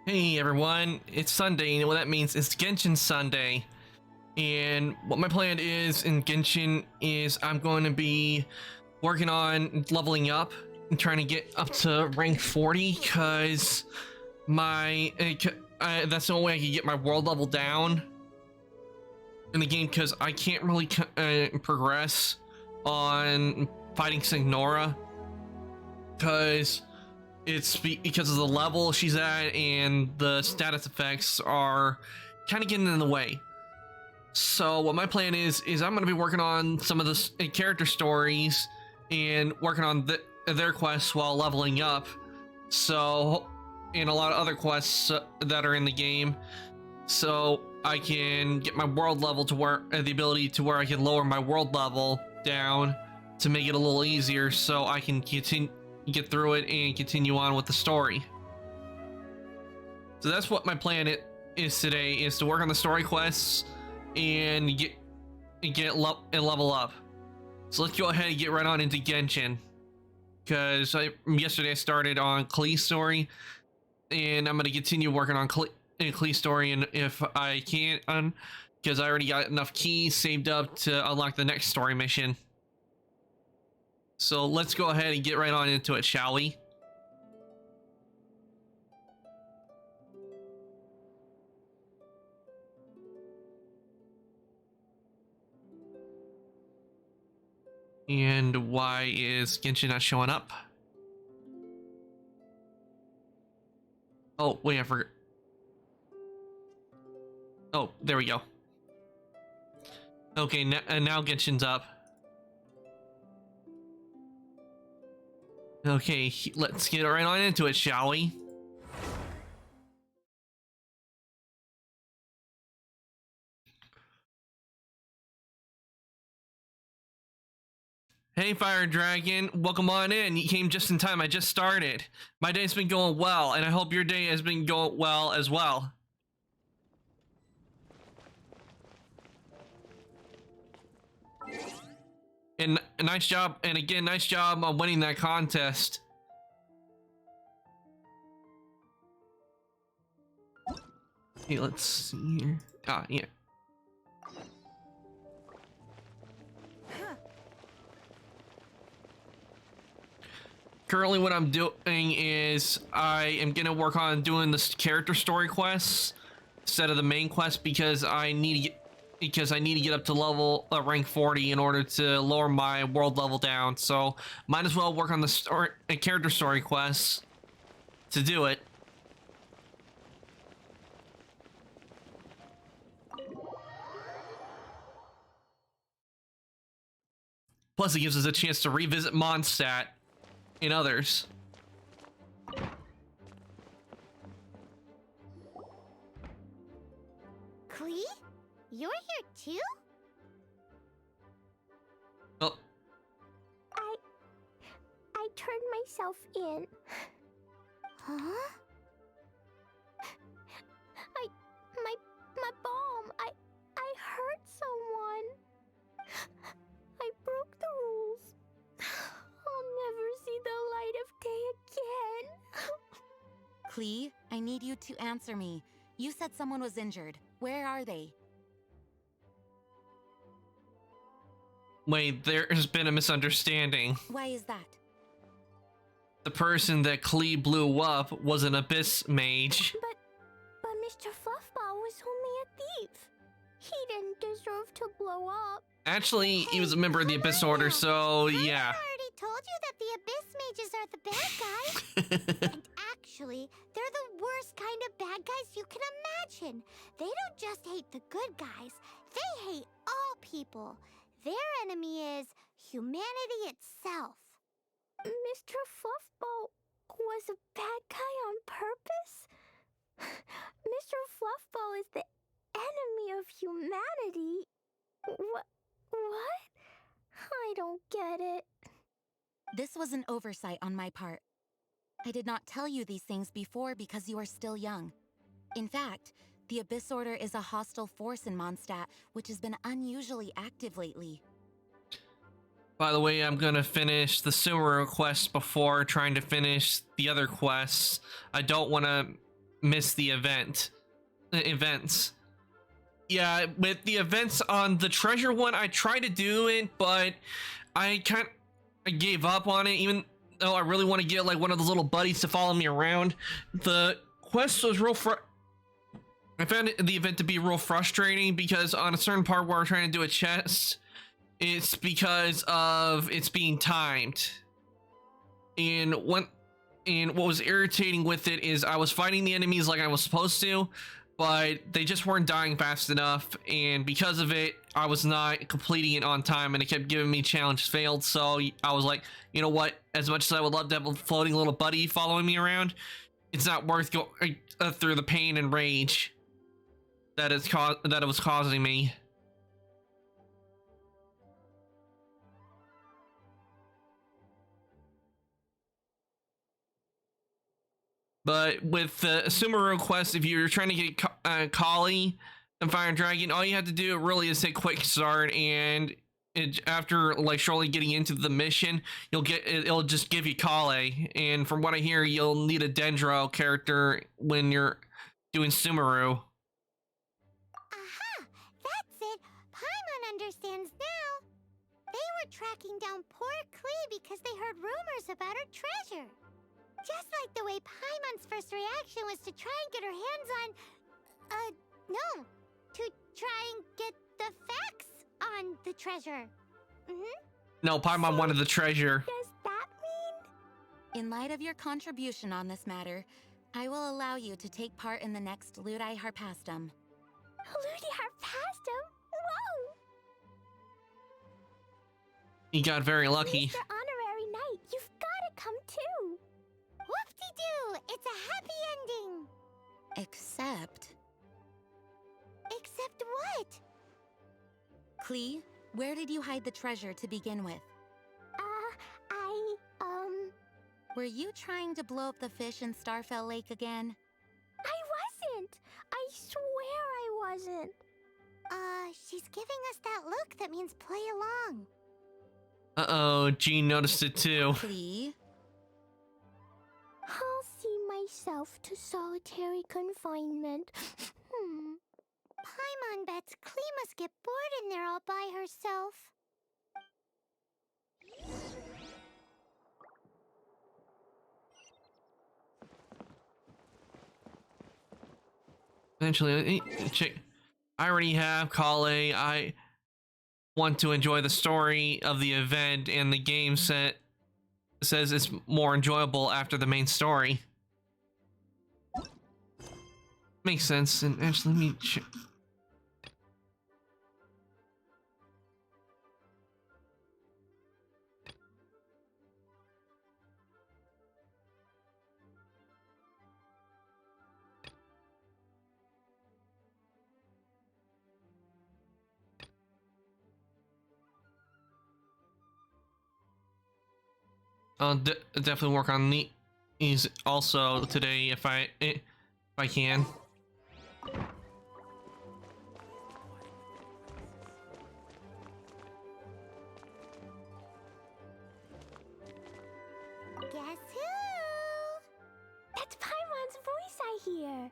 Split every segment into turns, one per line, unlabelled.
Hey everyone, it's Sunday, and what that means is Genshin Sunday. And what my plan is in Genshin is I'm going to be working on leveling up and trying to get up to rank 40 because that's the only way I can get my world level down in the game because I can't really progress on fighting Signora because it's because of the level she's at and the status effects are kind of getting in the way. So what my plan is I'm going to be working on some of the character stories and working on their quests while leveling up. So, and a lot of other quests that are in the game, so I can get my world level to where the ability to where I can lower my world level down to make it a little easier, so I can get through it and continue on with the story. So that's what my plan is today, is to work on the story quests and level up. So let's go ahead and get right on into Genshin, because yesterday I started on Klee's story, and I'm going to continue working on Klee's story, and if I can't, because I already got enough keys saved up to unlock the next story mission. So let's go ahead and get right on into it, shall we? And why is Genshin not showing up? Oh, wait, I forgot. Oh, there we go. Okay, now Genshin's up. Okay, let's get right on into it, shall we? Hey, Fire Dragon, welcome on in. You came just in time. I just started. My day's been going well, and I hope your day has been going well as well. And nice job, and again, nice job on winning that contest. Okay, let's see here. Ah, yeah. Currently what I'm doing is I am gonna work on doing the character story quests instead of the main quest because I need to get up to level rank 40 in order to lower my world level down. So might as well work on the character story quests to do it. Plus it gives us a chance to revisit Mondstadt and others.
Klee? You're here too?
Oh.
I turned myself in. Huh? My bomb. I hurt someone. I broke the rules. I'll never see the light of day again.
Klee, I need you to answer me. You said someone was injured. Where are they?
Wait, there has been a misunderstanding.
Why is that?
The person that Klee blew up was an Abyss Mage.
But Mr. Fluffball was only a thief. He didn't deserve to blow up.
Actually, he was a member of the Abyss Order, so yeah.
I already told you that the Abyss Mages are the bad guys. And actually, they're the worst kind of bad guys you can imagine. They don't just hate the good guys, they hate all people. Their enemy is humanity itself. Mr. Fluffball was a bad guy on purpose? Mr. Fluffball is the enemy of humanity. What? I don't get it.
This was an oversight on my part. I did not tell you these things before because you are still young. In fact, the Abyss Order is a hostile force in Mondstadt, which has been unusually active lately.
By the way, I'm gonna finish the sewer quest before trying to finish the other quests. I don't want to miss the events. Yeah, with the events on the treasure one, I tried to do it, but I gave up on it, even though I really want to get like one of those little buddies to follow me around. The quest was I found the event to be real frustrating because on a certain part where we're trying to do a chest, it's because of it's being timed. And what was irritating with it is I was fighting the enemies like I was supposed to, but they just weren't dying fast enough, and because of it, I was not completing it on time, and it kept giving me challenge failed. So I was like, you know what? As much as I would love to have a floating little buddy following me around, it's not worth going through the pain and rage that it was causing me. But with the Sumeru quest, if you're trying to get Kali and Fire Dragon, all you have to do really is hit quick start, and after like shortly getting into the mission, it'll just give you Kali. And from what I hear, you'll need a Dendro character when you're doing Sumeru.
Aha! That's it! Paimon understands now! They were tracking down poor Klee because they heard rumors about her treasure. Just like the way Paimon's first reaction was to try and get her hands on... no. To try and get the facts on the treasure.
No, Paimon wanted the treasure.
Does that mean...
In light of your contribution on this matter, I will allow you to take part in the next Ludi Harpastum.
Ludi Harpastum? Whoa!
You got very lucky.
Mr. Honorary Knight, you've gotta come too! Whoop-de-doo! It's a happy ending!
Except...
Except what?
Klee, where did you hide the treasure to begin with?
I
Were you trying to blow up the fish in Starfell Lake again?
I wasn't! I swear I wasn't! She's giving us that look that means play along.
Uh-oh, Jean noticed it too.
Klee?
I'll see myself to solitary confinement. Paimon bets Klee must get bored in there all by herself.
Eventually, I already have Kale. I want to enjoy the story of the event, and the game says it's more enjoyable after the main story. Makes sense. And actually, let me check. I'll definitely work on these also today if I can.
Guess who? That's Paimon's voice I hear.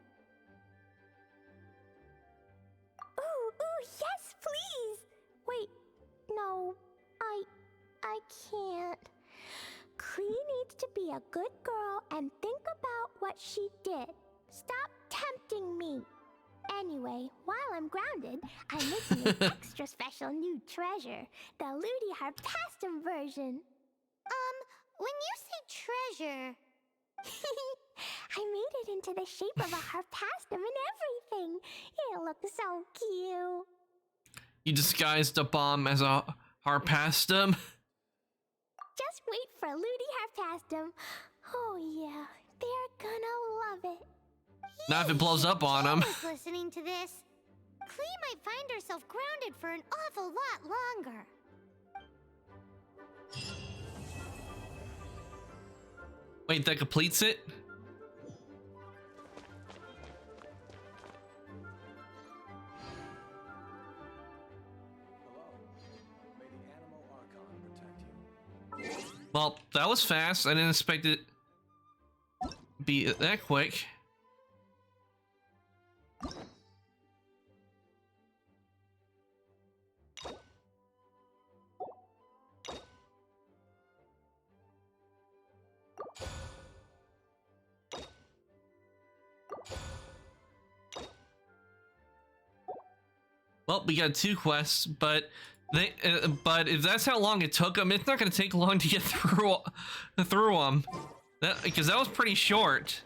Ooh, yes, please. Wait, no, I can't. Klee needs to be a good girl and think about what she did. Stop tempting me. Anyway, while I'm grounded, I'm making an extra special new treasure, the Ludi Harpastum version. When you say treasure... I made it into the shape of a harpastum and everything. It looks so cute.
You disguised a bomb as a harpastum?
Just wait for Ludi Harpastum. Oh yeah, they're gonna love it.
Not if it blows up on them.
Listening to this, Klee might find herself grounded for an awful lot longer.
Wait, that completes it? Well, that was fast. I didn't expect it to be that quick. Well, we got 2 quests, but but if that's how long it took them, it's not going to take long to get through them. Because that was pretty short.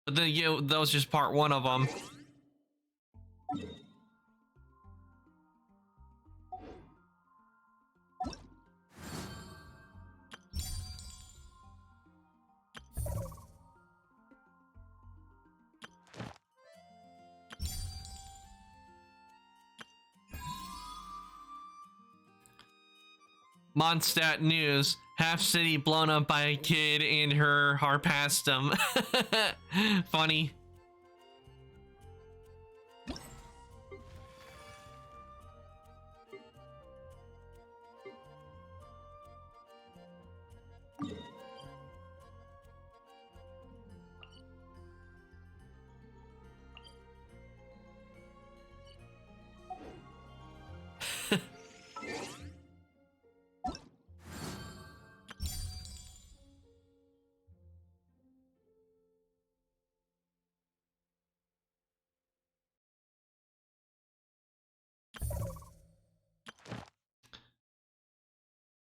But then, yeah, that was just part 1 of them. Mondstadt news. Half city blown up by a kid and her harpastum. Funny.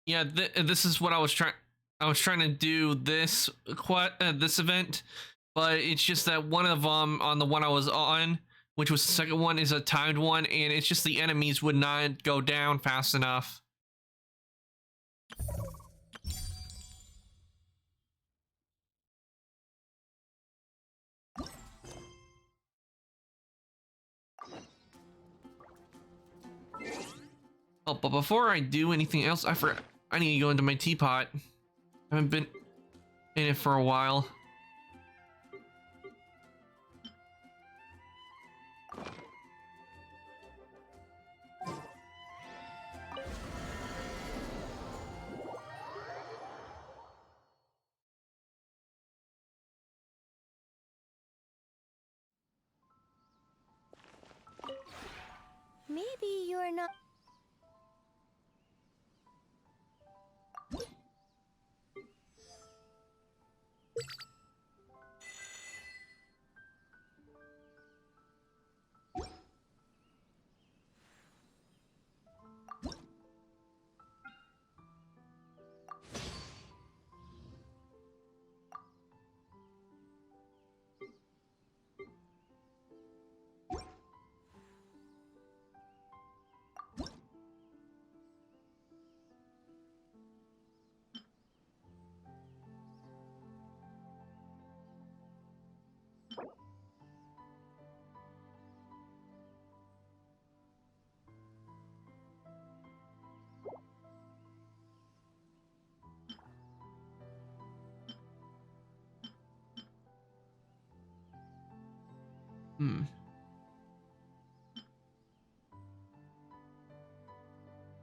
Yeah, this is what I was trying. I was trying to do this this event, but it's just that one of them on the one I was on, which was the second one, is a timed one, and it's just the enemies would not go down fast enough. Oh, but before I do anything else, I need to go into my teapot. I haven't been in it for a while.
Maybe you're not.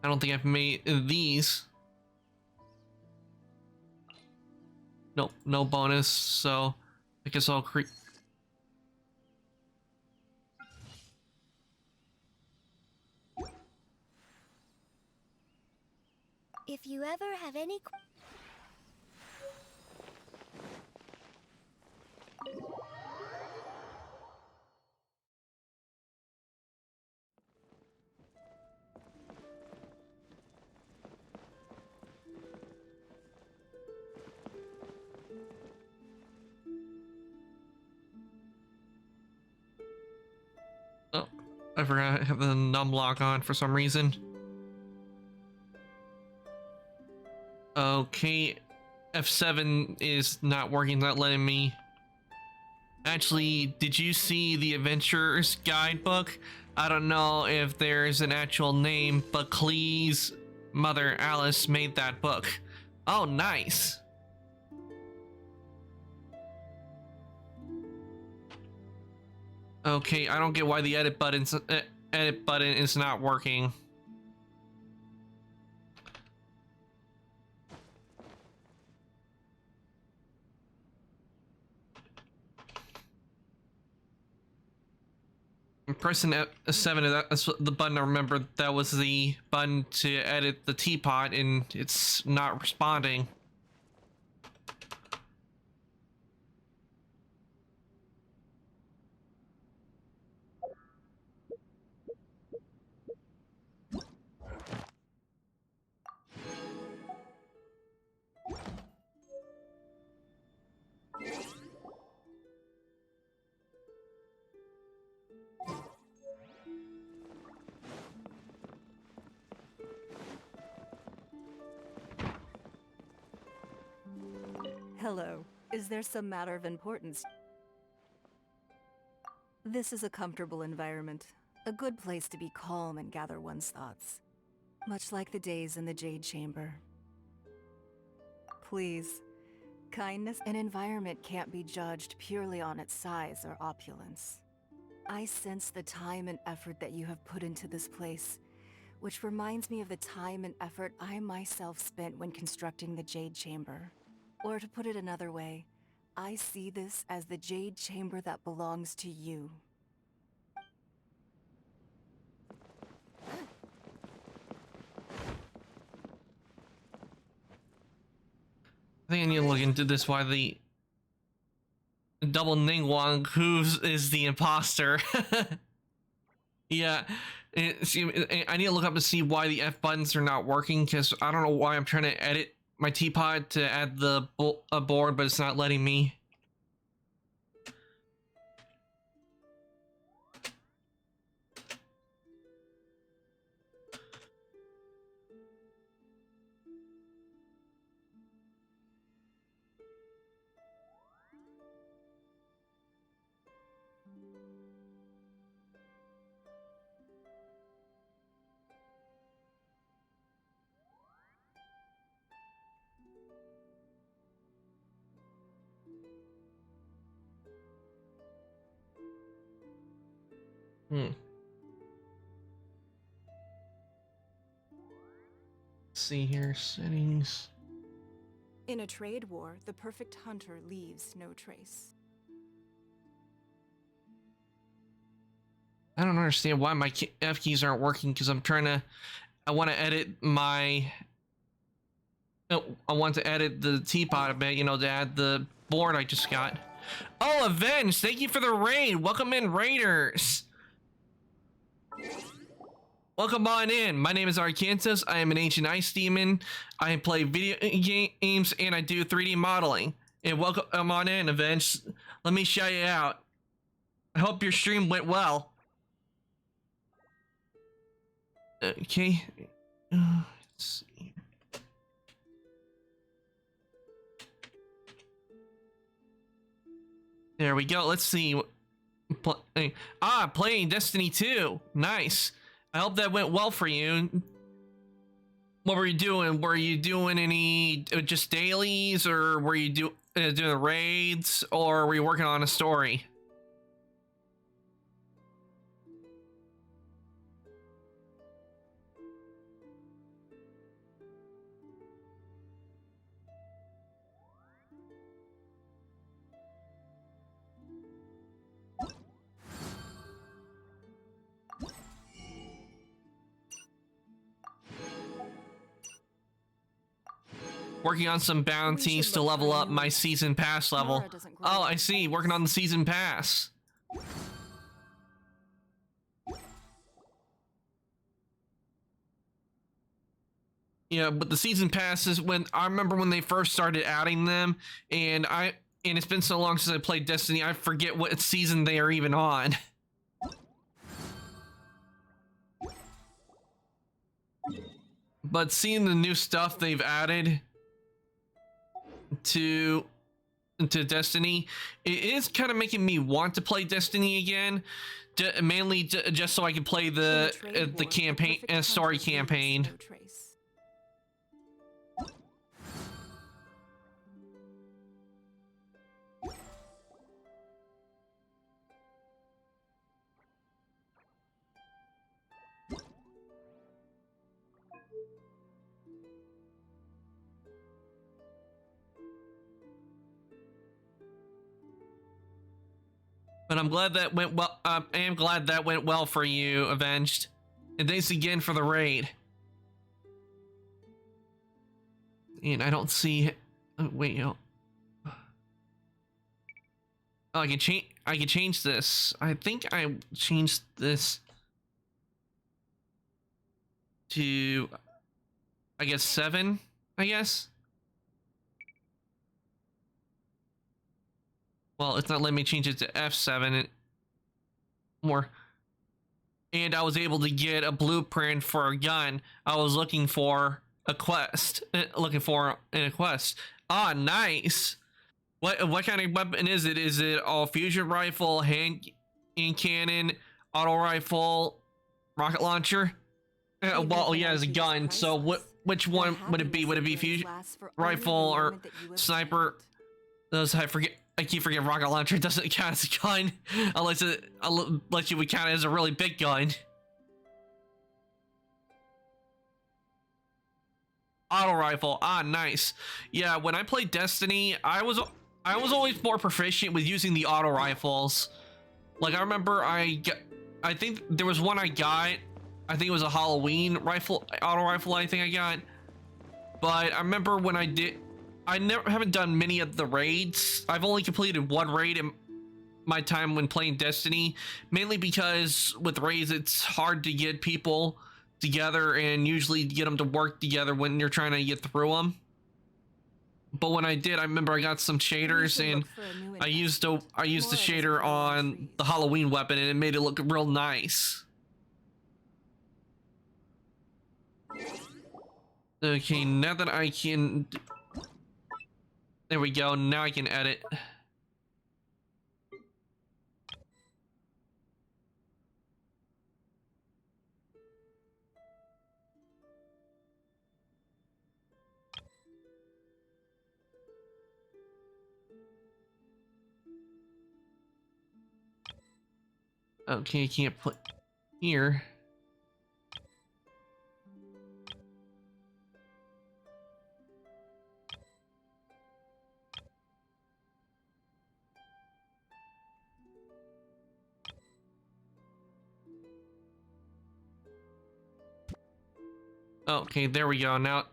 I don't think I've made these. Nope, no bonus, so I guess I'll create. If you ever have any.
Oh, I forgot I have the num lock on for some reason. Okay, F7 is not working, not letting me. Actually, did you see the Adventurer's Guidebook? I don't know if there's an actual name, but Clee's mother, Alice, made that book. Oh, nice. Okay, I don't get why the edit button is not working. I'm pressing F7, that's the button I remember. That was the button to edit the teapot, and it's not responding.
Hello. Is there some matter of importance? This is a comfortable environment. A good place to be calm and gather one's thoughts. Much like the days in the Jade Chamber. Please. Kindness and environment can't be judged purely on its size or opulence. I sense the time and effort that you have put into this place, which reminds me of the time and effort I myself spent when constructing the Jade Chamber. Or to put it another way, I see this as the Jade Chamber that belongs to you.
I think I need to look into this, why the double Ningguang who is the imposter. Yeah, I need to look up to see why the F buttons are not working, because I don't know why I'm trying to edit my teapot to add the board, but it's not letting me. Let's see here, settings.
In a trade war, the perfect hunter leaves no trace.
I don't understand why my F keys aren't working, because I want to edit my, I want to edit the teapot a bit, you know, to add the board I just got. Oh, Avenge, thank you for the raid. Welcome in, Raiders. Welcome on in. My name is Arkantos. I am an ancient ice demon. I play video games and I do 3D modeling. And welcome on in, Avenge. Let me shout you out. I hope your stream went well. Okay. Let's see. There we go. Let's see. Playing Destiny 2. Nice. I hope that went well for you. What were you doing? Were you doing any just dailies, or were you doing raids, or were you working on a story? Working on some bounties to level up my season pass level. Oh, I see. Working on the season pass. Yeah, but the season passes, when I remember when they first started adding them, and it's been so long since I played Destiny, I forget what season they are even on. But seeing the new stuff they've added to Destiny, it is kind of making me want to play Destiny again, mainly just so I can play the campaign, story campaign. But I'm glad that went well. I am glad that went well for you, Avenged. And thanks again for the raid. And I don't see. Oh, wait, no. Oh, I can change. I can change this. I think I changed this to, I guess, 7. I guess. Well, it's not letting me change it to F7. more, and I was able to get a blueprint for a gun I was looking for a quest, looking for in a quest. Ah, nice. What kind of weapon is it? Is it all fusion rifle, hand cannon, auto rifle, rocket launcher? Well, yeah, it's a gun. So which one would it be? Would it be fusion rifle or sniper? Those I forget. I keep forgetting rocket launcher doesn't count as a gun unless you would count it as a really big gun. Auto rifle. Ah, nice. Yeah, when I played Destiny, I was always more proficient with using the auto rifles. Like I remember I think there was one I got. I think it was a Halloween rifle, auto rifle. I think I got. But I remember when I haven't done many of the raids. I've only completed one raid in my time when playing Destiny, mainly because with raids it's hard to get people together and usually get them to work together when you're trying to get through them. But when I did, I remember I got some shaders and I used the shader on the Halloween weapon and it made it look real nice. Okay, now that I can, there we go. Now I can edit. Okay, I can't put here. Okay, there we go. Now,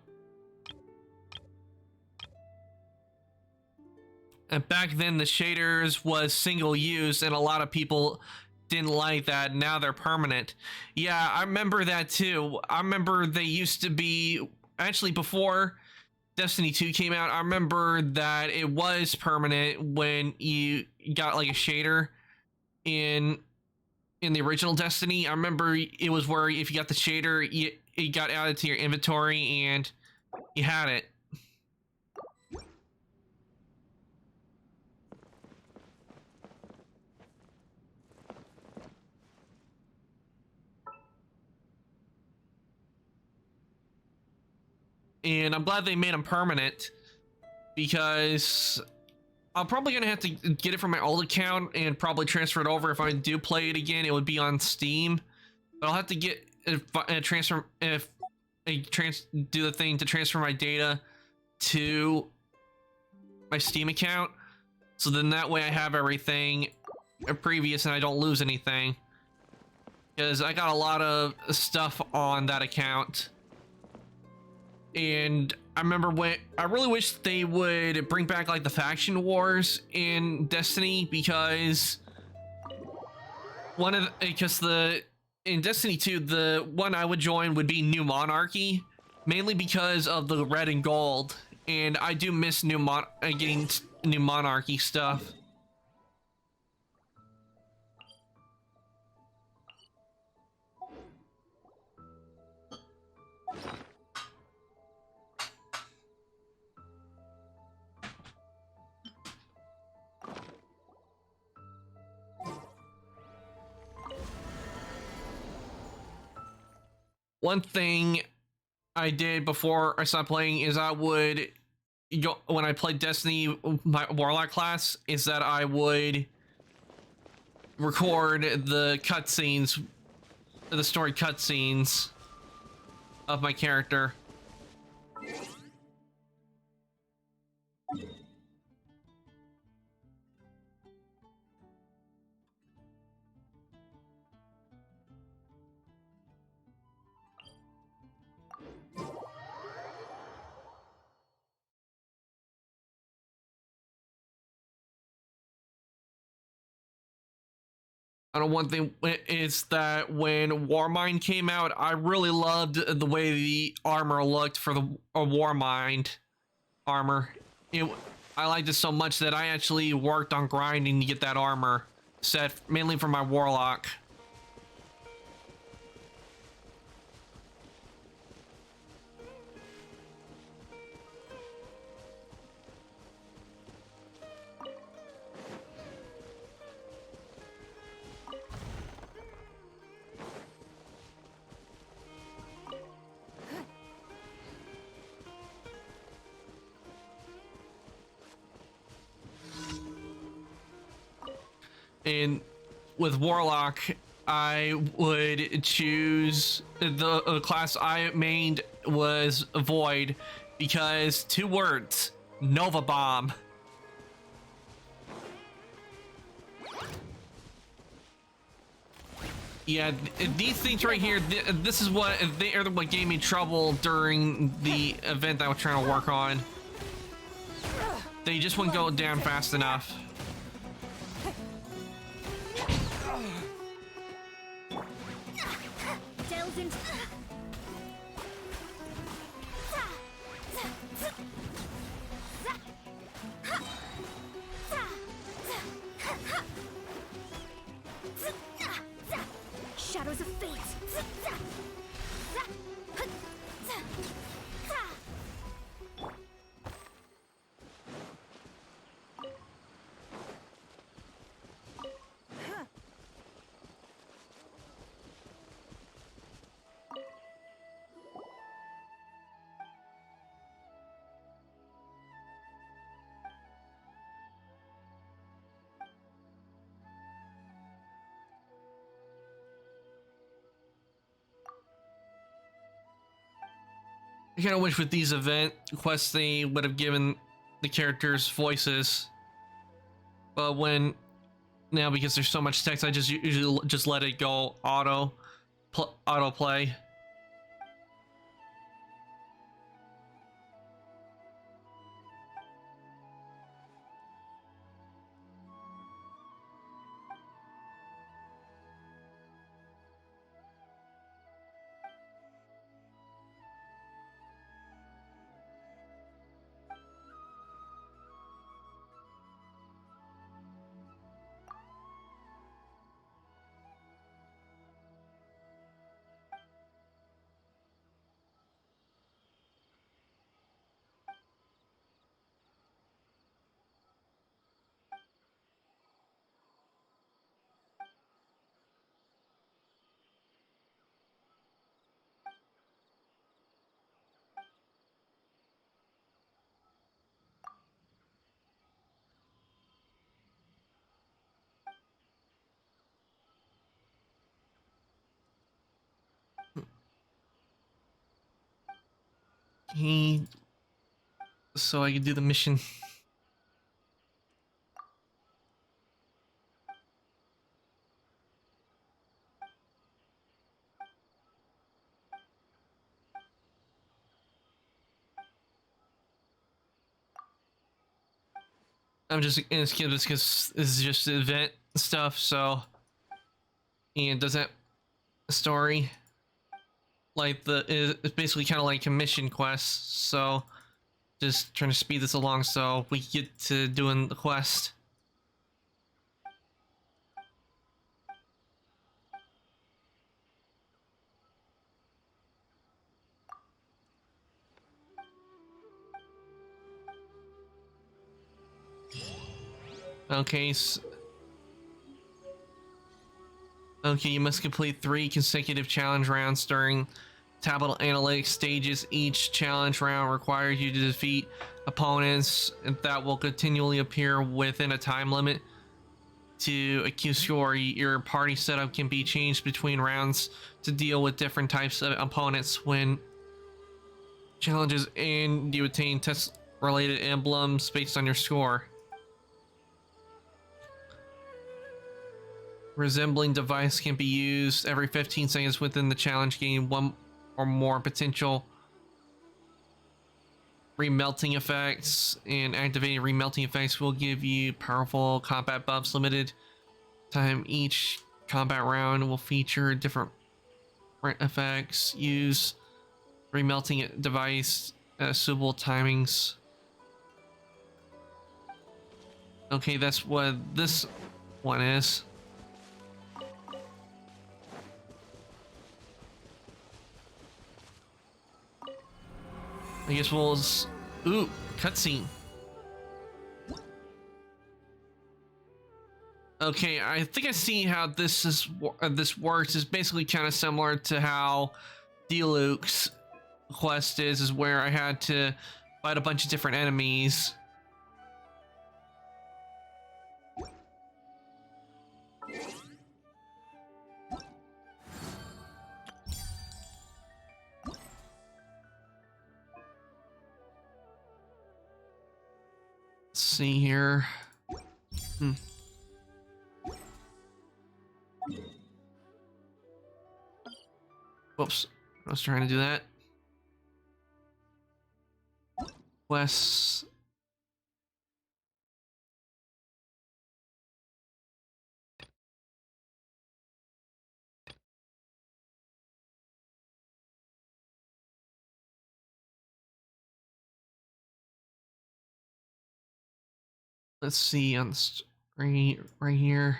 and back then the shaders was single use and a lot of people didn't like that. Now they're permanent. Yeah, I remember that too. I remember they used to be, actually before Destiny 2 came out, I remember that it was permanent when you got like a shader in the original Destiny. I remember it was where if you got the shader, it got added to your inventory and you had it. And I'm glad they made them permanent because I'm probably gonna have to get it from my old account and probably transfer it over. If I do play it again, it would be on Steam, but I'll have to get do the thing to transfer my data to my Steam account, so then that way I have everything previous and I don't lose anything, because I got a lot of stuff on that account. And I remember when I really wish they would bring back like the faction wars in Destiny, because in Destiny 2, the one I would join would be New Monarchy, mainly because of the red and gold, and I do miss getting New Monarchy stuff. One thing I did before I stopped playing is I would go, when I played Destiny, my Warlock class, is that I would record the cutscenes, the story cutscenes of my character. One thing is that when Warmind came out, I really loved the way the armor looked for the Warmind armor. I liked it so much that I actually worked on grinding to get that armor set mainly for my warlock. And with warlock, I would choose the class I mained was void, because 2 words: Nova Bomb. Yeah, these things right here, this is what they are what gave me trouble during the event that I was trying to work on. They just wouldn't go down fast enough.
Delves into shadows of fate.
I kind of wish with these event quests they would have given the characters voices, but now because there's so much text, I just usually just let it go auto play. So I can do the mission. I'm just gonna skip this because this is just the event stuff. So, and doesn't story like it's basically kind of like a mission quest. So, just trying to speed this along so we get to doing the quest. Okay. Okay, you must complete 3 consecutive challenge rounds during tablet analytics stages. Each challenge round requires you to defeat opponents that will continually appear within a time limit. To accuse score, your party setup can be changed between rounds to deal with different types of opponents when challenges, and you attain test-related emblems based on your score. Resembling device can be used every 15 seconds within the challenge, gaining 1 or more potential remelting effects, and activating remelting effects will give you powerful combat buffs. Limited time each combat round will feature different effects. Use remelting device at suitable timings. Okay, that's what this one is. I guess we'll. Ooh, cutscene. Okay, I think I see how this works. Is basically kind of similar to how Diluc's quest is where I had to fight a bunch of different enemies. Let's see here. Whoops, I was trying to do that. Quests. Let's see on the screen right here.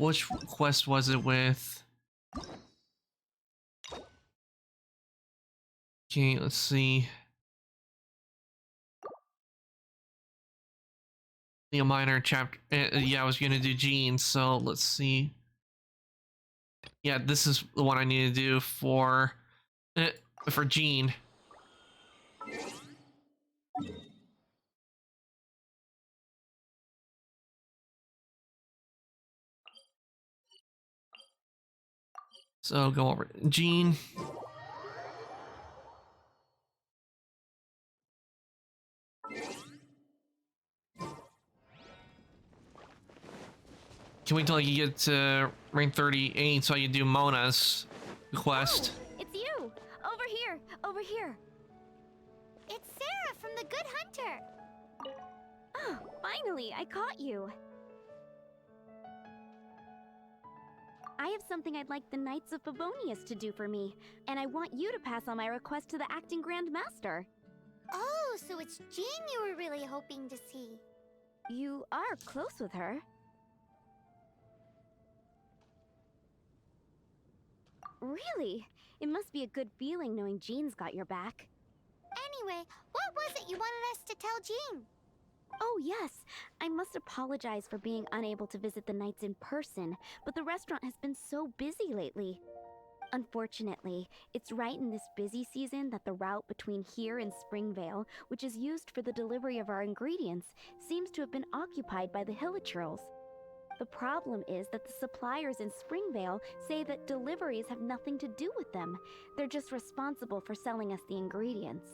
Which quest was it with? Okay, let's see. The minor chapter. Yeah, I was gonna do Jean, so let's see. Yeah, this is the one I need to do for Jean. So go over Jean. Can we until you get to rank 38 so you do Mona's quest?
Oh, it's you! Over here! Over here! It's Sarah from the Good Hunter! Oh, finally, I caught you. I have something I'd like the Knights of Favonius to do for me, and I want you to pass on my request to the Acting Grand Master. Oh, so it's Jean you were really hoping to see. You are close with her. Really? It must be a good feeling knowing Jean's got your back. Anyway, what was it you wanted us to tell Jean? Oh yes, I must apologize for being unable to visit the Knights in person, but the restaurant has been so busy lately. Unfortunately, it's right in this busy season that the route between here and Springvale, which is used for the delivery of our ingredients, seems to have been occupied by the Hilichurls. The problem is that the suppliers in Springvale say that deliveries have nothing to do with them. They're just responsible for selling us the ingredients.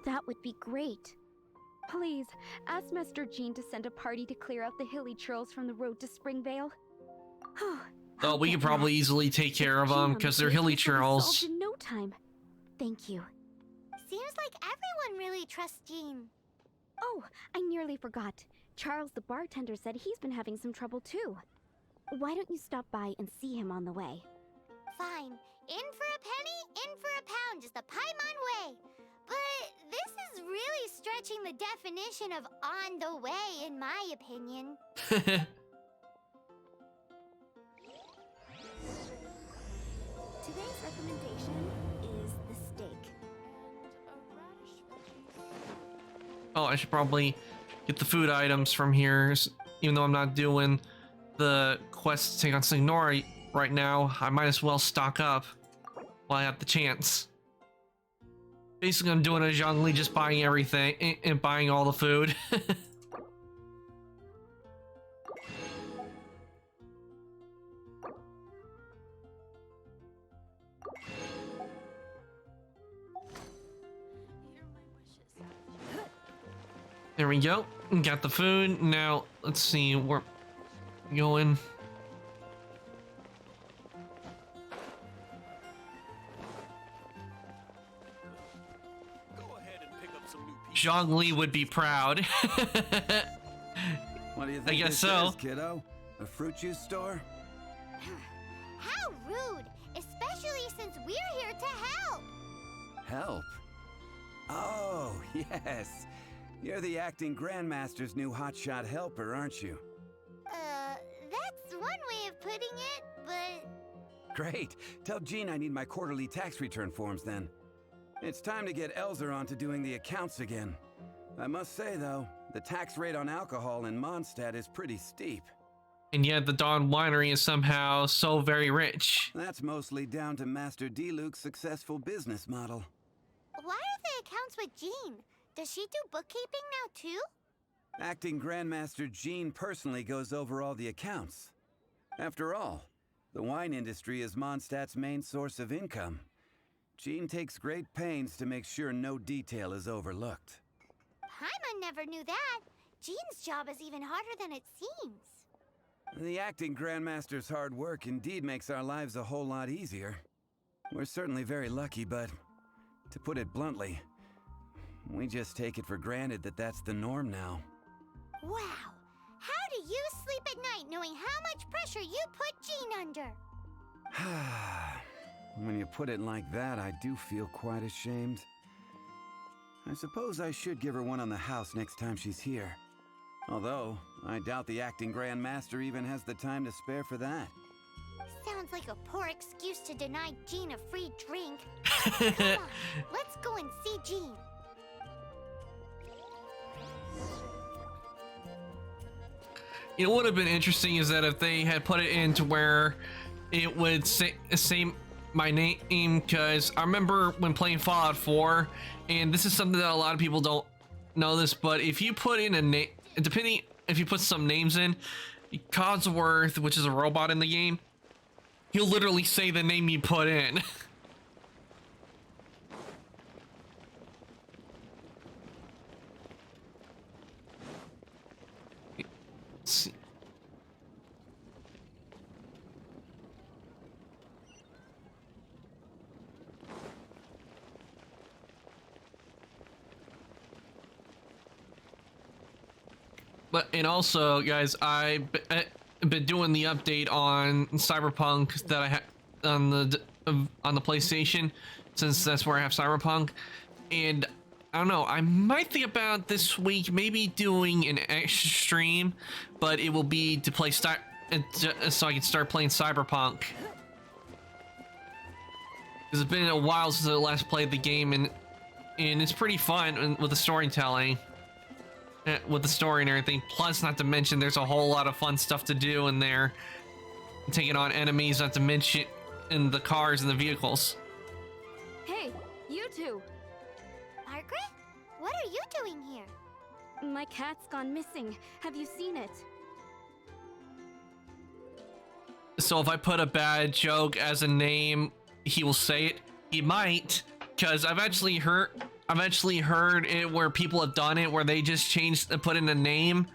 That would be great. Please, ask Master Jean to send a party to clear out the Hilichurls from the road to Springvale.
Oh, we could probably easily take care of them because they're Hilichurls.
In no time. Thank you. Seems like everyone really trusts Jean. Oh, I nearly forgot. Charles the bartender said he's been having some trouble too. Why don't you stop by and see him on the way? Fine. In for a penny, in for a pound is the Paimon way. But this is really stretching the definition of on the way, in my opinion. Today's recommendation is the steak.
Oh, I should probably get the food items from here, even though I'm not doing the quest to take on Signora right now. I might as well stock up while I have the chance. Basically, I'm doing a Zhongli, just buying everything and buying all the food. There we go. Got the food. Now, let's see where we're going. Zhongli would be proud.
What do you think
I guess
this
so.
is, kiddo? A fruit juice store?
How rude! Especially Especially since we're here to help.
Help? Oh, yes. You're the acting Grandmaster's new hotshot helper, aren't you?
That's one way of putting it, but...
Great. Tell Jean I need my quarterly tax return forms then. It's time to get Elzer on to doing the accounts again. I must say, though, the tax rate on alcohol in Mondstadt is pretty steep.
And yet the Dawn Winery is somehow so very rich.
That's mostly down to Master D-Luke's successful business model.
Why are the accounts with Jean? Does she do bookkeeping now, too?
Acting Grandmaster Jean personally goes over all the accounts. After all, the wine industry is Mondstadt's main source of income. Jean takes great pains to make sure no detail is overlooked.
Paimon never knew that. Jean's job is even harder than it seems.
The acting Grandmaster's hard work indeed makes our lives a whole lot easier. We're certainly very lucky, but to put it bluntly, we just take it for granted that that's the norm now.
Wow. How do you sleep at night knowing how much pressure you put Jean under?
When you put it like that, I do feel quite ashamed. I suppose I should give her one on the house next time she's here. Although, I doubt the acting Grandmaster even has the time to spare for that.
Sounds like a poor excuse to deny Jean a free drink. Come on, let's go and see Jean.
You know what would have been interesting is that if they had put it into where it would say my name, because I remember when playing Fallout 4, and this is something that a lot of people don't know this, but if you put in a name, depending if you put some names in, Codsworth, which is a robot in the game, he'll literally say the name you put in. See. But and also, guys, I've been doing the update on Cyberpunk that I have on the PlayStation, since that's where I have Cyberpunk, and I don't know, I might think about this week maybe doing an extra stream, but it will be to play so I can start playing Cyberpunk. Because it's been a while since I last played the game, and it's pretty fun with the storytelling, with the story and everything. Plus, not to mention, there's a whole lot of fun stuff to do in there, taking on enemies, not to mention in the cars and the vehicles.
Hey, you two!
Margaret? What are you doing here?
My cat's gone missing. Have you seen it?
So if I put a bad joke as a name, he will say it. He might, because I've actually heard it where people have done it where they just put in a name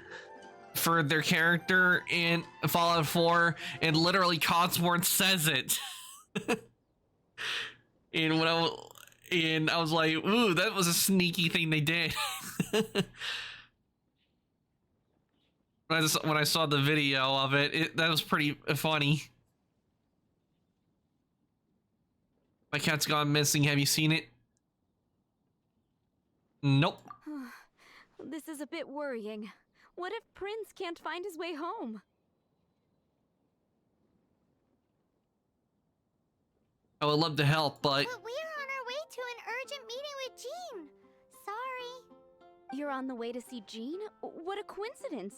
for their character in Fallout 4, and literally Codsworth says it. And I was like, ooh, that was a sneaky thing they did. When I saw the video of it, that was pretty funny. My cat's gone missing. Have you seen it? Nope.
This is a bit worrying. What if Prince can't find his way home?
I would love to help, but...
But we're on our way to an urgent meeting with Jean. Sorry.
You're on the way to see Jean? What a coincidence.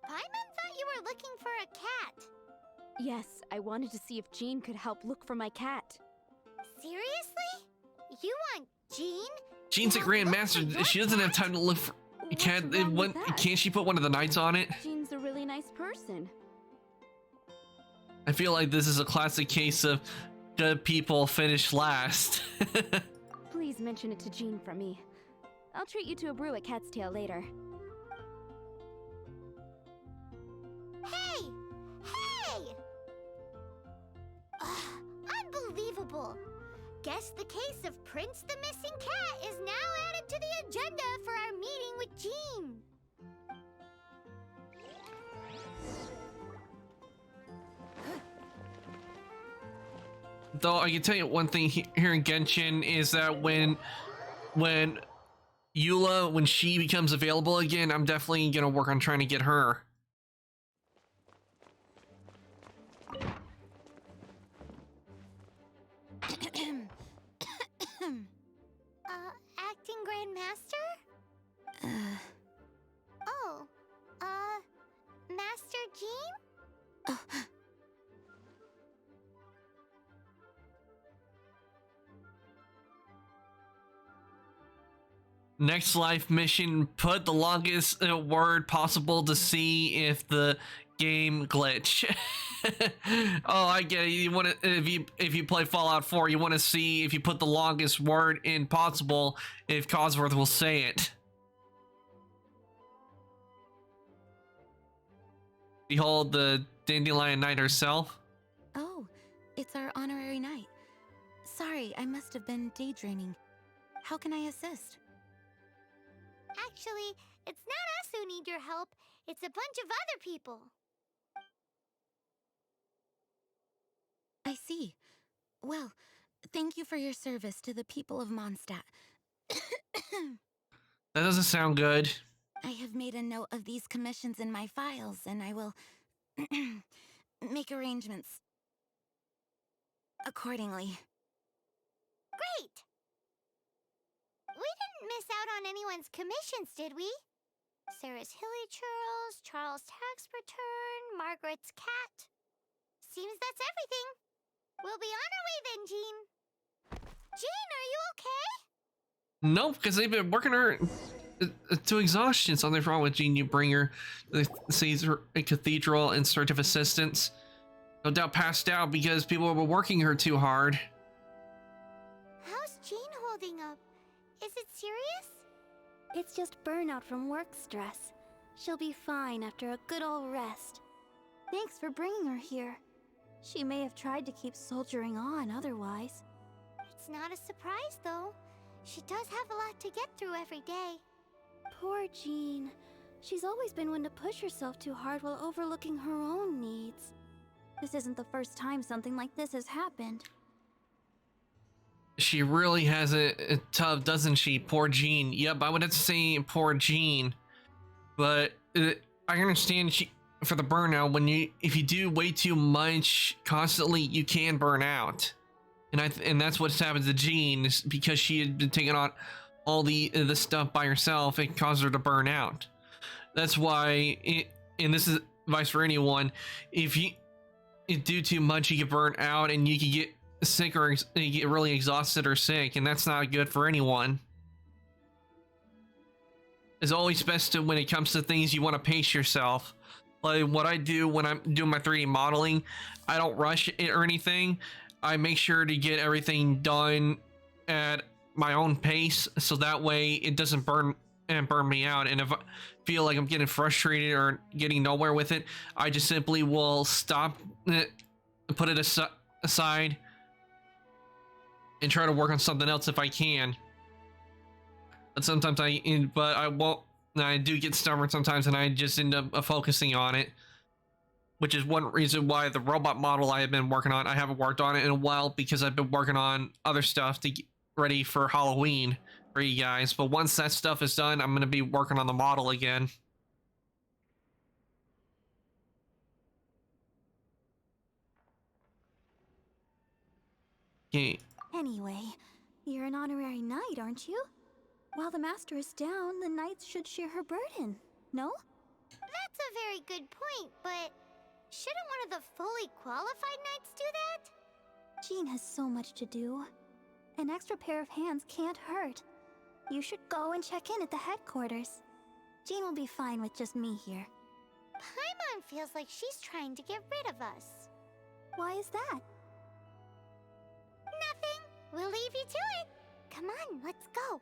Paimon thought you were looking for a cat.
Yes, I wanted to see if Jean could help look for my cat.
Seriously? You want Jean?
Jean's a Grandmaster. She doesn't have time to look for... Can't she put one of the knights on it?
Jean's a really nice person.
I feel like this is a classic case of good people finish last.
Please mention it to Jean from me. I'll treat you to a brew at Cat's Tail later.
Hey! Hey! Unbelievable! Guess the case of Prince the Missing Cat is now added to the agenda for our meeting with Jean.
Though I can tell you one thing here in Genshin is that when Eula, when she becomes available again, I'm definitely gonna work on trying to get her.
Acting Grandmaster? Oh, Master Jean?
Next life mission, put the longest word possible to see if the game glitch. Oh, I get it. You want to, if you play Fallout 4, you want to see if you put the longest word in possible, if Cosworth will say it. Behold the Dandelion Knight herself.
Oh, it's our honorary knight. Sorry, I must have been daydreaming. How can I assist?
Actually, it's not us who need your help. It's a bunch of other people.
I see. Well, thank you for your service to the people of Mondstadt.
That doesn't sound good.
I have made a note of these commissions in my files, and I will make arrangements accordingly.
Great! We didn't miss out on anyone's commissions, did we? Sarah's Hilly Churls, Charles' tax return, Margaret's cat. Seems that's everything. We'll be on our way then, Jean. Jean, are you okay?
Nope, because they've been working her to exhaustion. Something's wrong with Jean. You bring her to the Caesar Cathedral in search of assistance. No doubt passed out because people were working her too hard.
How's Jean holding up? Is it serious?
It's just burnout from work stress. She'll be fine after a good old rest. Thanks for bringing her here. She may have tried to keep soldiering on otherwise.
It's not a surprise, though. She does have a lot to get through every day.
Poor Jean. She's always been one to push herself too hard while overlooking her own needs. This isn't the first time something like this has happened.
She really has it tough, doesn't she? Poor Jean. Yep, I would have to say poor Jean. But I understand for the burnout. If you do way too much constantly, you can burn out. And that's what's happened to Jean, is because she had been taking on all the stuff by herself. It caused her to burn out. That's why and this is advice for anyone, if you do too much, you get burnt out and you can get sick, or you get really exhausted or sick, and that's not good for anyone. It's always best to, when it comes to things, you want to pace yourself. Like what I do when I'm doing my 3D modeling, I don't rush it or anything. I make sure to get everything done at my own pace, so that way it doesn't burn me out. And if I feel like I'm getting frustrated or getting nowhere with it, I just simply will stop it, put it aside, and try to work on something else if I can. But sometimes I won't. I do get stubborn sometimes, and I just end up focusing on it, which is one reason why the robot model I have been working on, I haven't worked on it in a while, because I've been working on other stuff to get ready for Halloween for you guys. But once that stuff is done, I'm going to be working on the model again. Okay.
Anyway, you're an honorary knight, aren't you? While the master is down, the knights should share her burden, no?
That's a very good point, but shouldn't one of the fully qualified knights do that?
Jean has so much to do. An extra pair of hands can't hurt. You should go and check in at the headquarters. Jean will be fine with just me here.
Paimon feels like she's trying to get rid of us.
Why is that?
Nothing. We'll leave you to it. Come on, let's go.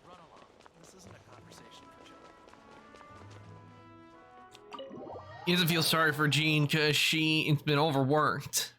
Run along. This isn't a conversation for children.
He doesn't feel sorry for Jean because she's been overworked.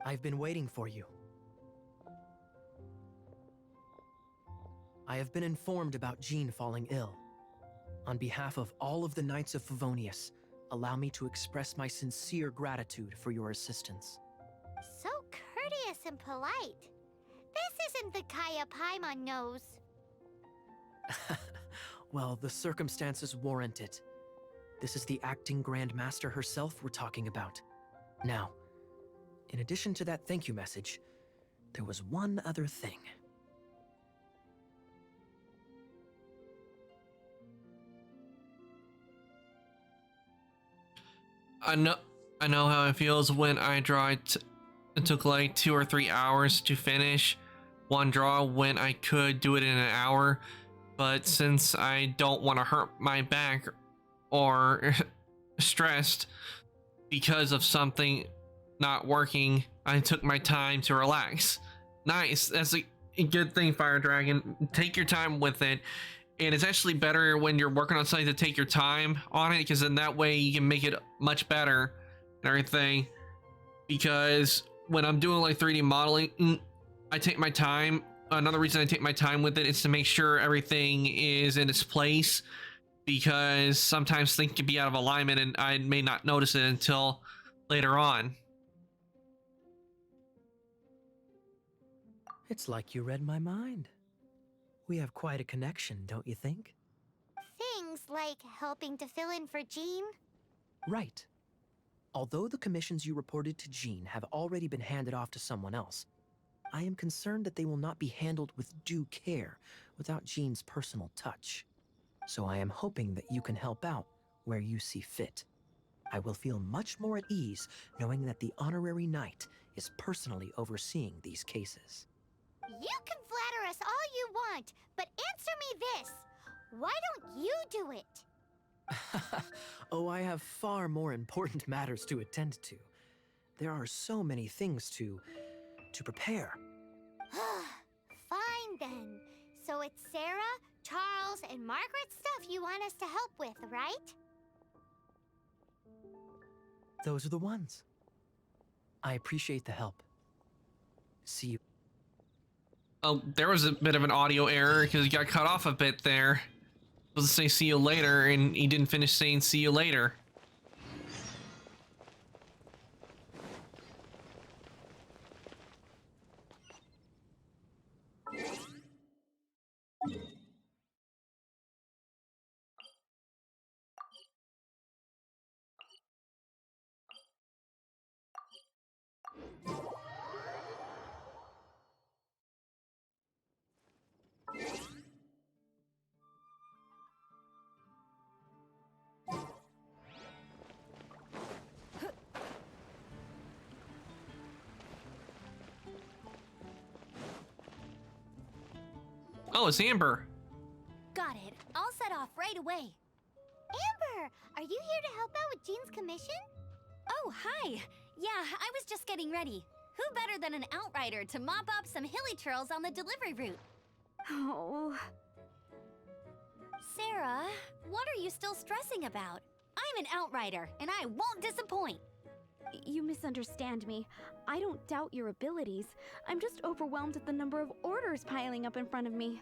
I've been waiting for you. I have been informed about Jean falling ill. On behalf of all of the Knights of Favonius, allow me to express my sincere gratitude for your assistance.
So courteous and polite. This isn't the Kaya Paimon knows.
Well, the circumstances warrant it. This is the acting Grand Master herself we're talking about. Now, in addition to that thank you message, there was one other thing.
I know how it feels when I draw it. It took like 2 or 3 hours to finish one draw when I could do it in an hour. But since I don't want to hurt my back or stressed because of something not working, I took my time to relax. Nice. That's a good thing, Fire Dragon. Take your time with it. And it's actually better when you're working on something to take your time on it, because then that way you can make it much better and everything. Because when I'm doing like 3D modeling, I take my time. Another reason I take my time with it is to make sure everything is in its place, because sometimes things can be out of alignment and I may not notice it until later on.
It's like you read my mind. We have quite a connection, don't you think?
Things like helping to fill in for Jean.
Right. Although the commissions you reported to Jean have already been handed off to someone else, I am concerned that they will not be handled with due care without Jean's personal touch. So I am hoping that you can help out where you see fit. I will feel much more at ease knowing that the honorary knight is personally overseeing these cases.
You can flatter us all you want, but answer me this. Why don't you do it?
Oh, I have far more important matters to attend to. There are so many things to prepare.
Fine then. So it's Sarah, Charles, and Margaret's stuff you want us to help with, right?
Those are the ones. I appreciate the help. See you.
Oh, there was a bit of an audio error because he got cut off a bit there. Supposed to say see you later, and he didn't finish saying see you later. Oh, it's Amber.
Got it. I'll set off right away. Amber, are you here to help out with Jean's commission?
Oh, hi. Yeah, I was just getting ready. Who better than an outrider to mop up some hilly trails on the delivery route?
Oh.
Sarah, what are you still stressing about? I'm an outrider, and I won't disappoint.
You misunderstand me. I don't doubt your abilities. I'm just overwhelmed at the number of orders piling up in front of me.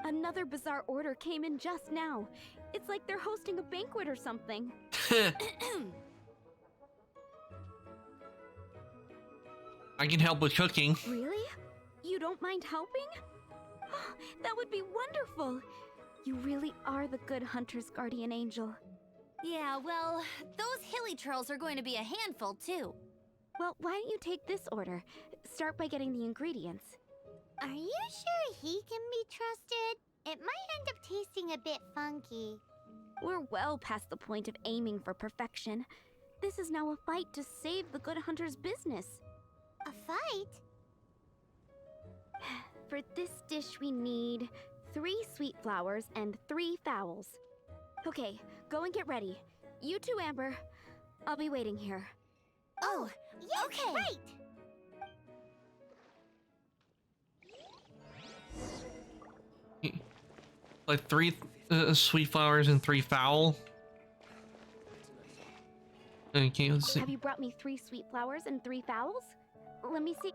Another bizarre order came in just now. It's like they're hosting a banquet or something.
I can help with cooking.
Really? You don't mind helping? That would be wonderful. You really are the good hunter's guardian angel.
Yeah, well, those hilly trails are going to be a handful, too.
Well, why don't you take this order? Start by getting the ingredients.
Are you sure he can be trusted? It might end up tasting a bit funky.
We're well past the point of aiming for perfection. This is now a fight to save the good hunter's business.
A fight?
For this dish we need 3 sweet flowers and 3 fowls. Okay, go and get ready. You too, Amber. I'll be waiting here.
Oh, yes,
okay.
right!
Like 3 sweet flowers and 3 fowl. Okay, let's see.
Have you brought me 3 sweet flowers and 3 fowls? Let me see.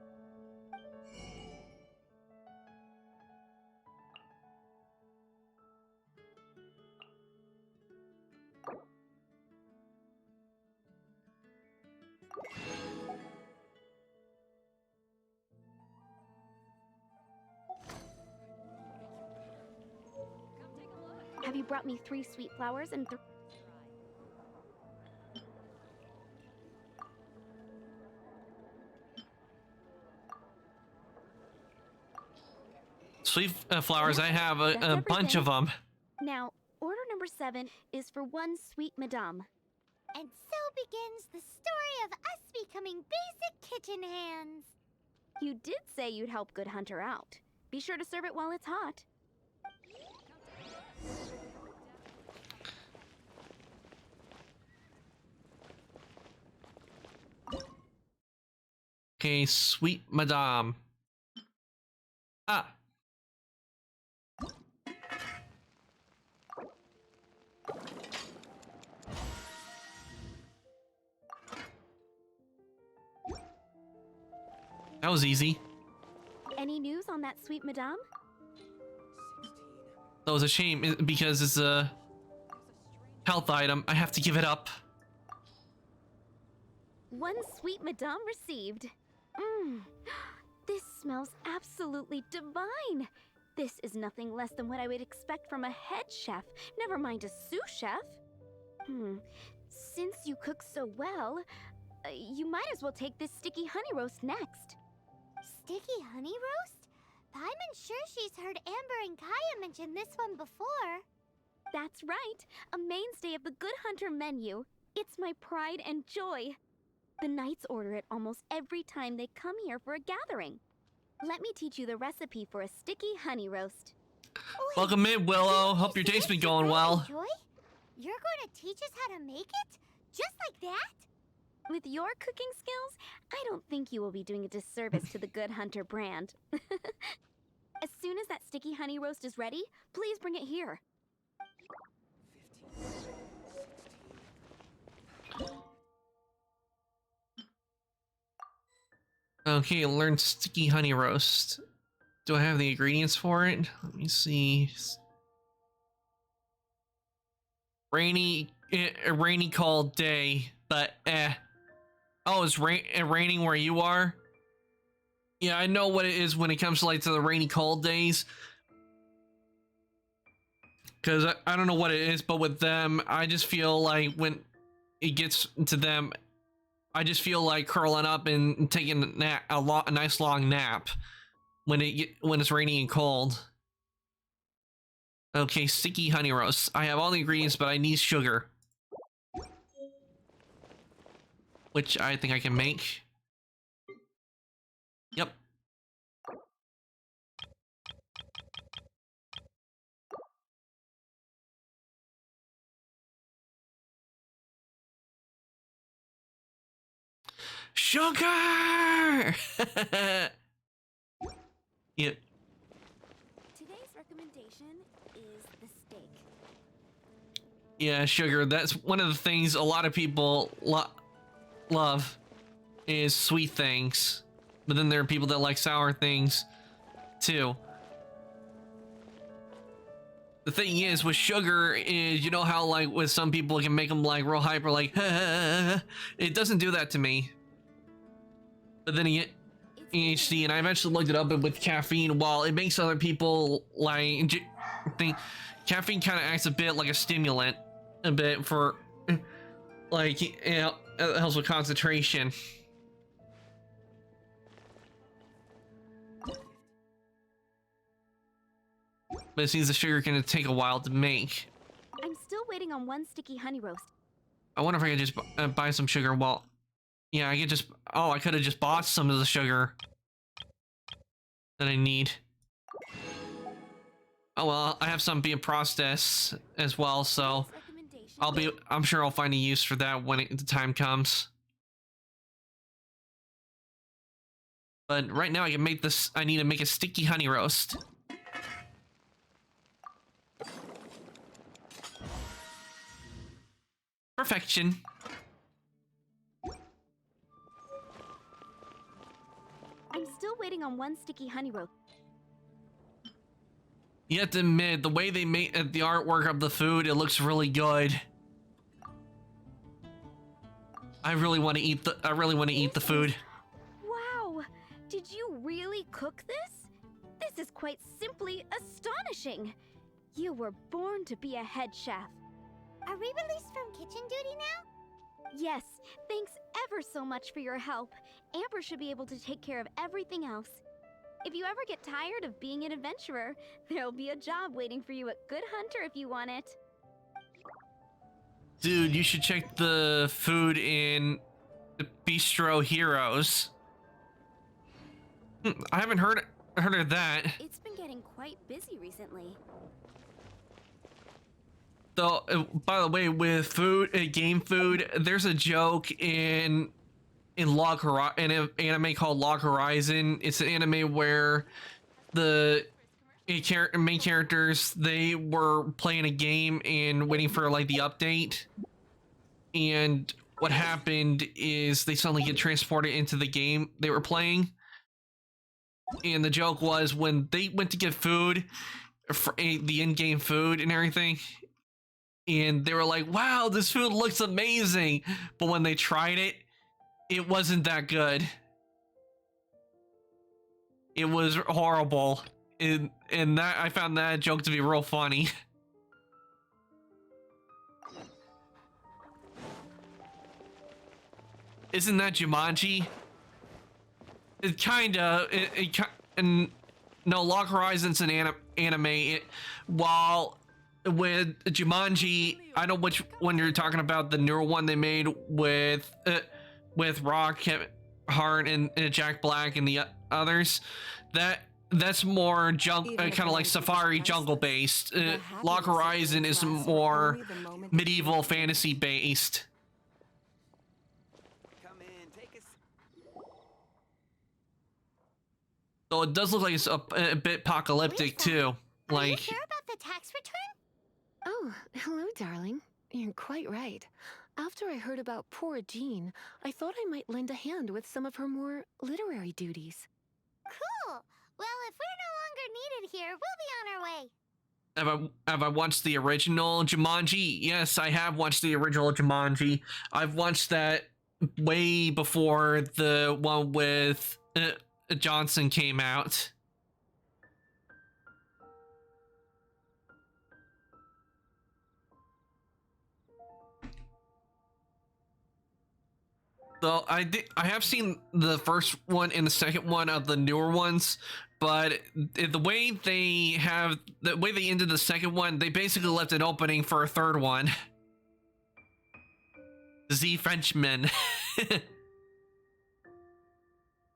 Have you brought me 3 sweet flowers and
Sweet flowers, I have a bunch of them.
Now, order number 7 is for 1 sweet madame.
And so begins the story of us becoming basic kitchen hands.
You did say you'd help Good Hunter out. Be sure to serve it while it's hot.
Okay, sweet madame. Ah. That was easy.
Any news on that sweet madame?
That was a shame because it's a health item. I have to give it up.
1 sweet madame received. Mmm. This smells absolutely divine. This is nothing less than what I would expect from a head chef, never mind a sous chef. Since you cook so well, you might as well take this sticky honey roast next.
Sticky honey roast? Paimon's sure she's heard Amber and Kaya mention this one before.
That's right, a mainstay of the Good Hunter menu. It's my pride and joy. The knights order it almost every time they come here for a gathering. Let me teach you the recipe for a sticky honey roast.
Wait,
Welcome in, Willow. Hope your day's been going well.
Joy? You're going to teach us how to make it? Just like that?
With your cooking skills, I don't think you will be doing a disservice to the Good Hunter brand. As soon as that sticky honey roast is ready, please bring it here.
15, 16.
Okay, learn sticky honey roast. Do I have the ingredients for it? Let me see. A rainy cold day, but Oh, it's raining where you are? Yeah, I know what it is when it comes to like to the rainy cold days. Cause I don't know what it is, but with them, I just feel like when it gets to them, I just feel like curling up and taking a nice long nap when it's rainy and cold. Okay, sticky honey roast. I have all the ingredients, but I need sugar, which I think I can make. Yep. Sugar! Yeah.
Today's recommendation is the steak.
Yeah, sugar. That's one of the things a lot of people love is sweet things. But then there are people that like sour things too. The thing is with sugar is, you know how like with some people it can make them like real hyper, like it doesn't do that to me. But then you get ADHD, and I eventually looked it up, and with caffeine, while it makes other people like think caffeine kind of acts a bit like a stimulant, a bit for like, you know, it helps with concentration. But it seems the sugar can take a while to make.
I'm still waiting on 1 sticky honey roast.
I wonder if I could just buy some sugar. Well, yeah, I could just. Oh, I could have just bought some of the sugar that I need. Oh well, I have some being processed as well, so I'm sure I'll find a use for that when the time comes. But right now I can make this. I need to make a sticky honey roast. Perfection.
I'm still waiting on one sticky honey roll.
You have to admit, the way they made the artwork of the food, it looks really good. I really want to eat the food.
Wow! Did you really cook this? This is quite simply astonishing. You were born to be a head chef.
Are we released from kitchen duty now?
Yes, thanks ever so much for your help. Amber should be able to take care of everything else. If you ever get tired of being an adventurer, there'll be a job waiting for you at Good Hunter if you want it.
Dude, you should check the food in Bistro Heroes. I haven't heard of that.
It's been getting quite busy recently.
Though, by the way, with food, game food, there's a joke in an anime called Log Horizon. It's an anime where the main characters, they were playing a game and waiting for like the update, and what happened is they suddenly get transported into the game they were playing. And the joke was when they went to get food, for the in-game food and everything, and they were like, wow, this food looks amazing, but when they tried it, it wasn't that good. It was horrible. And that, I found that joke to be real funny. Isn't that Jumanji? It kinda, and no, Log Horizon's an anime. While with Jumanji, I know which one you're talking about, the newer one they made with Rock, Kevin Hart, and Jack Black, and the others. That's more kind of like Safari jungle based. Log Horizon is more medieval fantasy based. So it does look like it's a bit apocalyptic too.
Are you
Like,
sure about the tax return?
Oh, hello, darling. You're quite right. After I heard about poor Jean, I thought I might lend a hand with some of her more literary duties.
Cool. Well, if we're no longer needed here, we'll be on our way.
have I watched the original Jumanji? Yes, I have watched the original Jumanji. I've watched that way before the one with Johnson came out. So I have seen the first one and the second one of the newer ones, but the way they ended the second one, they basically left an opening for a third one. Z Frenchman.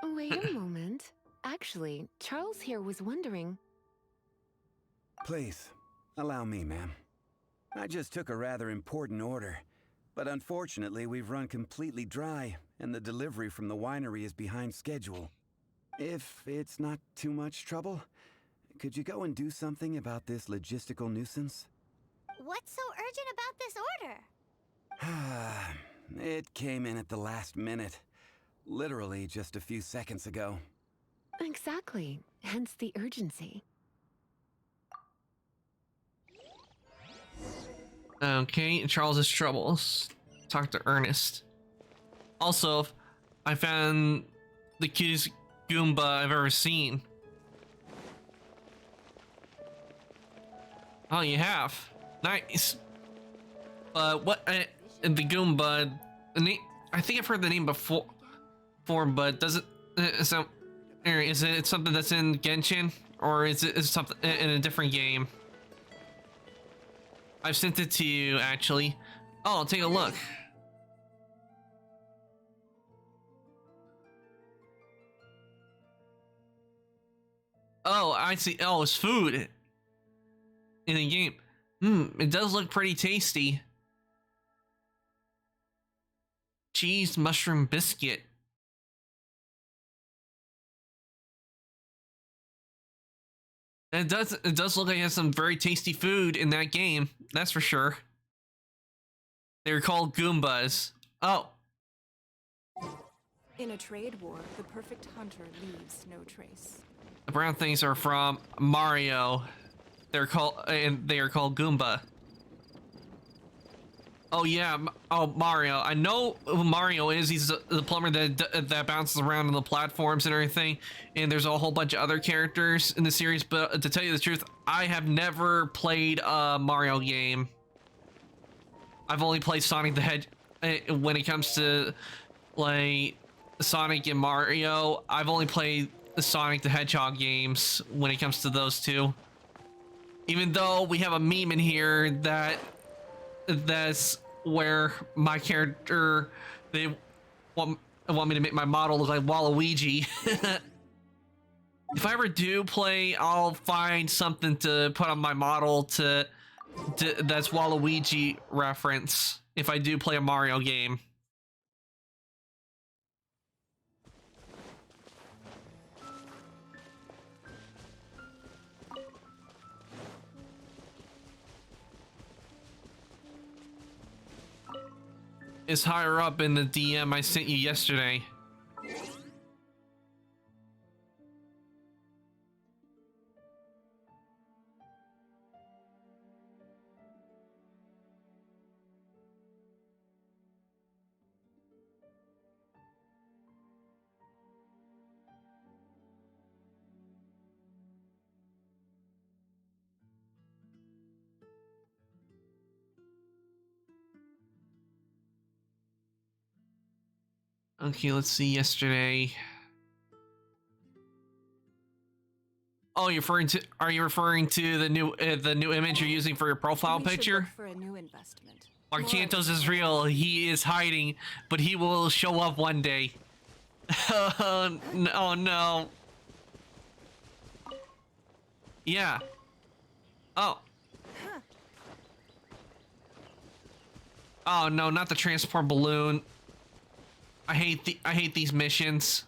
Wait a moment. Actually, Charles here was wondering.
Please, allow me, ma'am. I just took a rather important order. But unfortunately, we've run completely dry, and the delivery from the winery is behind schedule. If it's not too much trouble, could you go and do something about this logistical nuisance?
What's so urgent about this order?
It came in at the last minute. Literally just a few seconds ago.
Exactly. Hence the urgency.
Okay, Charles's troubles. Talk to Ernest. Also, I found the cutest Goomba I've ever seen. Oh, you have? Nice. What? The Goomba. The name, I think I've heard the name before, but does it? Is it something that's in Genshin, or is it something in a different game? I've sent it to you, actually. Oh, take a look. Oh, I see. Oh, it's food in the game. It does look pretty tasty. Cheese mushroom biscuit. It does look like it has some very tasty food in that game. That's for sure. They're called Goombas. Oh.
In a trade war, the perfect hunter leaves no trace.
The brown things are from Mario. They're called Goomba. Oh yeah, oh Mario. I know who Mario is. He's the plumber that bounces around on the platforms and everything. And there's a whole bunch of other characters in the series. But to tell you the truth, I have never played a Mario game. I've only played Sonic the Hedgehog. When it comes to like Sonic and Mario, I've only played the Sonic the Hedgehog games when it comes to those two. Even though we have a meme in here that's where my character, they want me to make my model look like Waluigi. If I ever do play, I'll find something to put on my model that's Waluigi reference if I do play a Mario game. Is higher up in the DM I sent you yesterday. Okay, let's see yesterday. Oh, are you referring to the new image you're using for your profile
We should
picture?
look for a new investment.
Marcantos is real. He is hiding, but he will show up one day. Oh no. Yeah. Oh. Oh no, not the transport balloon. I hate these missions.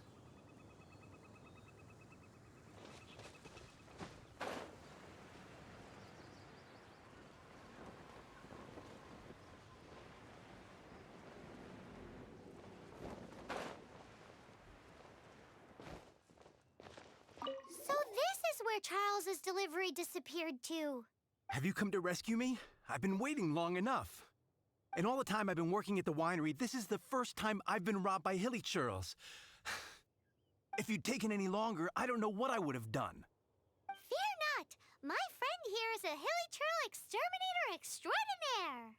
So this is where Charles's delivery disappeared to.
Have you come to rescue me? I've been waiting long enough. And all the time I've been working at the winery, this is the first time I've been robbed by hilly churls. If you'd taken any longer, I don't know what I would have done.
Fear not! My friend here is a hilly churl exterminator extraordinaire!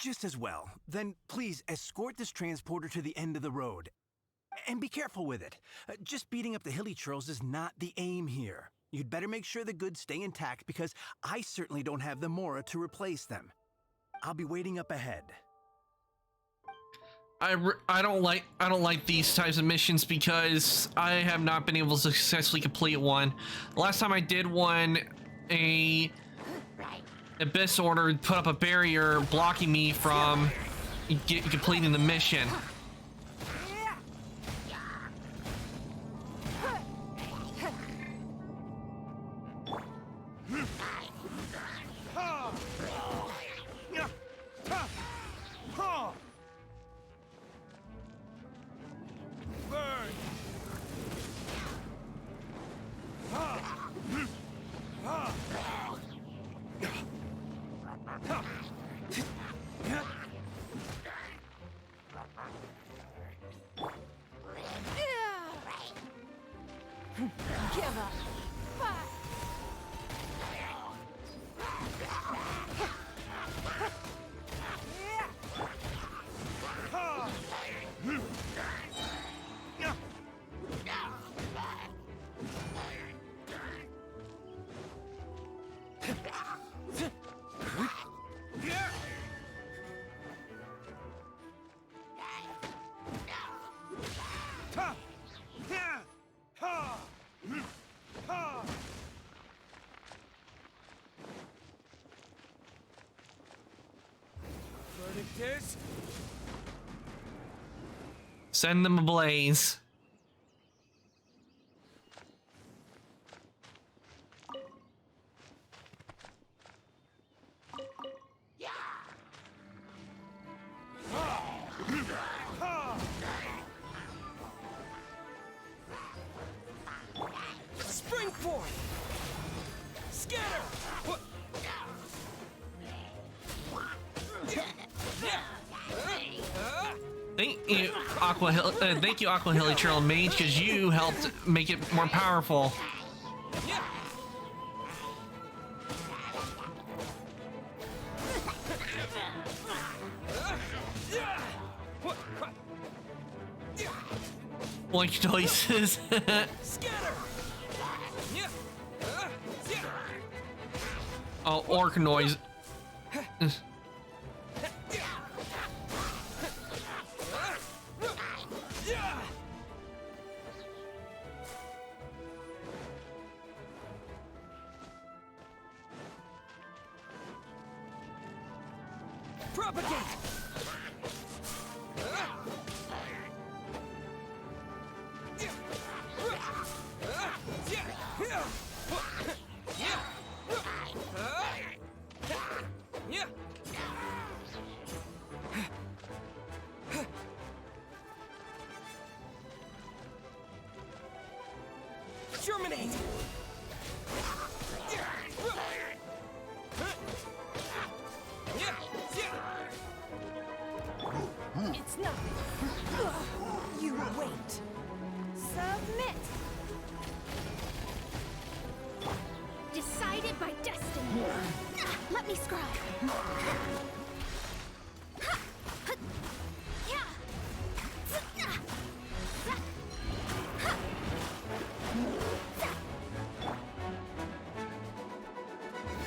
Just as well. Then please escort this transporter to the end of the road. And be careful with it. Just beating up the hilly churls is not the aim here. You'd better make sure the goods stay intact because I certainly don't have the Mora to replace them. I'll be waiting up ahead.
I don't like these types of missions because I have not been able to successfully complete one. The last time I did one, a Abyss Order put up a barrier blocking me from completing the mission. Send them ablaze. Thank you, Aqua Hilly Trail Mage, because you helped make it more powerful. Like noises. Oh, orc noise.
Propagate! Germinate! It's nothing. You wait.
Submit! Decided by destiny.
Let me scribe.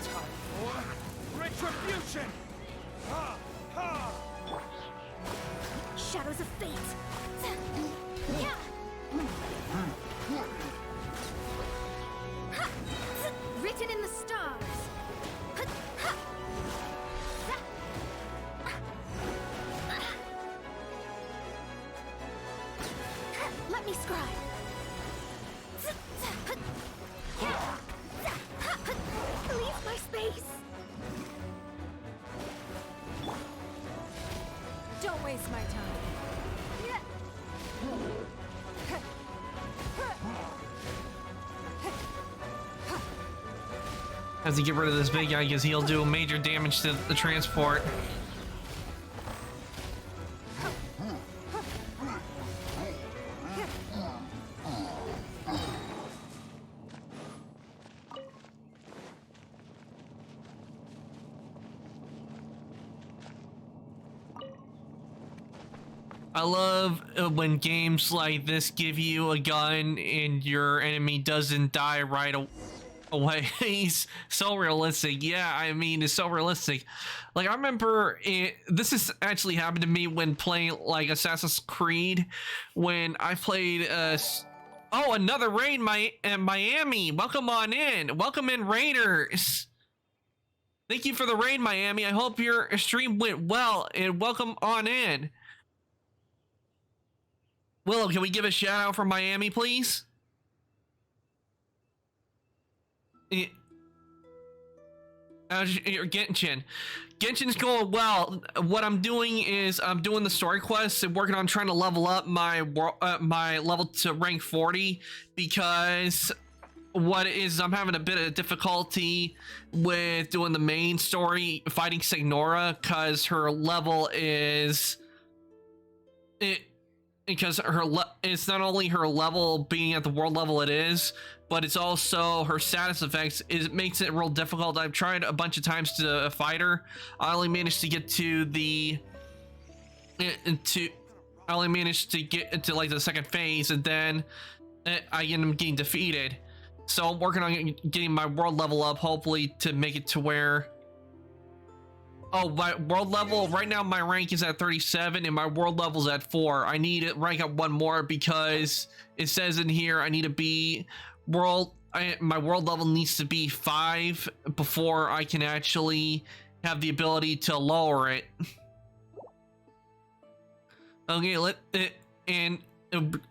Time for retribution! Ha! Ha!
Shadows of fate. Written in the stars.
Let me scribe.
Leave my space.
Don't waste my time.
As he get rid of this big guy, because he'll do major damage to the transport. I love when games like this give you a gun and your enemy doesn't die right away. He's so realistic. Yeah, I mean, it's so realistic. Like, I remember this has actually happened to me when playing like Assassin's Creed, when I played oh, another raid in Miami. Welcome on in. Welcome in, raiders. Thank you for the raid, Miami. I hope your stream went well, and welcome on in. Willow, can we give a shout out for Miami, please? Genshin. Genshin's going well. What I'm doing is I'm doing the story quests and working on trying to level up my level to rank 40, because what it is, I'm having a bit of difficulty with doing the main story, fighting Signora, because her level is because it's not only her level being at the world level it is, but it's also her status effects. It makes it real difficult. I've tried a bunch of times to fight her. I only managed to get to get to like the second phase, and then I end up getting defeated. So I'm working on getting my world level up, hopefully to make it to where... Oh, my world level, right now my rank is at 37 and my world level's at 4. I need to rank up one more because it says in here I need to be my world level needs to be 5 before I can actually have the ability to lower it. Okay,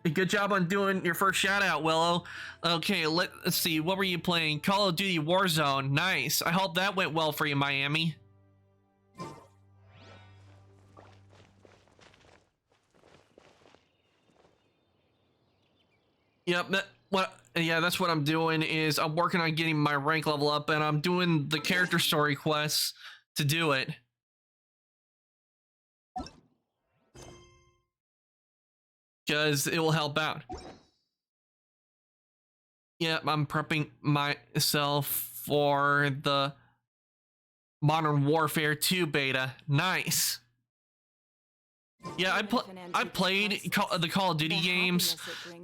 good job on doing your first shout out, Willow. Okay, let's see, what were you playing? Call of Duty Warzone. Nice. I hope that went well for you, Miami. Yep, that's what I'm doing, is I'm working on getting my rank level up, and I'm doing the character story quests to do it. because it will help out. Yep, I'm prepping myself for the Modern Warfare 2 beta. Nice. Yeah, I played the Call of Duty games.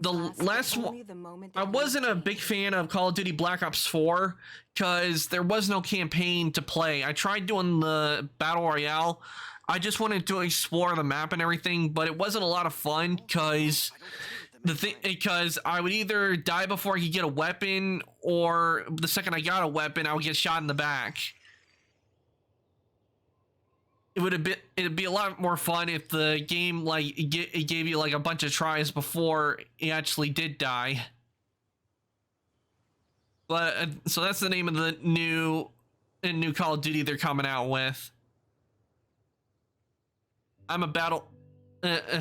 The last one, I wasn't a big fan of Call of Duty Black Ops 4 because there was no campaign to play. I tried doing the Battle Royale. I just wanted to explore the map and everything, but it wasn't a lot of fun because I would either die before I could get a weapon, or the second I got a weapon, I would get shot in the back. It'd be a lot more fun if the game it gave you like a bunch of tries before you actually did die. But so that's the name of the new Call of Duty they're coming out with. I'm a battle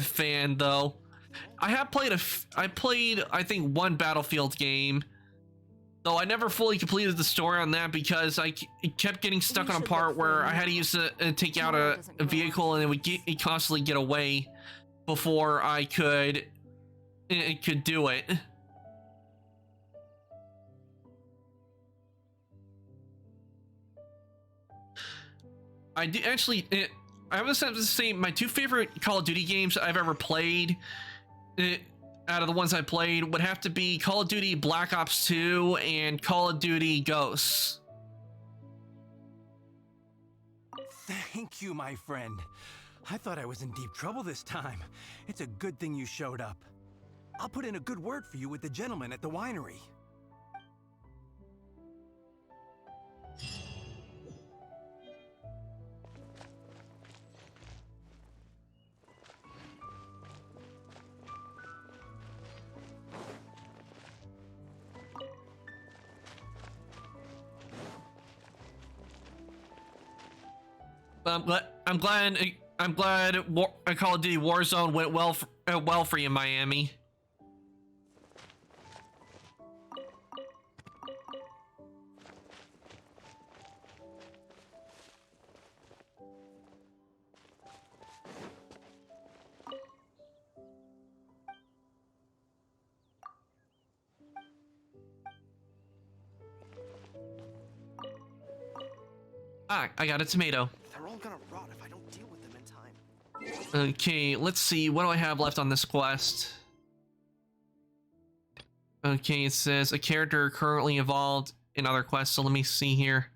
fan though. I played I think one Battlefield game. Though I never fully completed the story on that because I kept getting stuck on a part where I had to use take out a vehicle, and it would constantly get away before I could do it. I do actually. I would have to say my two favorite Call of Duty games I've ever played. Out of the ones I played would have to be Call of Duty Black Ops 2 and Call of Duty Ghosts.
Thank you, my friend. I thought I was in deep trouble this time. It's a good thing you showed up. I'll put in a good word for you with the gentleman at the winery.
I'm glad Call of Duty Warzone went well for you, Miami. Ah, I got a tomato.
They're all gonna rot if I don't deal with them in time.
Okay, let's see. What do I have left on this quest? Okay, it says a character currently involved in other quests. So let me see here.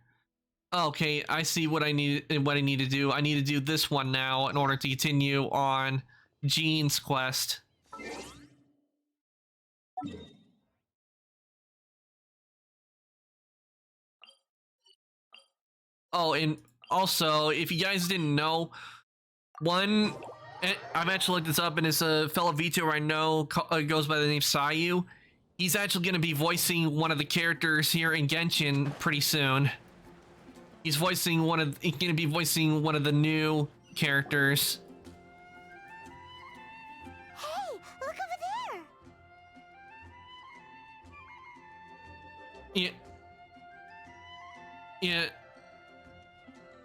Okay, I see what I need to do. I need to do this one now in order to continue on Jean's quest. Oh, and also, if you guys didn't know, I've actually looked this up, and it's a fellow VTuber I know goes by the name Sayu. He's actually going to be voicing one of the characters here in Genshin pretty soon. He's going to be voicing one of the new characters.
Hey, look over there!
Yeah.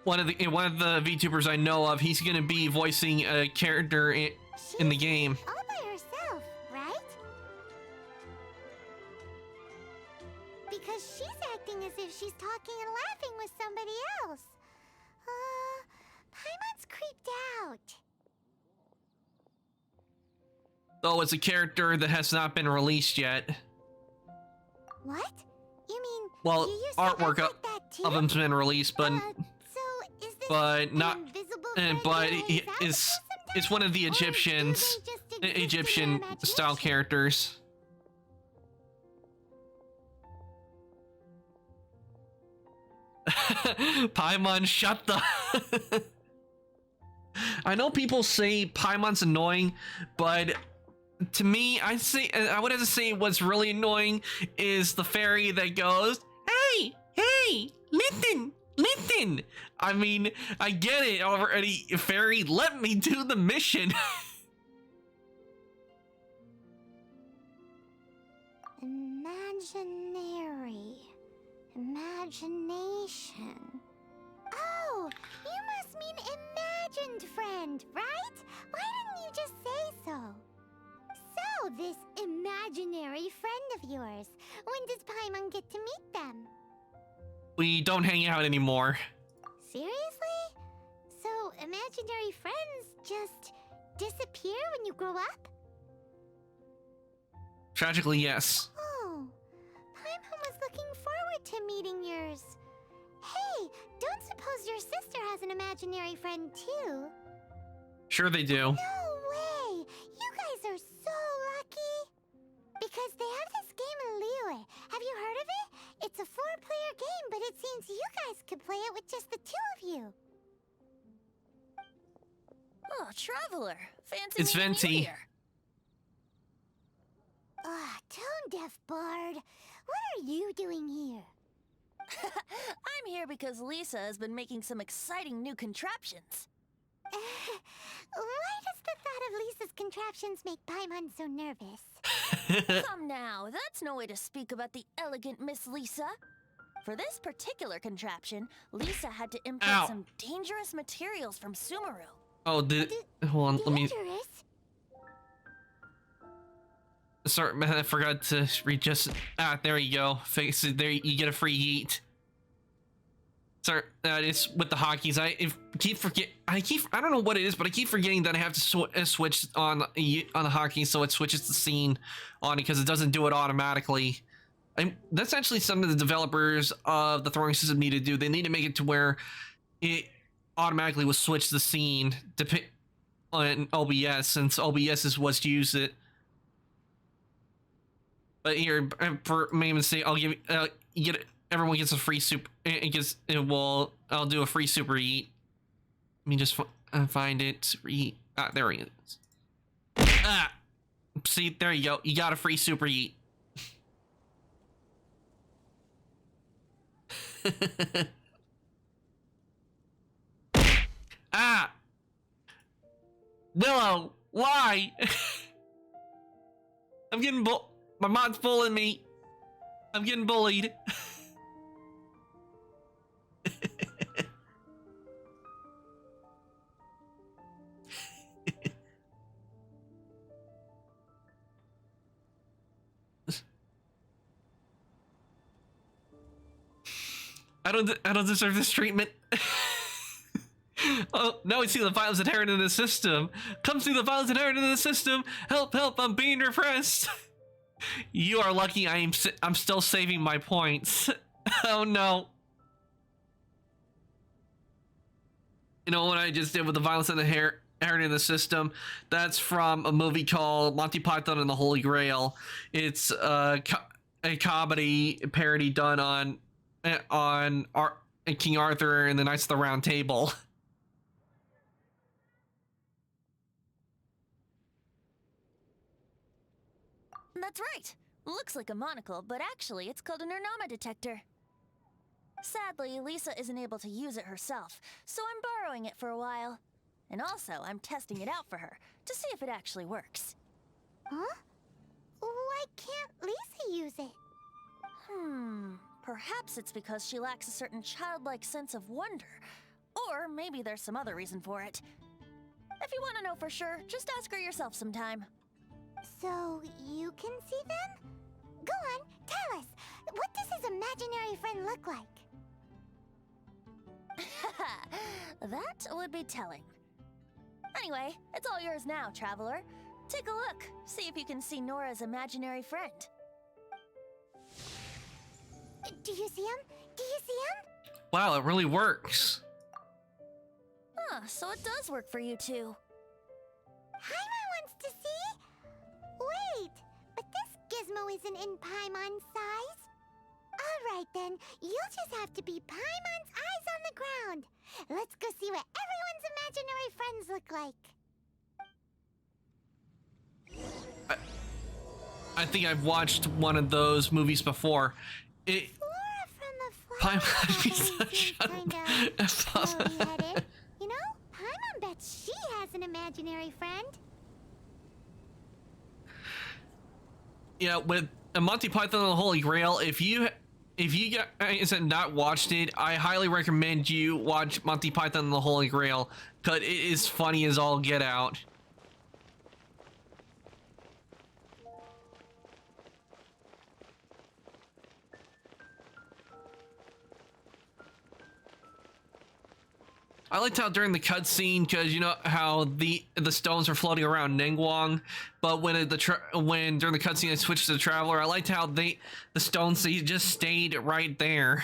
One of the VTubers I know of, he's gonna be voicing a character in the game.
All by herself, right? Because she's acting as if she's talking and laughing with somebody else. Paimon's creeped out.
Though it's a character that has not been released yet.
What? You mean?
Well,
you used to
artwork
act like that too?
of him's been released, but
So is this
but not.
invisible
But
friend who hangs out with us
it's one of the
sometimes? Or do
Egyptians,
they just exist in your
Egyptian style
imagination?
characters. Paimon, shut the. I know people say Paimon's annoying, but to me, I would have to say what's really annoying is the fairy that goes, "Hey, listen." I mean, I get it already, fairy. Let me do the mission.
Imagination. Oh, you must mean imagined friend, right? Why didn't you just say so? of yours. When does Paimon get to meet them?
We don't hang out anymore.
Seriously? So imaginary friends just disappear when you grow up?
Tragically, yes.
Oh, Paimon was looking forward to meeting yours. Hey, don't suppose your sister has an imaginary friend too?
Sure they do.
No way! You guys are so lucky! Because they have this game in Liyue. Have you heard of it? It's a 4-player game, but it seems you guys could play it with just the 2 of you.
Oh, Traveler. Fancy
It's
meeting you
Venti.
here.
Tone-deaf bard. What are you doing here?
I'm here because Lisa has been making some exciting new contraptions.
Why does the thought of Lisa's contraptions make Paimon so nervous?
Come now, that's no way to speak about the elegant Miss Lisa. For this particular contraption, Lisa had to import
Ow.
some dangerous materials from Sumeru.
Oh, hold on, let me.
Dangerous?
Sorry, man, I forgot to read just. There you go. Fix it. There, you get a free yeet. Sorry, it's with the hotkeys. I don't know what it is, but I keep forgetting that I have to switch on the hotkey so it switches the scene on because it doesn't do it automatically. That's actually something the developers of the throwing system need to do. They need to make it to where it automatically will switch the scene on OBS, since OBS is what's used it. But here, for my mistake, I'll give you get it. Everyone gets a free super. I'll do a free super eat. Let me just find it. Super eat. There it is. See, there you go. You got a free super eat. Willow, why? I'm getting my mod's bullying me. I'm getting bullied. I don't deserve this treatment. Oh, now we see the violence inherent in the system. Come see the violence inherent in the system. Help, help, I'm being repressed. You are lucky I'm still saving my points. Oh no. You know what I just did with the violence inherent in the system? That's from a movie called Monty Python and the Holy Grail. It's a comedy parody done on King Arthur and the Knights of the Round Table.
That's right. Looks like a monocle, but actually it's called a Nernama detector. Sadly, Lisa isn't able to use it herself, so I'm borrowing it for a while. And also, I'm testing it out for her, to see if it actually works.
Huh? Why can't Lisa use it?
Perhaps it's because she lacks a certain childlike sense of wonder. Or maybe there's some other reason for it. If you want to know for sure, just ask her yourself sometime.
So, you can see them? Go on, tell us. What does his imaginary friend look like?
That would be telling. Anyway, it's all yours now, Traveler. Take a look. See if you can see Nora's imaginary friend.
Do you see him? Do you see him?
Wow, it really works.
Huh, so it does work for you two.
Paimon wants to see? Wait, but this gizmo isn't in Paimon's size. Alright then, you'll just have to be Paimon's eyes on the ground. Let's go see what everyone's imaginary friends look like.
I think I've watched one of those movies before.
Flora from the Flower Family seems kinda slowly-headed. You know, Paimon bets she has an imaginary friend.
Yeah, with Monty Python and the Holy Grail, if you guys have not watched it, I highly recommend you watch Monty Python and the Holy Grail, because it is funny as all get out. I liked how during the cutscene, because you know how the stones are floating around Ningguang, but when when during the cutscene it switched to the Traveler, I liked how the stones, they just stayed right there.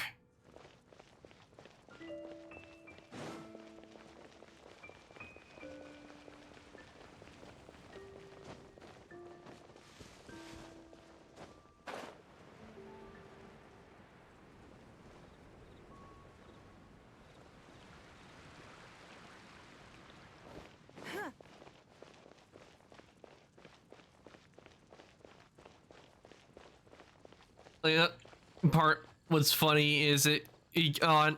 That part what's funny is on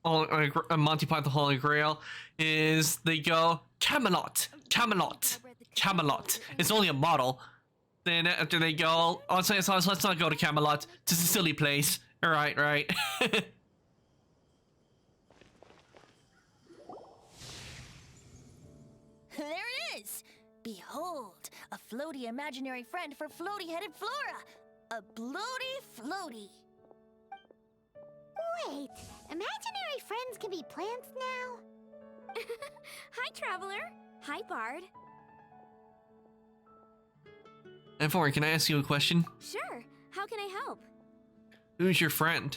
Monty Python Holy Grail is they go Camelot, Camelot, Camelot. It's only a model. Then after they go, oh, let's not go to Camelot. It's a silly place. All right, right.
There it is! Behold, a floaty imaginary friend for floaty-headed Flora! A bloaty floaty!
Wait, imaginary friends can be plants now?
Hi, Traveler. Hi, Bard.
And for can I ask you a question?
Sure. How can I help?
Who's your friend?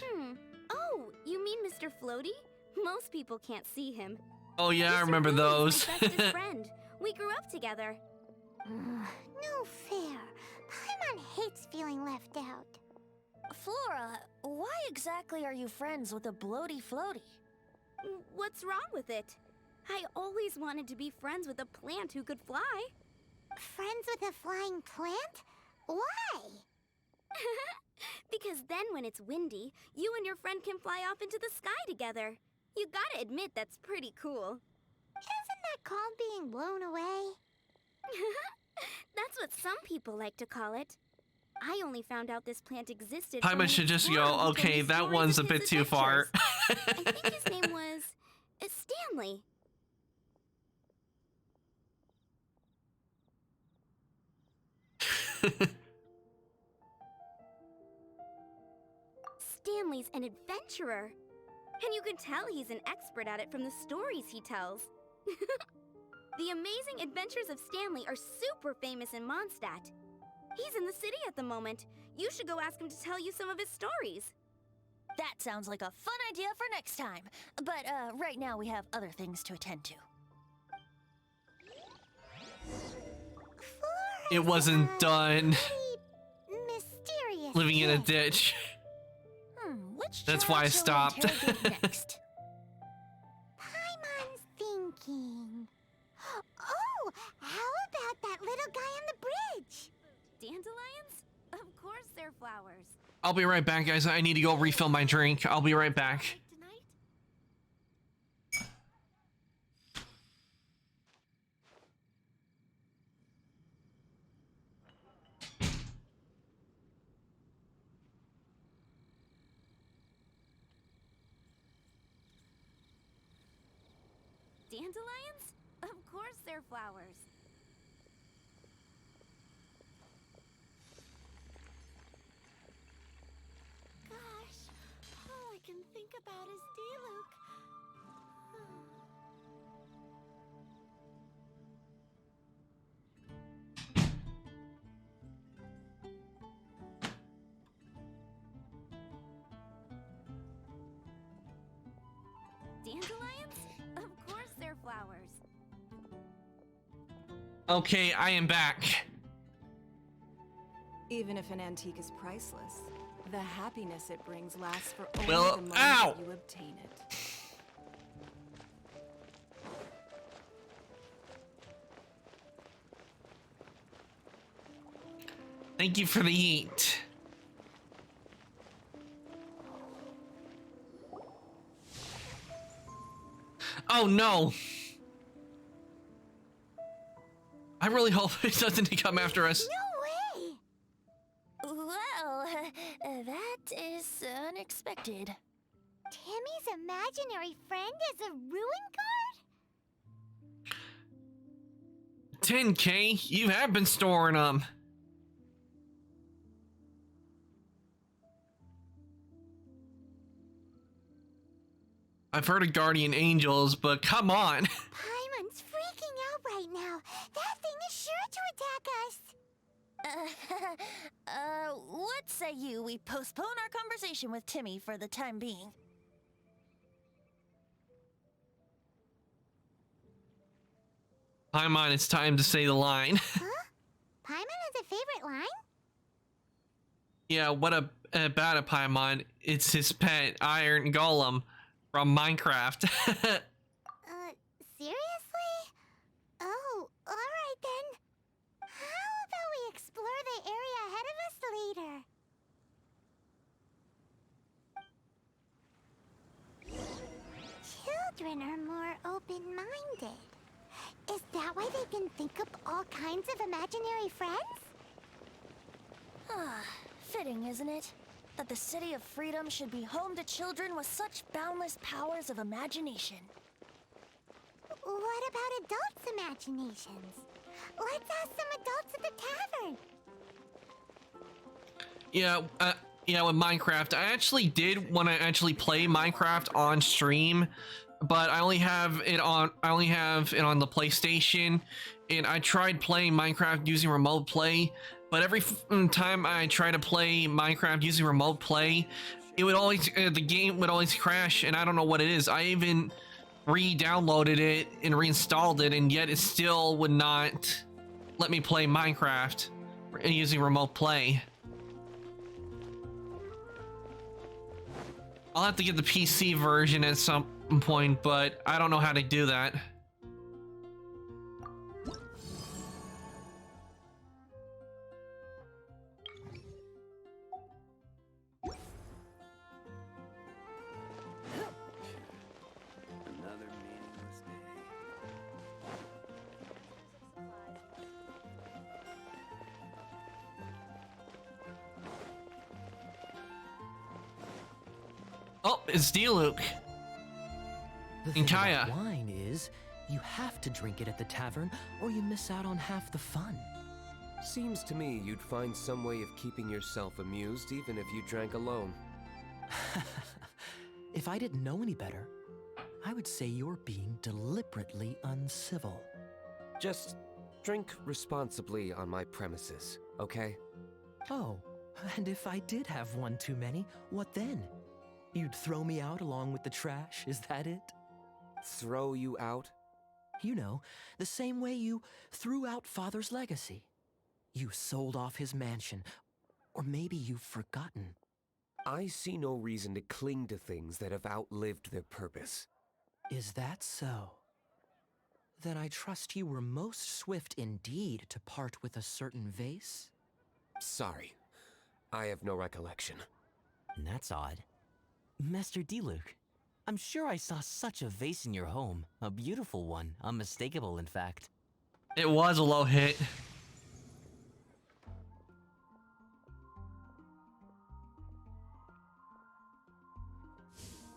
Oh, you mean Mr. Floaty? Most people can't see him.
Oh yeah, I
Mr.
remember
Floaty's
those.
my bestest friend. We grew up together.
No fair. Paimon hates feeling left out.
Flora, why exactly are you friends with a bloaty floaty?
What's wrong with it? I always wanted to be friends with a plant who could fly.
Friends with a flying plant? Why?
Because then when it's windy, you and your friend can fly off into the sky together. You gotta admit that's pretty cool.
Isn't that called being blown away?
That's what some people like to call it. I only found out this plant existed.
Paimon
from an
should just
explorer
go,
who
okay,
told me
that
stories
one's a
of
bit
his
too far.
adventures. I think his name was Stanley. Stanley's an adventurer. And you can tell he's an expert at it from the stories he tells. The amazing adventures of Stanley are super famous in Mondstadt. He's in the city at the moment. You should go ask him to tell you some of his stories.
That sounds like a fun idea for next time. But right now we have other things to attend to.
It wasn't done.
Mysterious.
Living in a
kid.
ditch.
Which
That's
child
why I
shall we
stopped.
interrogate next?
Paimon's thinking. Oh, how about that little guy on the bridge?
Dandelions? Of course they're flowers.
I'll be right back, guys. I need to go refill my drink. I'll be right back.
Tonight? Dandelions? Of course they're flowers. Gosh, all I can think about is Diluc. Dandelions? Of course they're flowers.
Okay, I am back.
Even if an antique is priceless, the happiness it brings lasts for only
Well,
the moment
ow!
that you obtain it.
Thank you for the eat. Oh no! I really hope it doesn't come after us.
No way!
Well, that is unexpected.
Timmy's imaginary friend is a ruin guard?
10K? You have been storing them. I've heard of guardian angels, but come on.
Paimon's freaking out right now. That thing is sure to attack us.
What say we postpone our conversation with Timmy for the time being?
Paimon, it's time to say the line.
Huh? Paimon has a favorite line?
Yeah, what about a Paimon? It's his pet, Iron Golem, from Minecraft.
Seriously? Oh, alright then. How about we explore the area ahead of us later? Children are more open-minded. Is that why they can think up all kinds of imaginary friends?
Fitting, isn't it? That the City of Freedom should be home to children with such boundless powers of imagination.
What about adults' imaginations? Let's ask some adults at the tavern.
Yeah, with Minecraft, I actually did want to actually play Minecraft on stream, but I only have it on the PlayStation, and I tried playing Minecraft using remote play, but every time I try to play Minecraft using remote play, it would always the game would always crash, and I don't know what it is. I even re-downloaded it and reinstalled it, and yet it still would not let me play Minecraft using remote play. I'll have to get the PC version at some point, but I don't know how to do that.
Another meaningless day.
Oh, it's Diluc.
The
And
thing
Kaya.
about wine is, you have to drink it at the tavern, or you miss out on half the fun.
Seems to me you'd find some way of keeping yourself amused even if you drank alone.
If I didn't know any better, I would say you're being deliberately uncivil.
Just drink responsibly on my premises, okay?
Oh, and if I did have one too many, what then? You'd throw me out along with the trash, is that it?
Throw you out?
You know, the same way you threw out Father's legacy. You sold off his mansion, or maybe you've forgotten.
I see no reason to cling to things that have outlived their purpose.
Is that so? Then I trust you were most swift indeed to part with a certain vase?
Sorry, I have no recollection.
That's odd. Master Diluc, I'm sure I saw such a vase in your home. A beautiful one, unmistakable in fact.
It was a low hit.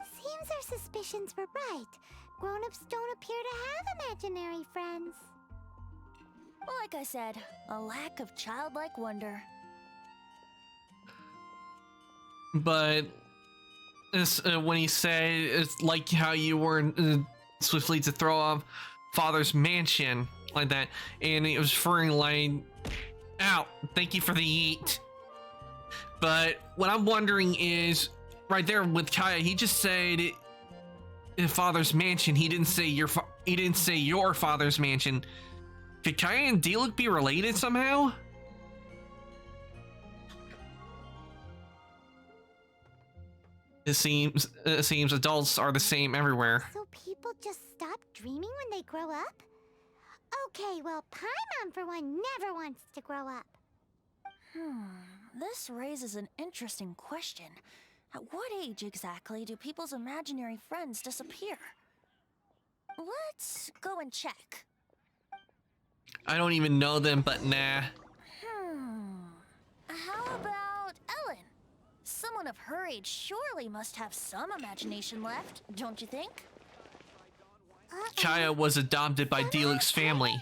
Seems our suspicions were right. Grown-ups don't appear to have imaginary friends.
Like I said, a lack of childlike wonder.
But it's, when he said it's like how you were swiftly to throw off Father's mansion like that, and it was referring like, "Ow, thank you for the yeet." But what I'm wondering is, right there with Kaya, he just said Father's mansion. He didn't say your father's mansion. Could Kaya and Diluc be related somehow? It seems adults are the same everywhere.
So people just stop dreaming when they grow up? Okay, well, Paimon for one never wants to grow up.
This raises an interesting question. At what age exactly do people's imaginary friends disappear? Let's go and check.
I don't even know them, but nah.
How about Ellen? Someone of her age surely must have some imagination left, don't you think?
Kaya was adopted by Diluc's family.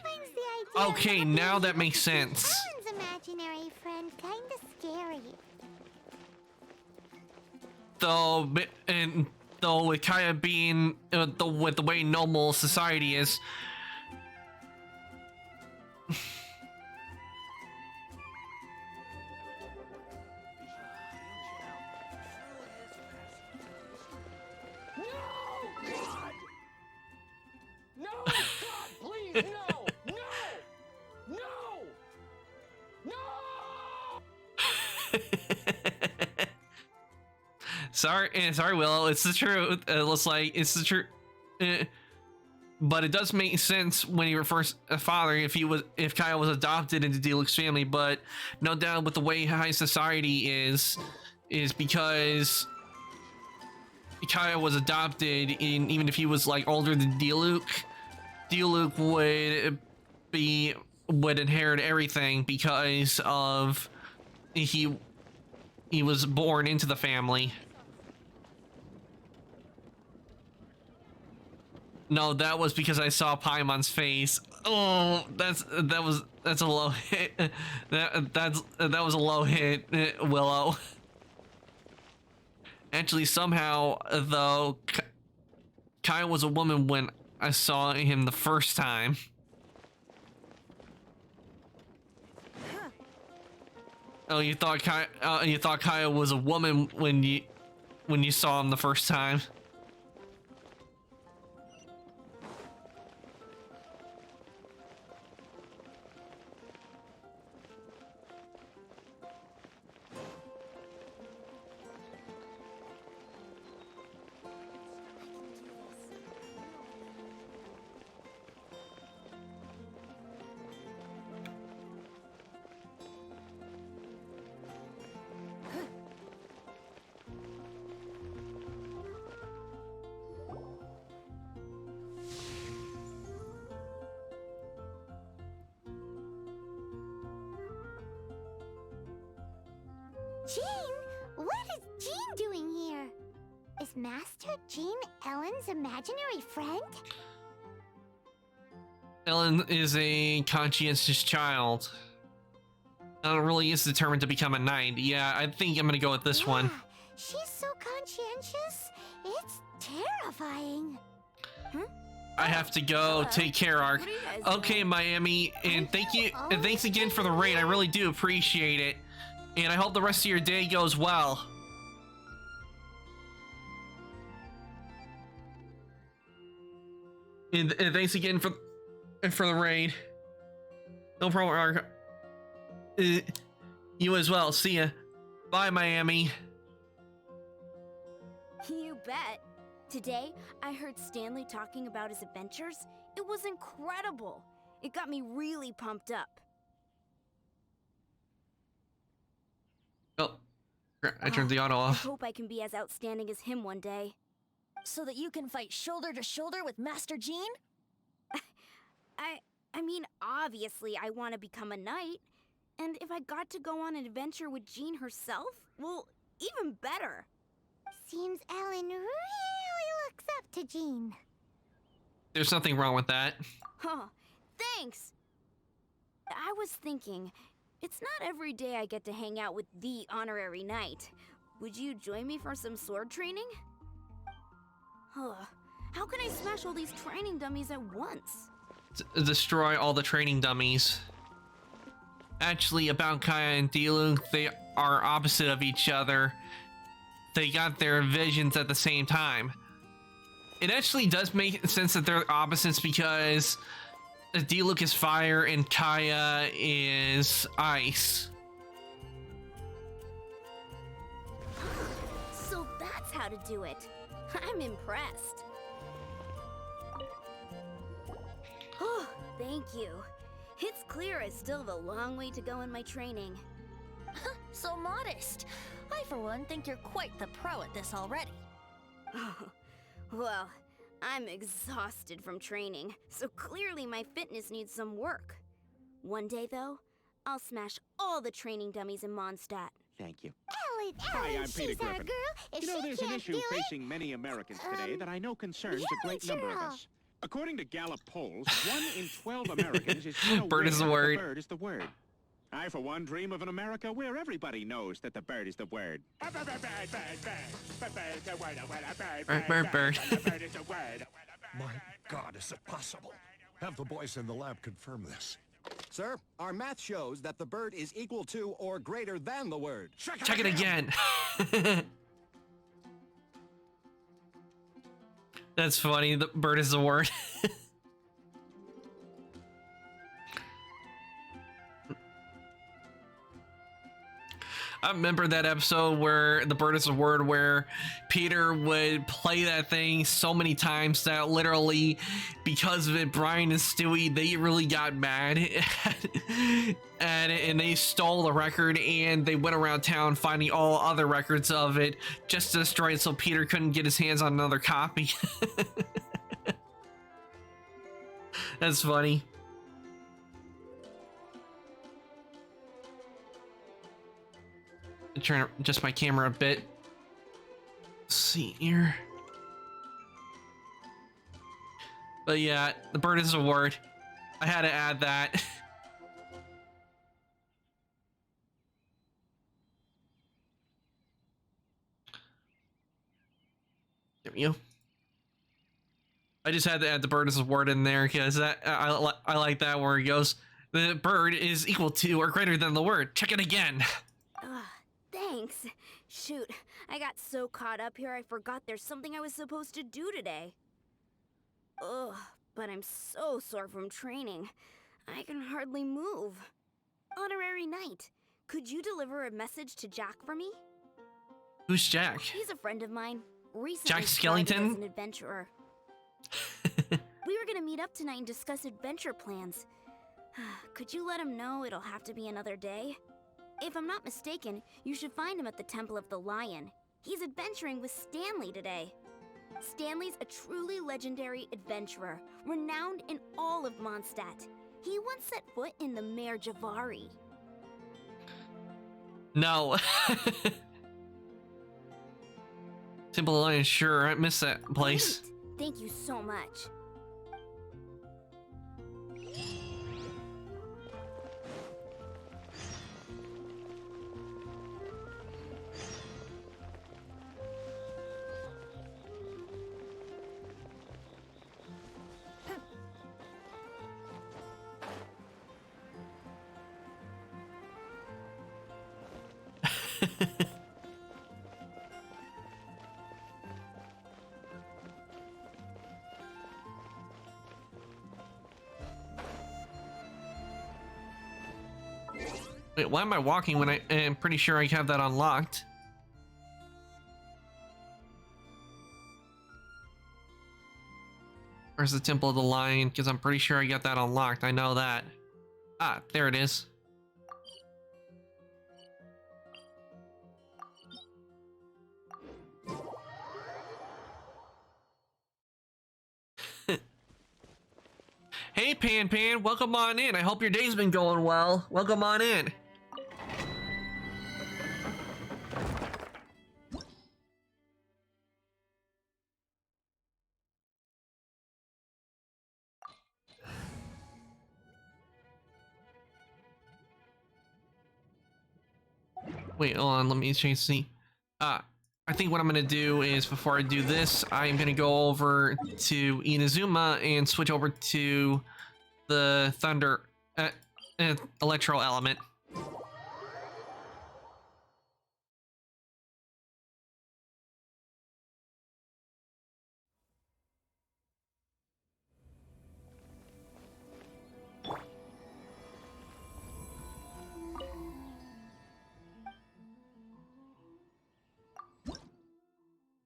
Okay, now that makes sense.
Ellen's imaginary friend kinda scary.
Though, and though with Kaya being with the way normal society is.
No, God, please, no, no, no, no!
Sorry, Willow. It's the truth. It looks like it's the truth. But it does make sense when he refers to father if Kaya was adopted into D-Luke's family. But no doubt with the way high society is because Kaya was adopted, and even if he was like older than D-Luke would inherit everything because of he was born into the family. No, that was because I saw Paimon's face. Oh, that's a low hit. That was a low hit, Willow. Actually, somehow though, Kai was a woman when I saw him the first time. Oh, you thought Kaya was a woman when you saw him the first time.
Jean? What is Jean doing here? Is Master Jean Ellen's imaginary friend?
Ellen is a conscientious child. Ellen really is determined to become a knight. Yeah, I think I'm gonna go with this one.
She's so conscientious. It's terrifying.
I have to go. Take care, Ark. Okay, Miami, and thanks again for the raid. I really do appreciate it. And I hope the rest of your day goes well. And thanks again for the raid. No problem, Ark. You as well. See ya. Bye, Miami.
You bet. Today, I heard Stanley talking about his adventures. It was incredible. It got me really pumped up.
Oh, I turned the auto off.
I hope I can be as outstanding as him one day.
So that you can fight shoulder to shoulder with Master Jean?
I mean, obviously I want to become a knight. And if I got to go on an adventure with Jean herself, well, even better.
Seems Ellen really looks up to Jean.
There's nothing wrong with that.
Huh, thanks. I was thinking, it's not every day I get to hang out with the honorary knight. Would you join me for some sword training? How can I smash all these training dummies at once?
Destroy all the training dummies. Actually, about Kaya and D-Luke, they are opposite of each other. They got their visions at the same time. It actually does make sense that they're opposites because D-Luke is fire and Kaya is ice.
So that's how to do it. I'm impressed. Oh, thank you. It's clear I still have a long way to go in my training.
So modest. I, for one, think you're quite the pro at this already.
Oh, well, I'm exhausted from training, so clearly my fitness needs some work. One day, though, I'll smash all the training dummies in Mondstadt.
Thank you.
Ellen,
Hi, I'm Peter
she's our
Griffin.
girl. If
You know,
she
there's an
can't
issue
do it,
facing many Americans today that I know concerns a great number of us. According to Gallup polls, 1 in 12 Americans is unaware
Bird is the
that
word.
the bird is the word. I, for one, dream of an America where everybody knows that the bird is the word.
Bird.
My God, is it possible? Have the boys in the lab confirm this. Sir, our math shows that the bird is equal to or greater than the word.
Check it again. That's funny. The bird is the word. I remember that episode where the bird is a word, where Peter would play that thing so many times that literally, because of it, Brian and Stewie, they really got mad at it, and they stole the record, and they went around town finding all other records of it just to destroy it so Peter couldn't get his hands on another copy. That's funny. Trying to adjust my camera a bit. Let's see here. But yeah, the bird is a word. I had to add that. There we go. I just had to add the bird as a word in there because that I like that where it goes. The bird is equal to or greater than the word. Check it again.
Thanks. Shoot, I got so caught up here I forgot there's something I was supposed to do today. Ugh, but I'm so sore from training. I can hardly move. Honorary Knight, could you deliver a message to Jack for me?
Who's Jack?
He's a friend of mine. Recently
Jack
started
Skellington?
as an adventurer. We were gonna meet up tonight and discuss adventure plans. Could you let him know it'll have to be another day? If I'm not mistaken, you should find him at the Temple of the Lion. He's adventuring with Stanley today. Stanley's a truly legendary adventurer, renowned in all of Mondstadt. He once set foot in the Mare Javari.
No. Temple of the Lion, sure. I missed that place.
Great. Thank you so much.
Wait, why am I walking when I am pretty sure I have that unlocked? Where's the Temple of the Lion? Because I'm pretty sure I got that unlocked. I know that. Ah, there it is. Hey, Pan, welcome on in. I hope your day's been going well. Welcome on in. Wait, hold on, let me change to see. I think what I'm gonna do is, before I do this, I'm gonna go over to Inazuma and switch over to the Thunder Electro element.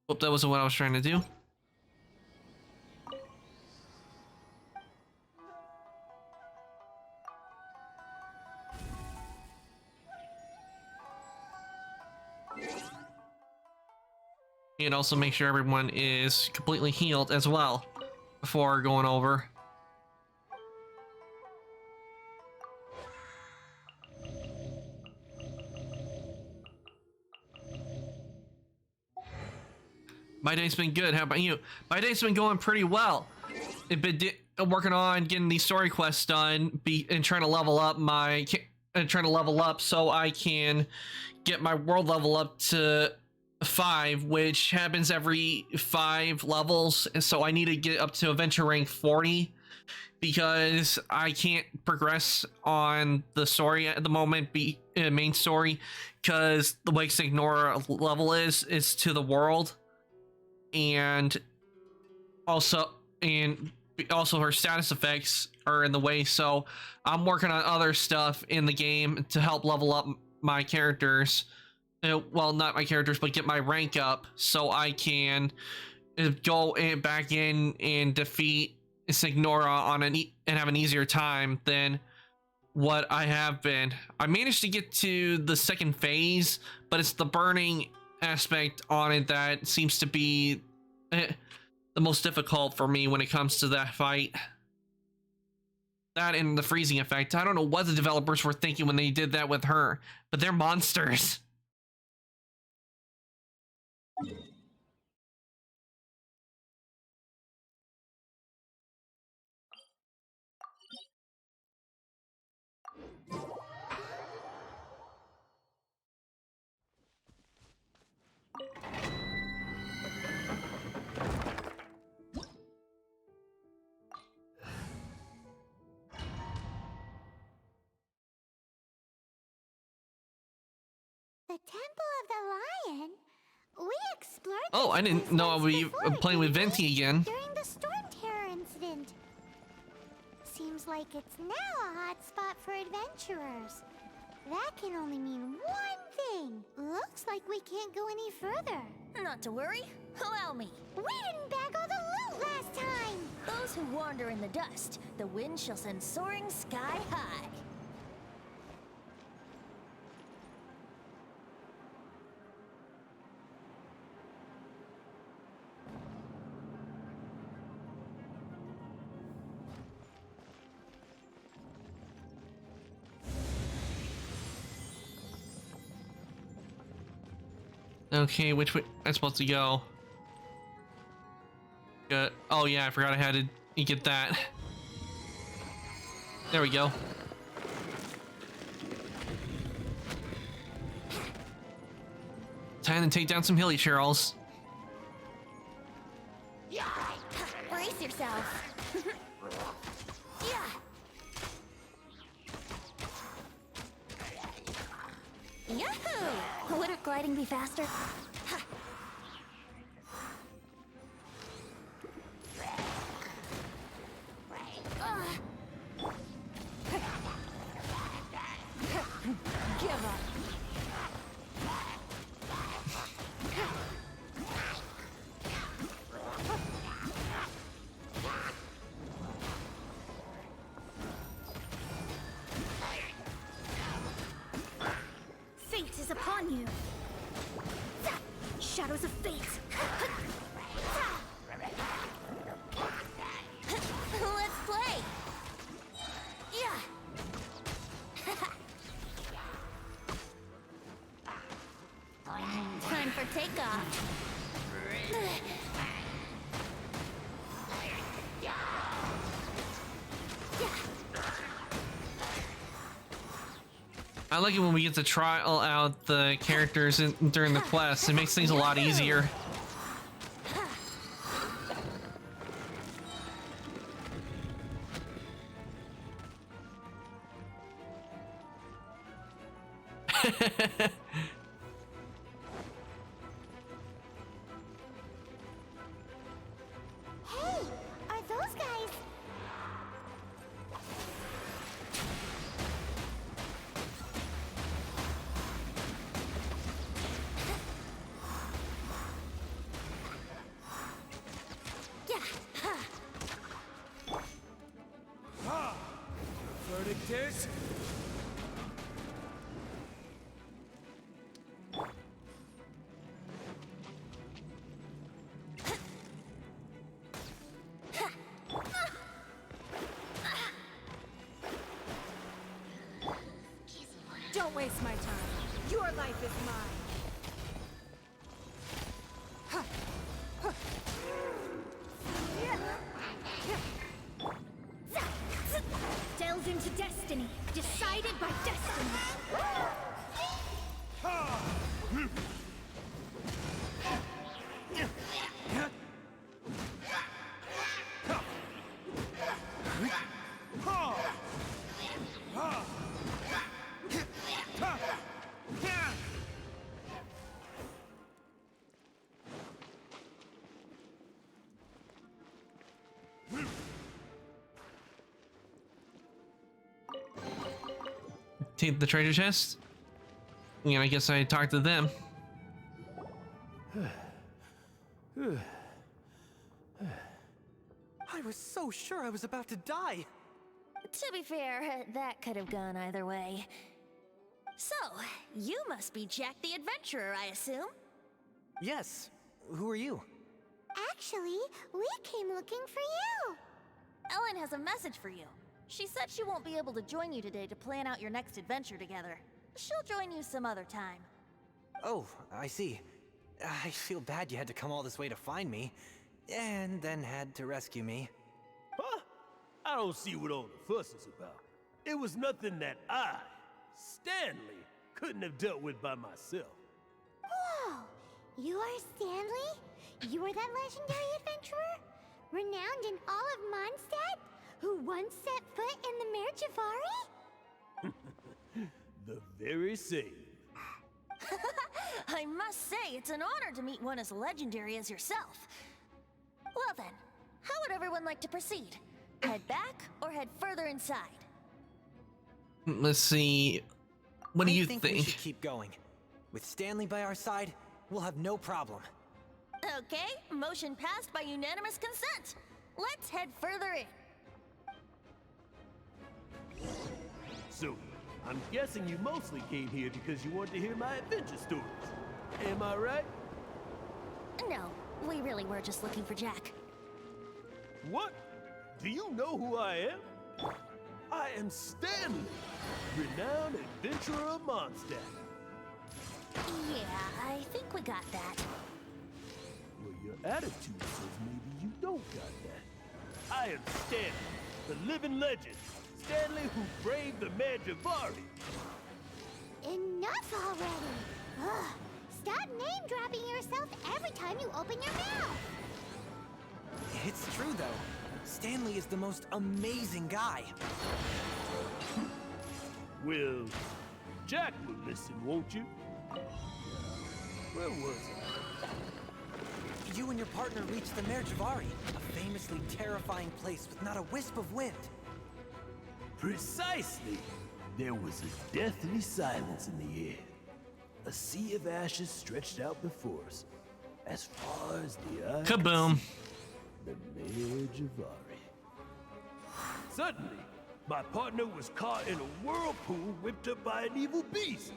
Hope that wasn't what I was trying to do. And also make sure everyone is completely healed as well before going over. My day's been good. How about you? My day's been going pretty well. I've been working on getting these story quests done, and trying to level up my try to level up so I can get my world level up to 5, which happens every 5 levels. And so I need to get up to adventure rank 40 because I can't progress on the story at the moment, main story, because the way Signora level is to the world, and also her status effects are in the way. So I'm working on other stuff in the game to help level up my characters. Well, not my characters, but get my rank up so I can go back in and defeat Signora and have an easier time than what I have been. I managed to get to the second phase, but it's the burning aspect on it that seems to be the most difficult for me when it comes to that fight. That and the freezing effect. I don't know what the developers were thinking when they did that with her, but they're monsters.
The Temple of the Lion? We explored
Oh, I didn't know I'll be playing with Venti again.
during the Storm Terror incident. Seems like it's now a hot spot for adventurers. That can only mean one thing. Looks like we can't go any further.
Not to worry. Allow me.
We didn't bag all the loot last time!
Those who wander in the dust, the wind shall send soaring sky high.
Okay, which way I'm supposed to go? Oh yeah, I forgot I had to get that. There we go. Time to take down some hilly churls.
Brace yourself. Yahoo! Wouldn't gliding be faster? Give up.
Fate is upon you. Shadows of fate.
Let's play. Time for takeoff.
I like it when we get to trial out the characters during the quest. It makes things a lot easier.
Hey, are those guys...
Verdict is...
Don't waste my time. Your life is mine.
Delve into destiny, decided by destiny.
take the treasure chest. Yeah, I guess I talked to them.
I was so sure I was about to die.
To be fair, that could have gone either way. So, you must be Jack the Adventurer, I assume?
Yes. Who are you?
Actually, we came looking for you.
Ellen has a message for you. She said she won't be able to join you today to plan out your next adventure together. She'll join you some other time.
Oh, I see. I feel bad you had to come all this way to find me, and then had to rescue me.
Huh? I don't see what all the fuss is about. It was nothing that I, Stanley, couldn't have dealt with by myself.
Whoa! You are Stanley? You are that legendary adventurer? Renowned in all of Mondstadt? Who once set foot in the Mare Javari?
The very same.
I must say, it's an honor to meet one as legendary as yourself. Well then, how would everyone like to proceed? Head back or head further inside?
Let's see. What do you think?
We should keep going. With Stanley by our side, we'll have no problem.
Okay, motion passed by unanimous consent. Let's head further in.
So, I'm guessing you mostly came here because you want to hear my adventure stories. Am I right?
No, we really were just looking for Jack.
What? Do you know who I am? I am Stanley, renowned adventurer of Mondstadt.
Yeah, I think we got that.
Well, your attitude says maybe you don't got that. I am Stanley, the living legend. Stanley who braved the Mare Javari.
Enough already! Ugh. Stop name-dropping yourself every time you open your mouth!
It's true, though. Stanley is the most amazing guy.
Well, Jack will listen, won't you? Where was I?
You and your partner reached the Mare Javari, a famously terrifying place with not a wisp of wind.
Precisely. There was a deathly silence in the air. A sea of ashes stretched out before us, as far as the eye could
Kaboom.
see. The Mare Javari. Suddenly, my partner was caught in a whirlpool whipped up by an evil beast.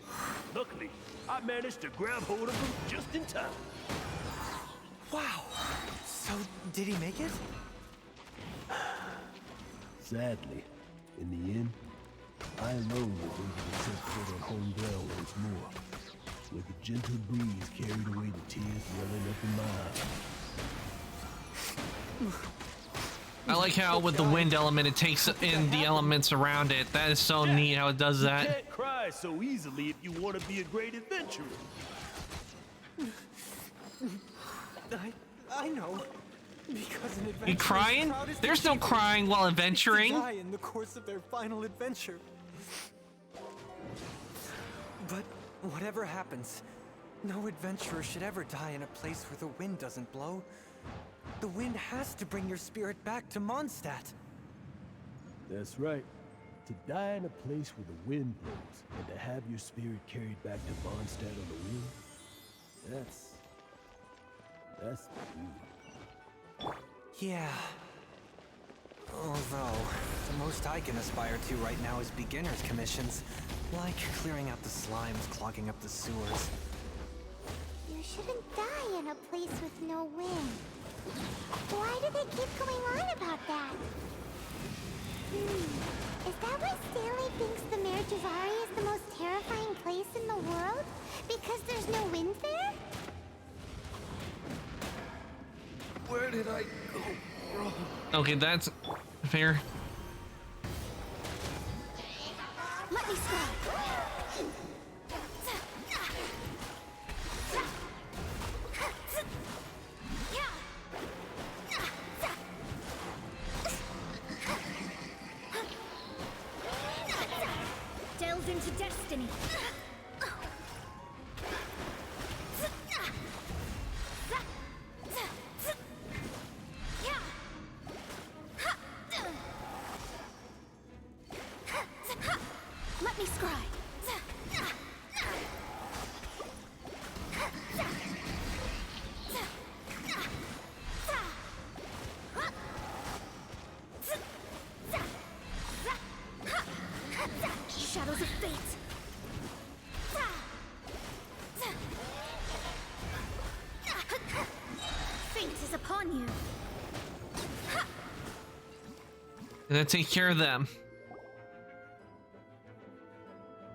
Luckily, I managed to grab hold of him just in time.
Wow. So, did he make it?
Sadly, in the end, I alone was able to set foot on home ground once more, where the gentle breeze carried away the tears welling up in my eyes.
I like how with the wind element it takes in the elements around it. That is so neat how it does
You
that.
can't cry so easily if you want to be a great adventurer.
I know. Because an adventurer
You crying? There's no crying while adventuring.
die in the course of their final adventure. But whatever happens, no adventurer should ever die in a place where the wind doesn't blow. The wind has to bring your spirit back to Mondstadt.
That's right. To die in a place where the wind blows, and to have your spirit carried back to Mondstadt on the wind, that's the beauty.
Yeah. Although, the most I can aspire to right now is beginner's commissions, like clearing out the slimes clogging up the sewers.
You shouldn't die in a place with no wind. Why do they keep going on about that? Is that why Stanley thinks the Mare Javari is the most terrifying place in the world? Because there's no wind there?
Where did I go wrong?
Okay, that's fair.
Let me scroll.
Delve into destiny. Let me scroll.
Shadows of fate. Fate is upon you.
And then take care of them.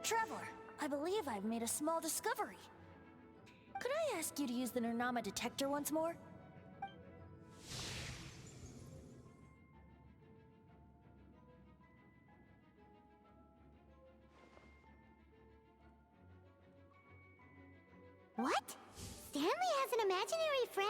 Traveler, I believe I've made a small discovery. Could I ask you to use the Nernama detector once more?
What? Stanley has an imaginary friend?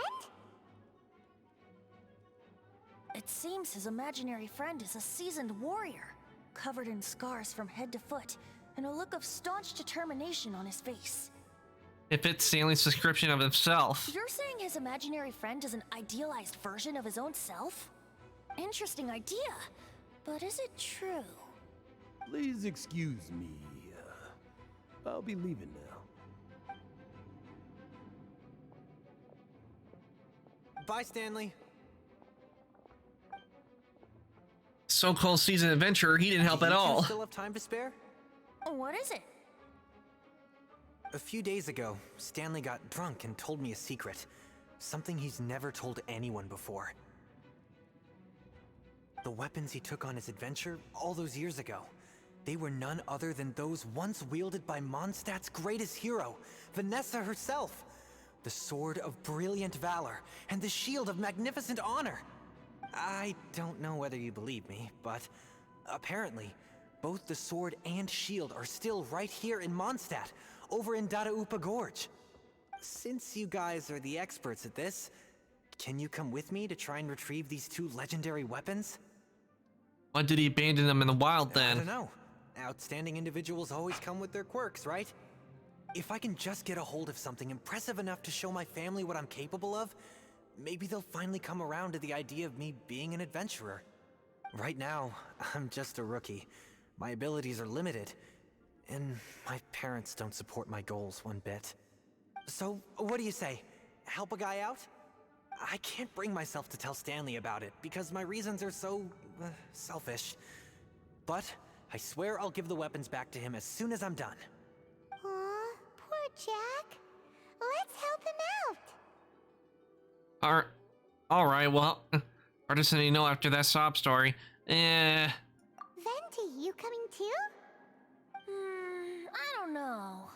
It seems his imaginary friend is a seasoned warrior, covered in scars from head to foot, and a look of staunch determination on his face.
It fits Stanley's description of himself.
You're saying his imaginary friend is an idealized version of his own self? Interesting idea, but is it true?
Please excuse me. I'll be leaving now.
Bye, Stanley.
So-called seasoned adventurer, he didn't help at all.
You still have time to spare?
What is it?
A few days ago, Stanley got drunk and told me a secret. Something he's never told anyone before. The weapons he took on his adventure all those years ago, they were none other than those once wielded by Mondstadt's greatest hero, Vanessa herself. The sword of brilliant valor and the shield of magnificent honor. I don't know whether you believe me, but apparently, both the sword and shield are still right here in Mondstadt, over in Dadaupa Gorge. Since you guys are the experts at this, can you come with me to try and retrieve these two legendary weapons?
Why did he abandon them in the wild then?
I don't know. Outstanding individuals always come with their quirks, right? If I can just get a hold of something impressive enough to show my family what I'm capable of, maybe they'll finally come around to the idea of me being an adventurer. Right now, I'm just a rookie. My abilities are limited, and my parents don't support my goals one bit. So, what do you say? Help a guy out? I can't bring myself to tell Stanley about it, because my reasons are so, selfish. But I swear I'll give the weapons back to him as soon as I'm done.
Aw, poor Jack. Let's help him out.
Alright, well, I just didn't know after that sob story.
Venti, you coming too?
I don't know.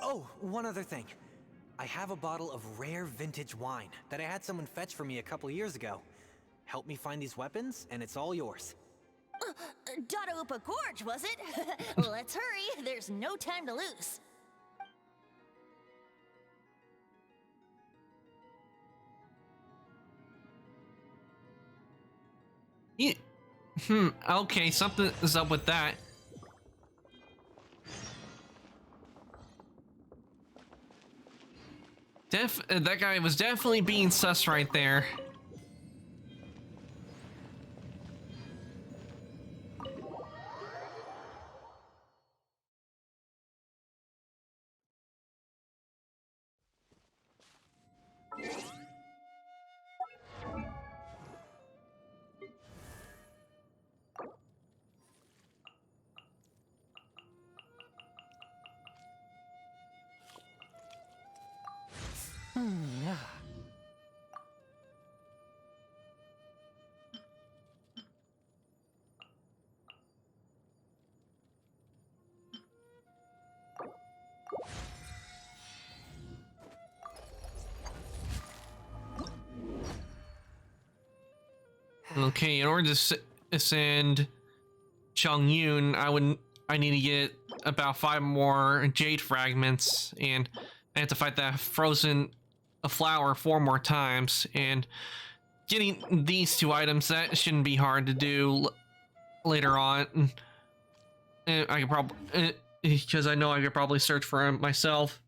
Oh, one other thing. I have a bottle of rare vintage wine that I had someone fetch for me a couple years ago. Help me find these weapons, and it's all yours.
Dadaupa Gorge, was it? Let's hurry, there's no time to lose.
Okay, something is up with that. That guy was definitely being sus right there.
Yeah.
Okay, in order to send Chung Yun, I need to get about 5 more jade fragments, and I have to fight that frozen flower 4 more times. And getting these 2 items, that shouldn't be hard to do later on. And I could probably, because I know I could probably search for them myself.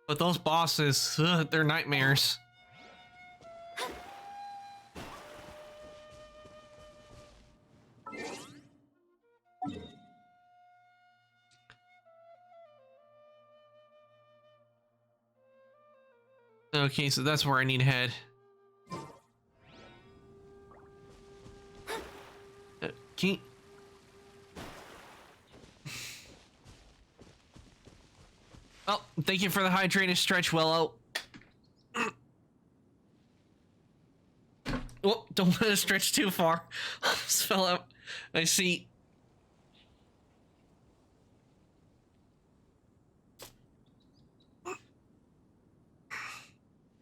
But those bosses, they're nightmares. Okay, so that's where I need to head. Can Oh, thank you for the hydrated stretch, Willow. Oh, don't let it stretch too far. Almost fell out. I see.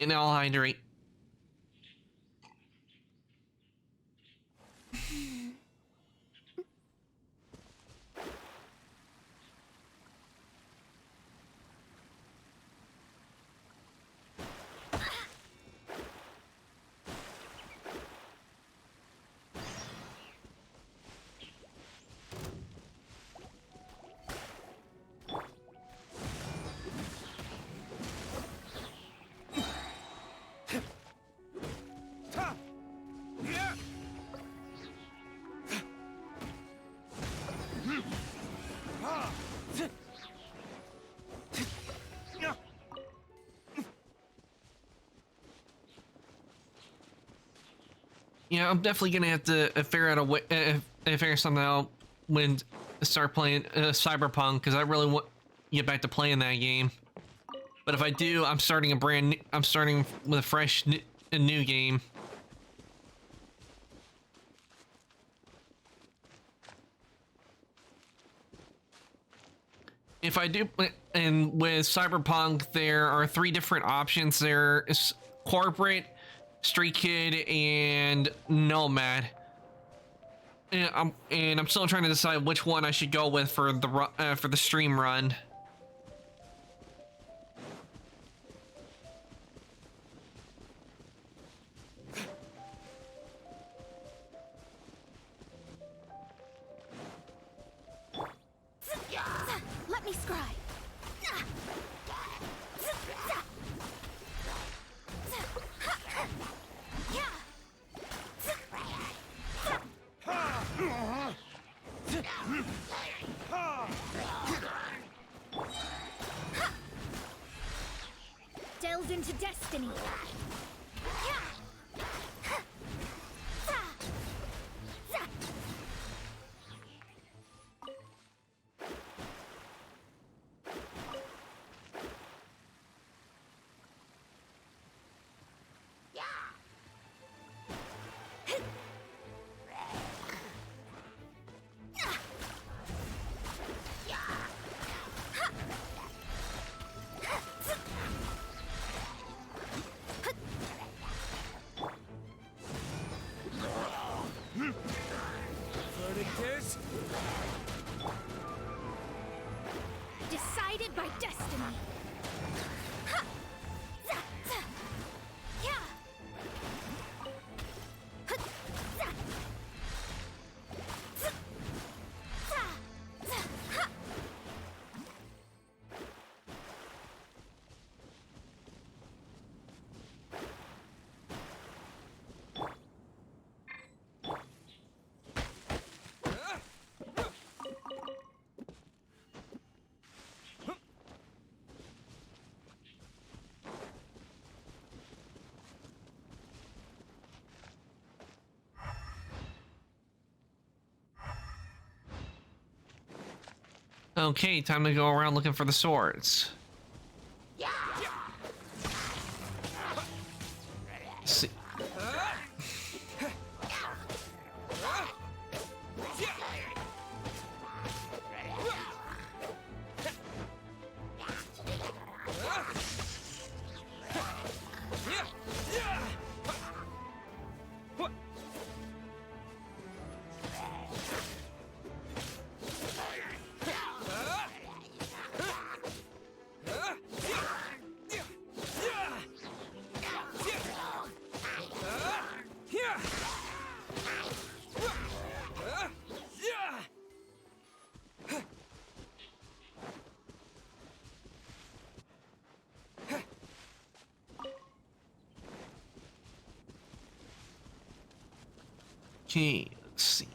And now I'll hydrate. Yeah, I'm definitely gonna have to figure out a way, figure something out when I start playing Cyberpunk, because I really want to get back to playing that game. But if I do, I'm starting I'm starting with a fresh, new game. If I do, and with Cyberpunk, there are 3 different options. There is corporate, Street Kid, and Nomad. And I'm still trying to decide which one I should go with for the stream run.
Let me scry.
Delve into destiny. Decided by destiny.
Okay, time to go around looking for the swords. See. Okay, let's see.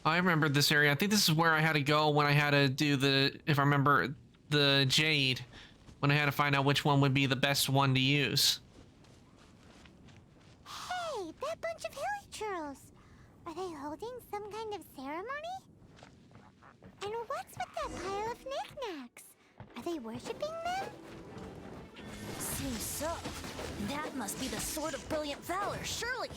I remember this area. I think this is where I had to go when I had to do the, if I remember, the Jade. When I had to find out which one would be the best one to use.
Hey, that bunch of hilly churls. Are they holding some kind of ceremony? And what's with that pile of knickknacks? Are they worshipping them?
Seems so. That must be the Sword of Brilliant Valor, surely.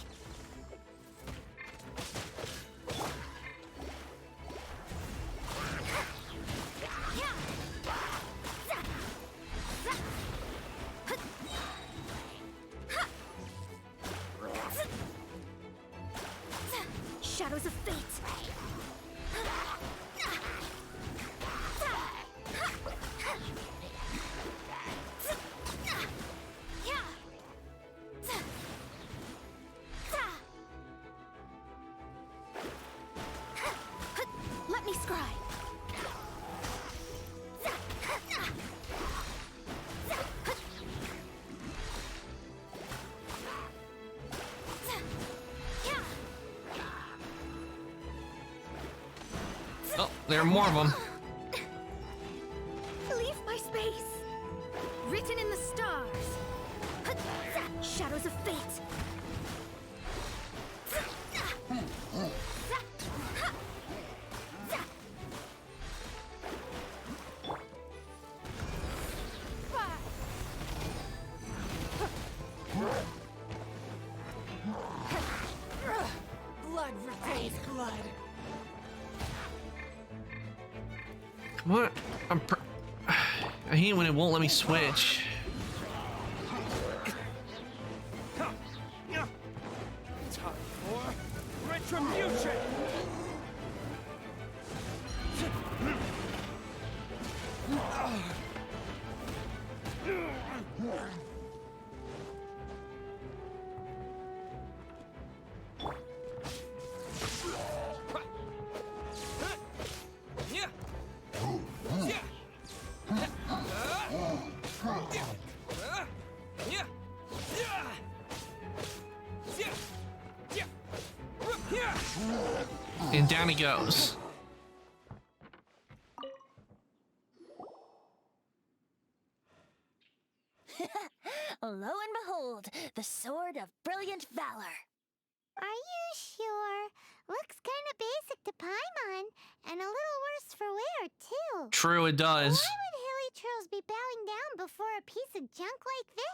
Shadows of fate.
Let me scry.
Oh, there are more of them.
Leave my space. Written in the stars. Shadows of fate.
Blood repays blood.
What? I hate when it won't let me switch.
Time for retribution!
And down he goes.
Lo and behold, the Sword of Brilliant Valor.
Are you sure? Looks kind of basic to Paimon, and a little worse for wear, too.
True, it does.
Why would hilly churls be bowing down before a piece of junk like this?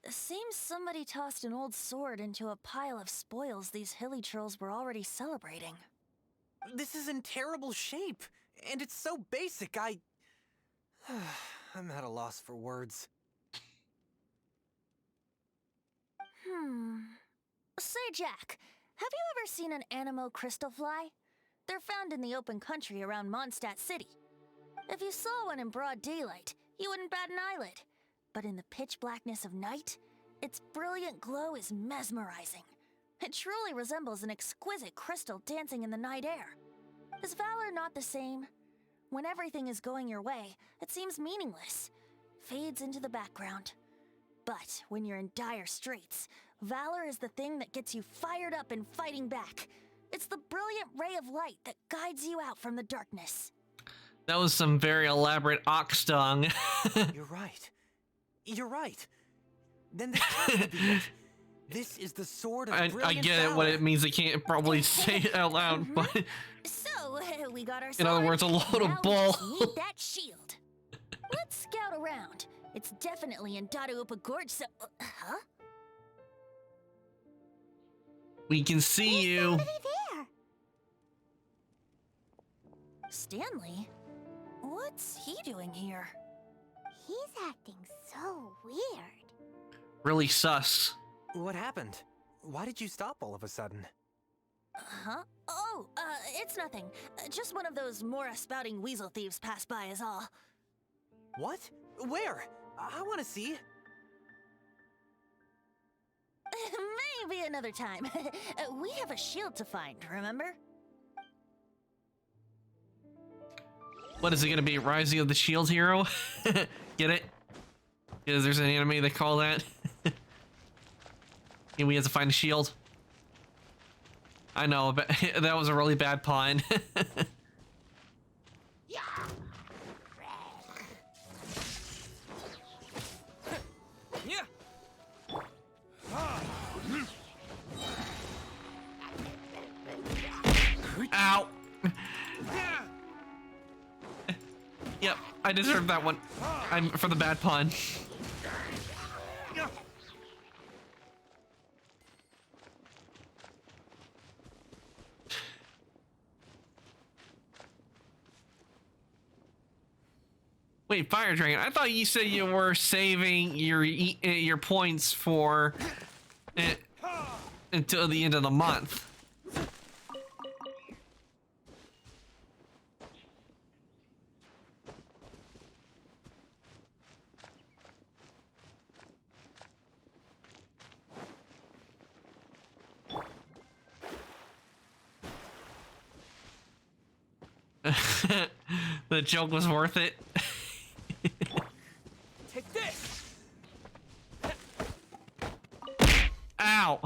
Seems somebody tossed an old sword into a pile of spoils these hilly trolls were already celebrating.
This is in terrible shape, and it's so basic, I'm at a loss for words.
Say, Jack, have you ever seen an Anemo crystal fly? They're found in the open country around Mondstadt City. If you saw one in broad daylight, you wouldn't bat an eyelid. But in the pitch blackness of night, its brilliant glow is mesmerizing. It truly resembles an exquisite crystal dancing in the night air. Is valor not the same? When everything is going your way, it seems meaningless, fades into the background. But when you're in dire straits, valor is the thing that gets you fired up and fighting back. It's the brilliant ray of light that guides you out from the darkness.
That was some very elaborate ox tongue.
You're right. You're right. Then this has to be it. This is the Sword of Brilliant
I get it, what it means. I can't probably say it out loud, but
So, we got our
in other
sword.
words, a load
Now
of bull.
we just need that shield. Let's scout around. It's definitely in Dadaupa Gorge, so... huh?
We can see you.
Somebody there.
Stanley? What's he doing here?
He's acting so weird.
Really sus.
What happened? Why did you stop all of a sudden?
Huh? Oh, it's nothing. Just one of those Mora-spouting weasel thieves passed by is all.
What? Where? I want to see.
Maybe another time. We have a shield to find, remember?
What is it gonna be? Rising of the Shield Hero? Get it? Because there's an anime they call that. And we have to find a shield. I know, but that was a really bad pun. Ow. Yep, I deserve that one. I'm for the bad pun. Wait, Fire Dragon, I thought you said you were saving your points for until the end of the month. The joke was worth it.
Take this.
Ow.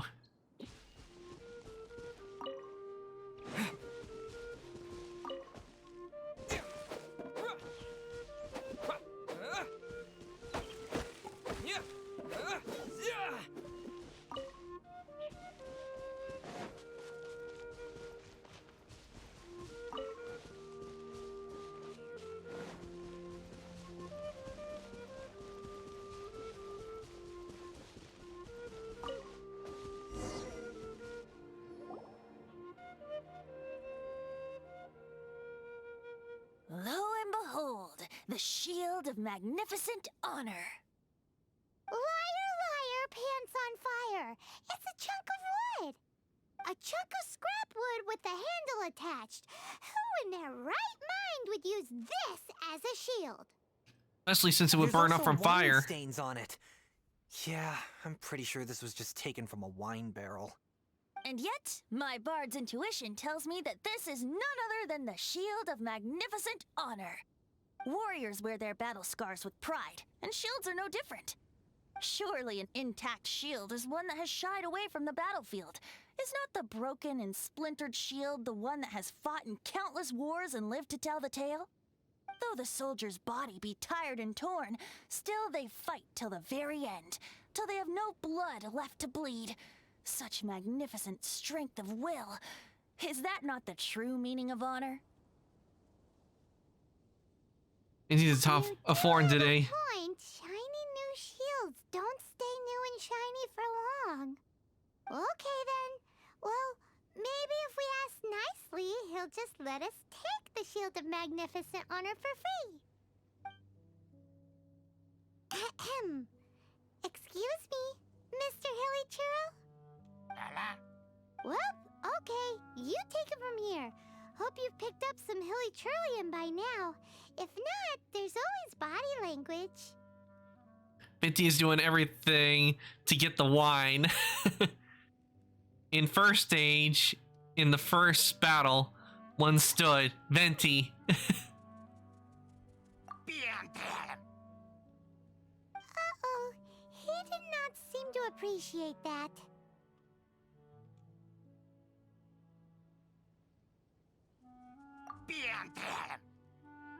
Lo and behold, the shield of magnificent honor.
Liar, liar, pants on fire. It's a chunk of wood. A chunk of scrap wood with the handle attached. Who in their right mind would use this as a shield?
Especially since it would burn up from fire.
Stains on it. Yeah, I'm pretty sure this was just taken from a wine barrel.
And yet, my bard's intuition tells me that this is none other than the shield of magnificent honor. Warriors wear their battle scars with pride, and shields are no different. Surely an intact shield is one that has shied away from the battlefield. Is not the broken and splintered shield the one that has fought in countless wars and lived to tell the tale? Though the soldier's body be tired and torn, still they fight till the very end, till they have no blood left to bleed. Such magnificent strength of will. Is that not the true meaning of honor?
Is he the top of foreign today?
Point. Shiny new shields don't stay new and shiny for long. Okay then. Well, maybe if we ask nicely, he'll just let us take the shield of magnificent honor for free. Ahem. Excuse me, Mr. Hilly Churl? Well, okay, you take it from here. Hope you've picked up some Hilly Churlian by now. If not, there's always body language.
Venti is doing everything to get the wine. In first stage, in the first battle, one stood. Venti.
Uh-oh, he did not seem to appreciate that.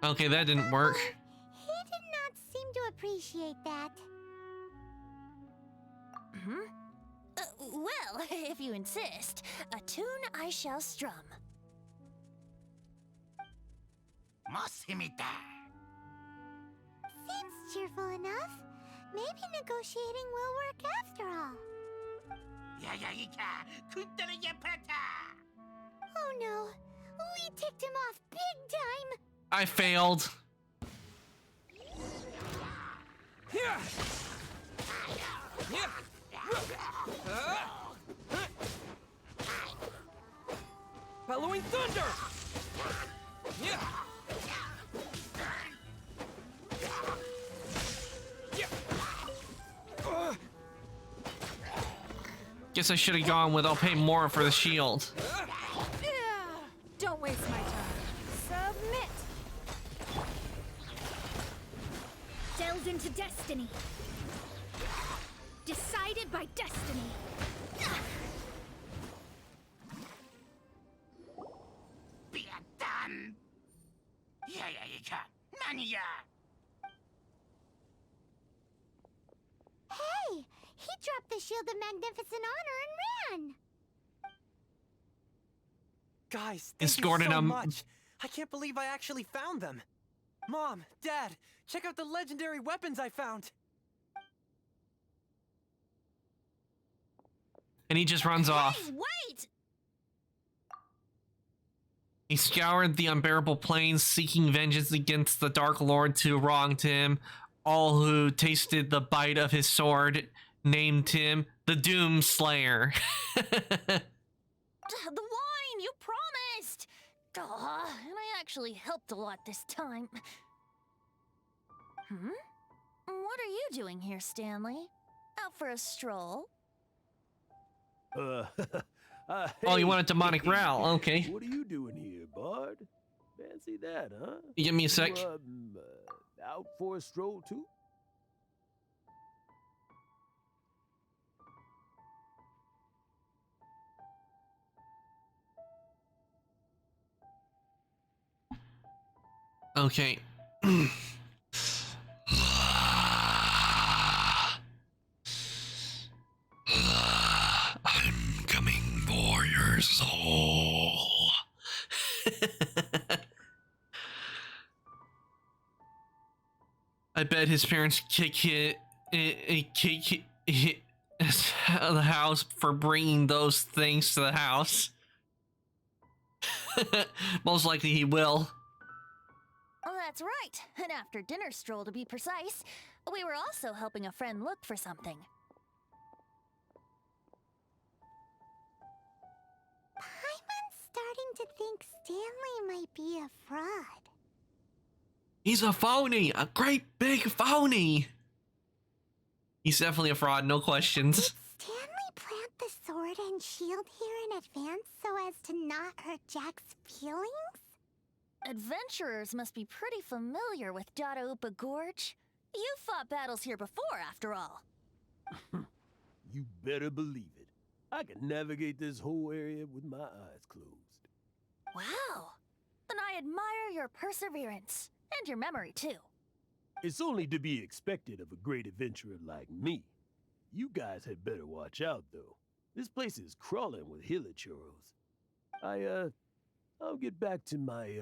Okay, that didn't work.
He did not seem to appreciate that.
Well, if you insist, a tune I shall strum.
Seems cheerful enough. Maybe negotiating will work after all. Oh no, we ticked him off big time.
I failed.
Bellowing thunder!
Guess I should have gone with I'll pay more for the shield.
Don't waste my time. Submit.
Delved into destiny. Decided by destiny.
Hey, he dropped the Shield of Magnificent Honor and ran.
Guys, thank you
Escorted
so
him.
much. I can't believe I actually found them. Mom, Dad, check out the legendary weapons I found.
And he just runs off.
Hey, wait!
He scoured the unbearable plains, seeking vengeance against the Dark Lords who wronged him. All who tasted the bite of his sword named him the Doom Slayer.
The wine, you promised! And I actually helped a lot this time. What are you doing here, Stanley? Out for a stroll?
Oh,
Hey,
you want a demonic growl? Okay.
What are you doing here, Bard? Fancy that, huh?
You give me a sec.
You, out for a stroll, too?
Okay. I'm coming for your soul. I bet his parents kick the house for bringing those things to the house. Most likely he will.
Oh, that's right. An after-dinner stroll, to be precise. We were also helping a friend look for something.
Paimon's starting to think Stanley might be a fraud.
He's a phony, a great big phony. He's definitely a fraud, no questions.
Stanley plant the sword and shield here in advance so as to not hurt Jack's feelings?
Adventurers must be pretty familiar with Dada Upa Gorge. You fought battles here before, after all.
You better believe it. I can navigate this whole area with my eyes closed.
Wow. Then I admire your perseverance. And your memory, too.
It's only to be expected of a great adventurer like me. You guys had better watch out, though. This place is crawling with hilichurros. I'll get back to my,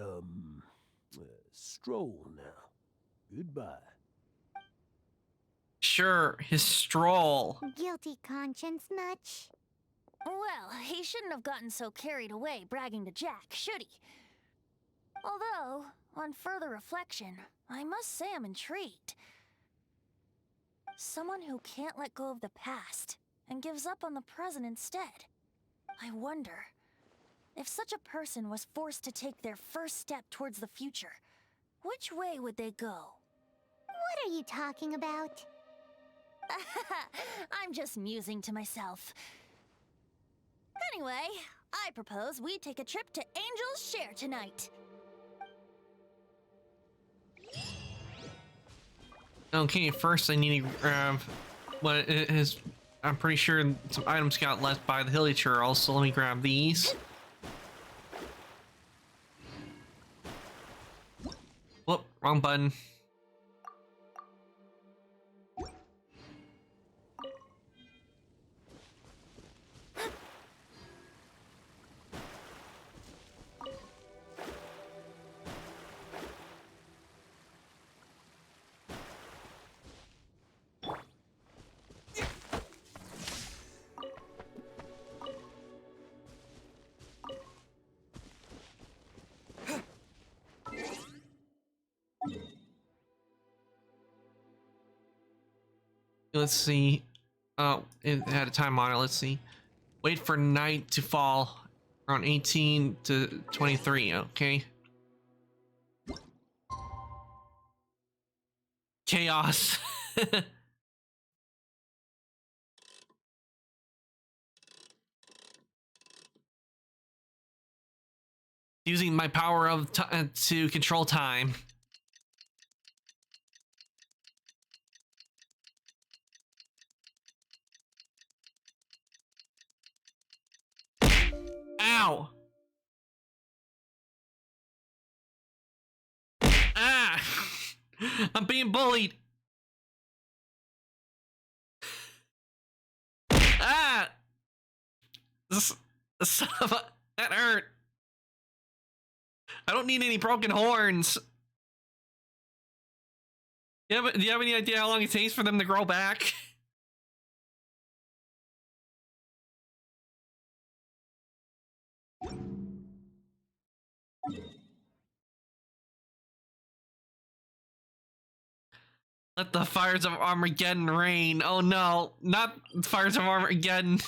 stroll now. Goodbye.
Sure, his stroll.
Guilty conscience much?
Well, he shouldn't have gotten so carried away bragging to Jack, should he? Although, on further reflection, I must say I'm intrigued. Someone who can't let go of the past and gives up on the present instead. I wonder, if such a person was forced to take their first step towards the future, which way would they go?
What are you talking about?
I'm just musing to myself. Anyway, I propose we take a trip to Angel's Share tonight.
Okay, first I need to grab what is. I'm pretty sure some items got left by the hilichurros, so let me grab these. Whoop, wrong button. Let's see. Oh, it had a time on it. Let's see. Wait for night to fall around 18 to 23. Okay. Chaos. Using my power of to control time. Ow! Ow! I'm being bullied. Ah! Son of a... That hurt. I don't need any broken horns. Yeah, but do you have any idea how long it takes for them to grow back? Let the fires of Armageddon rain. Oh no, not fires of Armageddon.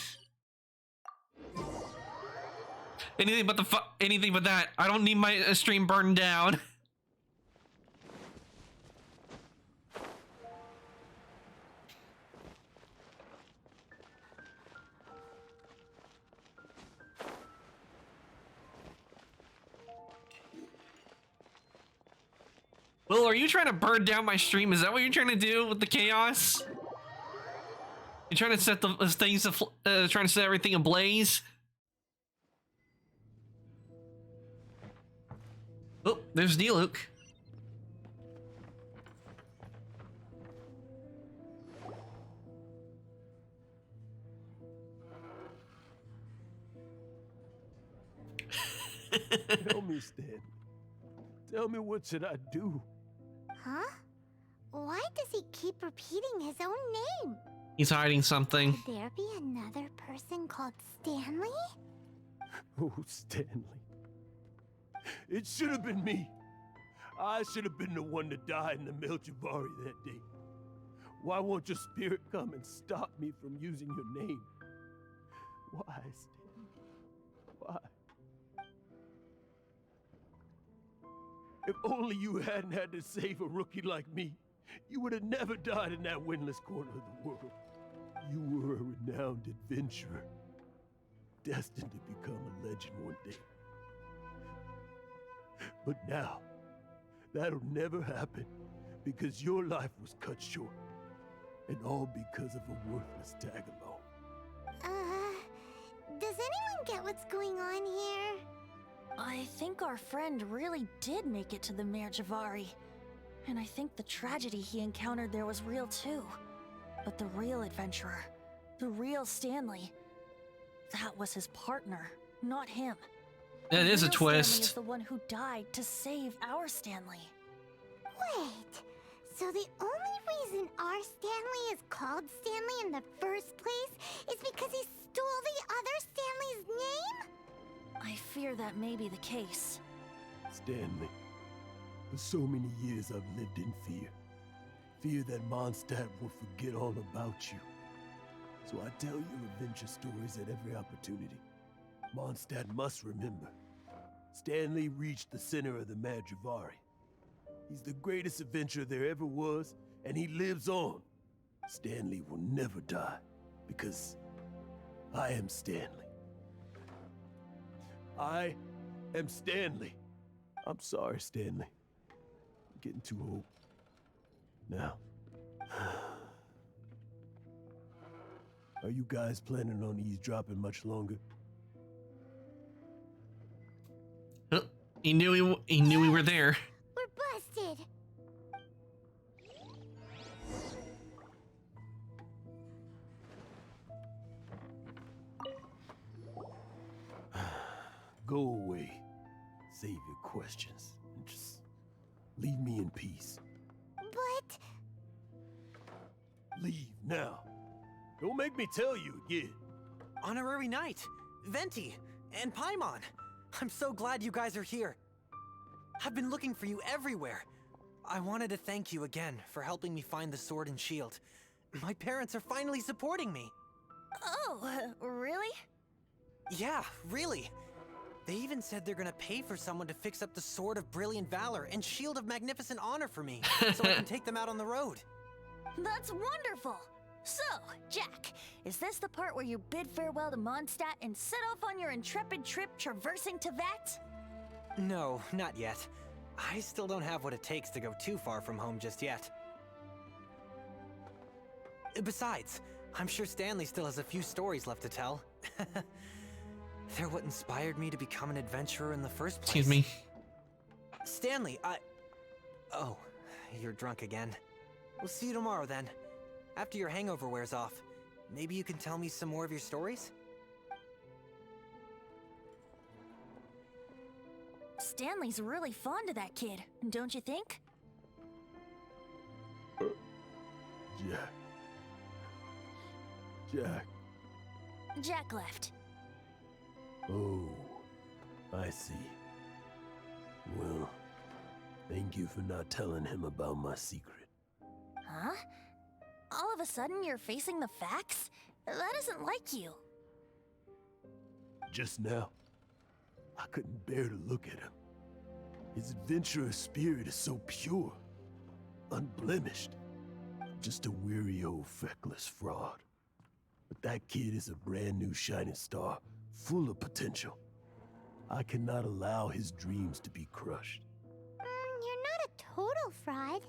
Anything but that. I don't need my stream burned down. Will, are you trying to burn down my stream? Is that what you're trying to do with the chaos? You're trying to set the things, trying to set everything ablaze? Oh, there's D-Luke.
Tell me, Stan. Tell me, what should I do?
Huh? Why does he keep repeating his own name?
He's hiding something.
Could there be another person called Stanley?
Oh, Stanley. It should have been me. I should have been the one to die in the Melchivari that day. Why won't your spirit come and stop me from using your name? Why, Stanley? Why? If only you hadn't had to save a rookie like me, you would have never died in that windless corner of the world. You were a renowned adventurer, destined to become a legend one day. But now, that'll never happen, because your life was cut short, and all because of a worthless tag-along.
Does anyone get what's going on here?
I think our friend really did make it to the Merjavari. And I think the tragedy he encountered there was real too. But the real adventurer, the real Stanley, that was his partner, not him.
That is a
Real
twist.
Stanley is the one who died to save our Stanley.
Wait, so the only reason our Stanley is called Stanley in the first place is because he stole the other Stanley's name?
I fear that may be the case.
Stanley, for so many years I've lived in fear. Fear that Mondstadt will forget all about you. So I tell your adventure stories at every opportunity. Mondstadt must remember. Stanley reached the center of the Madrivari. He's the greatest adventurer there ever was, and he lives on. Stanley will never die, because I am Stanley. I am Stanley. I'm sorry, Stanley. I'm getting too old. Now. Are you guys planning on eavesdropping much longer?
He knew we were there.
We're busted.
Go away. Save your questions. And just leave me in peace.
But...
Leave now. Don't make me tell you again.
Honorary Knight, Venti, and Paimon. I'm so glad you guys are here. I've been looking for you everywhere. I wanted to thank you again for helping me find the sword and shield. My parents are finally supporting me.
Oh, really?
Yeah, really. They even said they're gonna pay for someone to fix up the Sword of Brilliant Valor and Shield of Magnificent Honor for me, so I can take them out on the road.
That's wonderful! So, Jack, is this the part where you bid farewell to Mondstadt and set off on your intrepid trip traversing Tevat?
No, not yet. I still don't have what it takes to go too far from home just yet. Besides, I'm sure Stanley still has a few stories left to tell. They're what inspired me to become an adventurer in the first place.
Excuse me.
Stanley, Oh, you're drunk again. We'll see you tomorrow then. After your hangover wears off. Maybe you can tell me some more of your stories?
Stanley's really fond of that kid, don't you think?
Jack. Jack.
Jack left.
Oh, I see. Well, thank you for not telling him about my secret.
Huh? All of a sudden you're facing the facts? That isn't like you.
Just now, I couldn't bear to look at him. His adventurous spirit is so pure, unblemished. Just a weary old feckless fraud. But that kid is a brand new shining star, full of potential. I cannot allow his dreams to be crushed.
You're not a total fraud.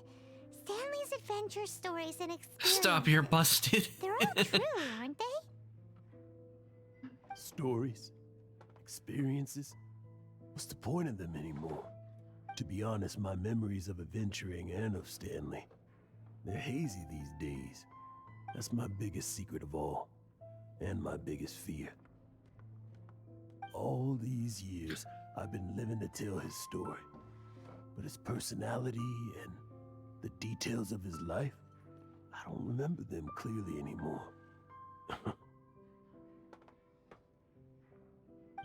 Stanley's adventure stories and experiences.
Stop, you're busted.
They're all true, aren't they?
Stories? Experiences? What's the point of them anymore? To be honest, my memories of adventuring and of Stanley, they're hazy these days. That's my biggest secret of all, and my biggest fear. All these years, I've been living to tell his story. But his personality and the details of his life, I don't remember them clearly anymore.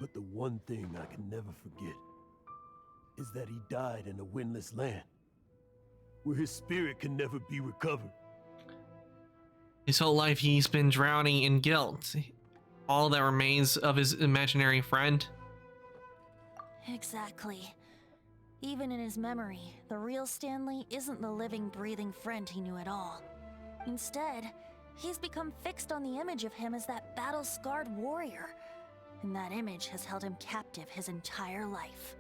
But the one thing I can never forget is that he died in a windless land, where his spirit can never be recovered.
His whole life he's been drowning in guilt. All that remains of his imaginary friend.
Exactly. Even in his memory, the real Stanley isn't the living, breathing friend he knew at all. Instead, he's become fixed on the image of him as that battle-scarred warrior. And that image has held him captive his entire life.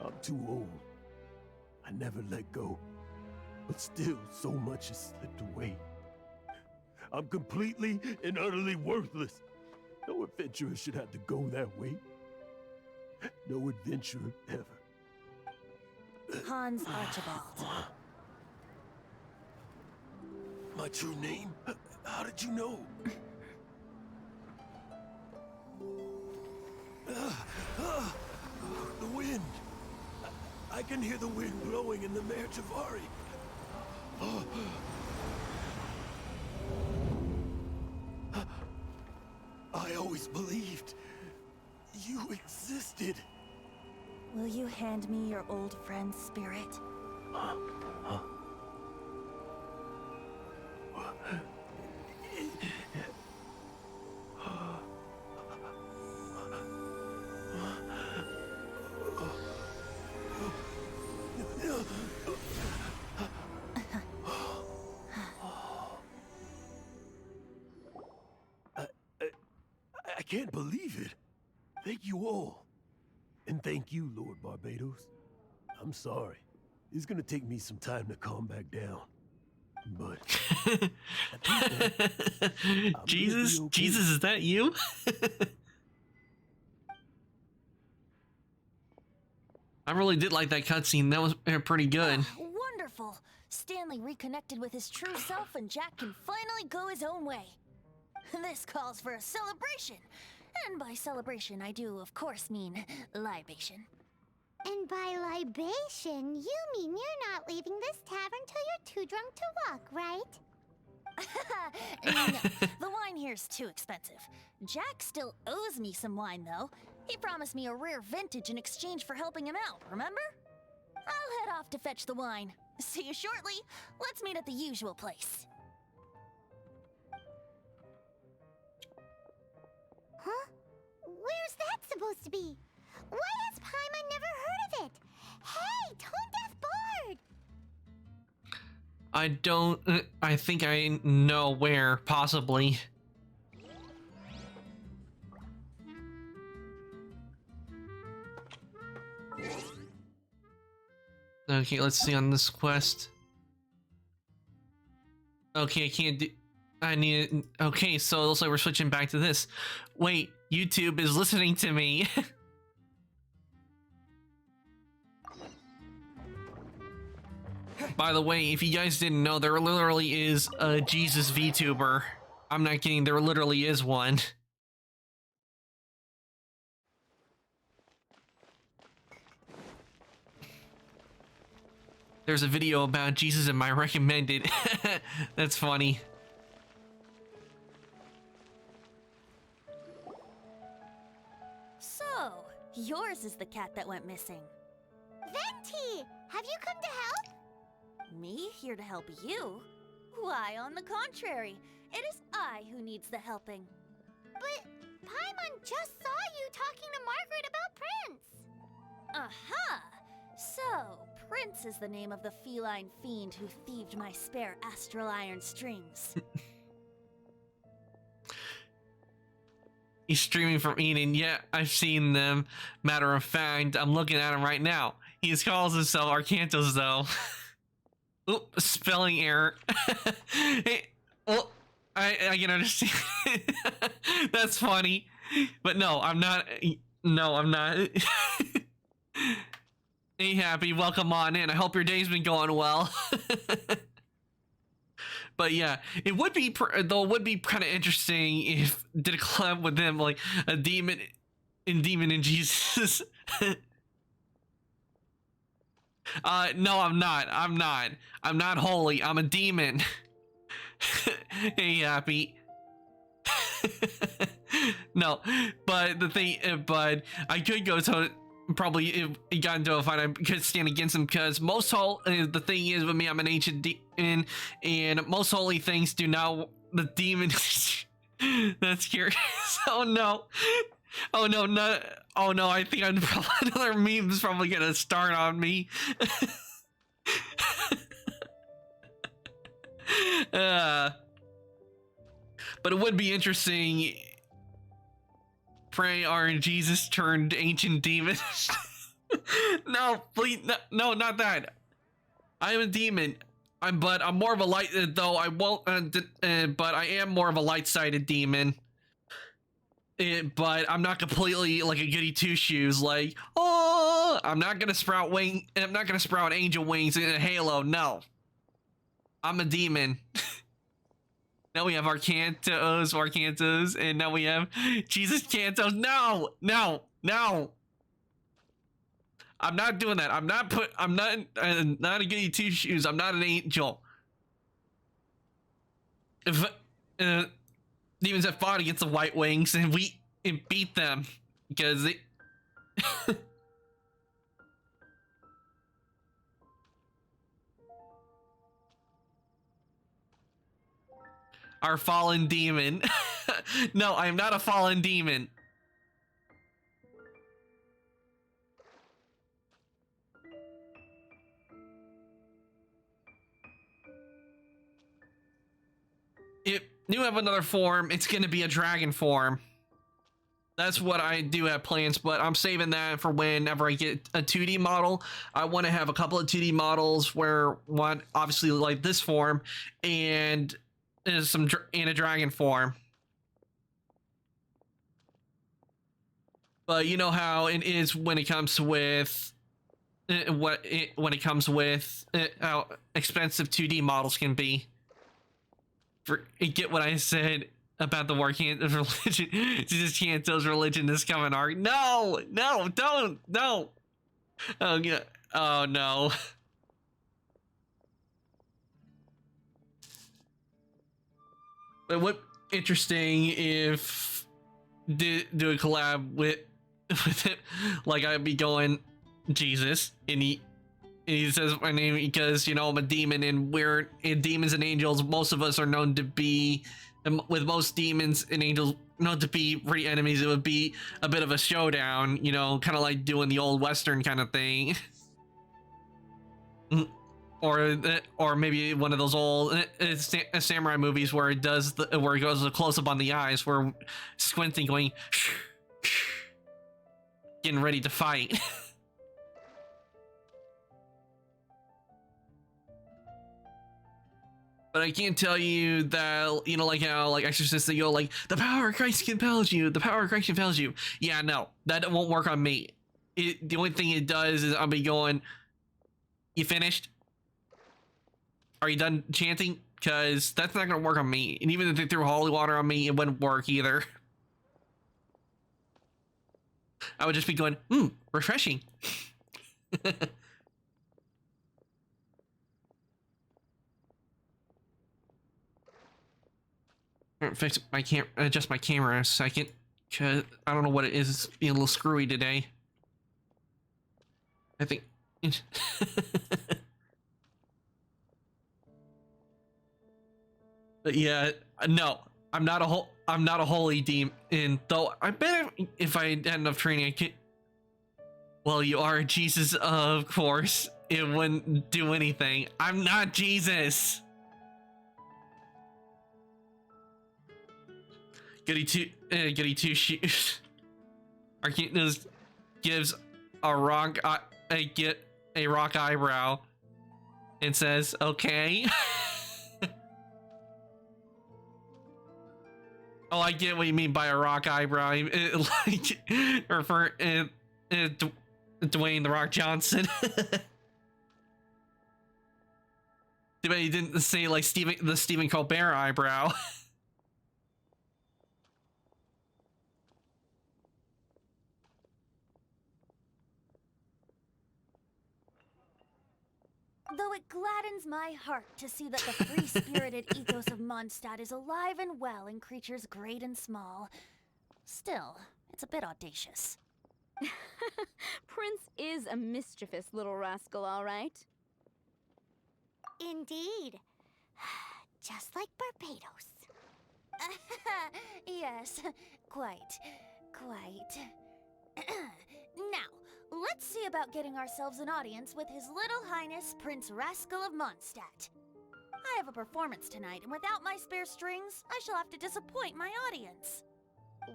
I'm too old. I never let go. But still, so much has slipped away. I'm completely and utterly worthless. No adventurer should have to go that way. No adventurer ever.
Hans Archibald.
My true name? How did you know? The wind. I can hear the wind blowing in the Mare Javari. I always believed you existed.
Will you hand me your old friend's spirit?
I can't believe it. Thank you all. And thank you, Lord Barbados. I'm sorry. It's gonna take me some time to calm back down. But
Jesus,
okay.
Jesus, is that you? I really did like that cutscene. That was pretty good.
Wonderful! Stanley reconnected with his true self and Jack can finally go his own way. This calls for a celebration. And by celebration, I do, of course, mean libation.
And by libation, you mean you're not leaving this tavern till you're too drunk to walk, right?
No, the wine here's too expensive. Jack still owes me some wine, though. He promised me a rare vintage in exchange for helping him out, remember? I'll head off to fetch the wine. See you shortly. Let's meet at the usual place.
Huh? Where's that supposed to be? Why has Paimon never heard of it? Hey, Tone Deaf Bard!
I don't... I think I know where, possibly. Okay, let's see on this quest. Okay, I can't do... I need it. Okay, so it looks like we're switching back to this. Wait, YouTube is listening to me. By the way, if you guys didn't know, there literally is a Jesus VTuber. I'm not kidding, there literally is one. There's a video about Jesus in my recommended. That's funny.
So, yours is the cat that went missing.
Venti, have you come to help?
Me here to help you? Why, on the contrary, it is I who needs the helping.
But Paimon just saw you talking to Margaret about Prince.
Aha! So, Prince is the name of the feline fiend who thieved my spare astral iron strings.
He's streaming from Eden. Yeah, I've seen them. Matter of fact, I'm looking at him right now. He calls himself Arcantos, though. Oop, spelling error. Hey, well, I can understand. That's funny. But no, I'm not. No, I'm not. Hey, Happy, welcome on in. I hope your day's been going well. But yeah, it would be though. It would be kind of interesting if did a collab with them, like a demon and Jesus. No, I'm not. I'm not holy. I'm a demon. Hey, Happy. No, but the thing, but I could go to probably if it got into a fight, I could stand against him because most the thing is with me, I'm an ancient demon, and most holy things do not. The demon. That's curious. Oh no. Oh no, not. Oh no, I think I'm probably another meme's probably gonna start on me. But it would be interesting. Pray our Jesus turned ancient demon. No, please, no, not that. I am a demon. But I'm more of a light. Though I won't. But I am more of a light-sided demon. But I'm not completely like a goody two shoes. Like, oh, I'm not gonna sprout wing. I'm not gonna sprout angel wings in a halo. No, I'm a demon. Now we have Arcantos, and now we have Jesus Cantos. No, no, no. I'm not doing that. I'm not not a goody two shoes. I'm not an angel. If demons have fought against the White Wings, and we beat them because they. Our fallen demon. No, I am not a fallen demon. If you have another form, it's gonna be a dragon form. That's what I do have plans, but I'm saving that for whenever I get a 2D model. I want to have a couple of 2D models where one obviously like this form and is some in a dragon form. But you know how it is when it comes with when it comes with how expensive 2D models can be. Get what I said about the war religion. Jesus Canto's religion is coming. No, no, don't, no. Oh yeah. Oh no. But what interesting if do a collab with it, like I'd be going Jesus, and he says my name because you know I'm a demon, and we're demons and angels. Most of us are known to be, with most demons and angels known to be pretty enemies. It would be a bit of a showdown, you know, kind of like doing the old Western kind of thing. Or maybe one of those old samurai movies where it does where it goes a close up on the eyes, where squinting, going, getting ready to fight. But I can't tell you that, you know, like how like exorcists they go like the power of Christ compels you, the power of Christ compels you. Yeah, no, that won't work on me. The only thing it does is I'll be going, you finished? Are you done chanting? Because that's not gonna work on me. And even if they threw holy water on me, it wouldn't work either. I would just be going, refreshing. Fix my adjust my camera a second, cause I don't know what it is. It's being a little screwy today. I think. But yeah, no, I'm not a holy demon. Though I bet if I had enough training, I could. Well, you are Jesus, of course. It wouldn't do anything. I'm not Jesus. Goody two shoes. Arcanus gives a rock a rock eyebrow and says, "Okay." Oh, I get what you mean by a rock eyebrow. Like refer Dwayne the Rock Johnson. But he didn't say like the Stephen Colbert eyebrow.
Though it gladdens my heart to see that the free-spirited ethos of Mondstadt is alive and well in creatures great and small, still, it's a bit audacious.
Prince is a mischievous little rascal, all right.
Indeed. Just like Barbados.
Yes, quite. Now, let's see about getting ourselves an audience with His Little Highness Prince Rascal of Mondstadt. I have a performance tonight, and without my spare strings, I shall have to disappoint my audience.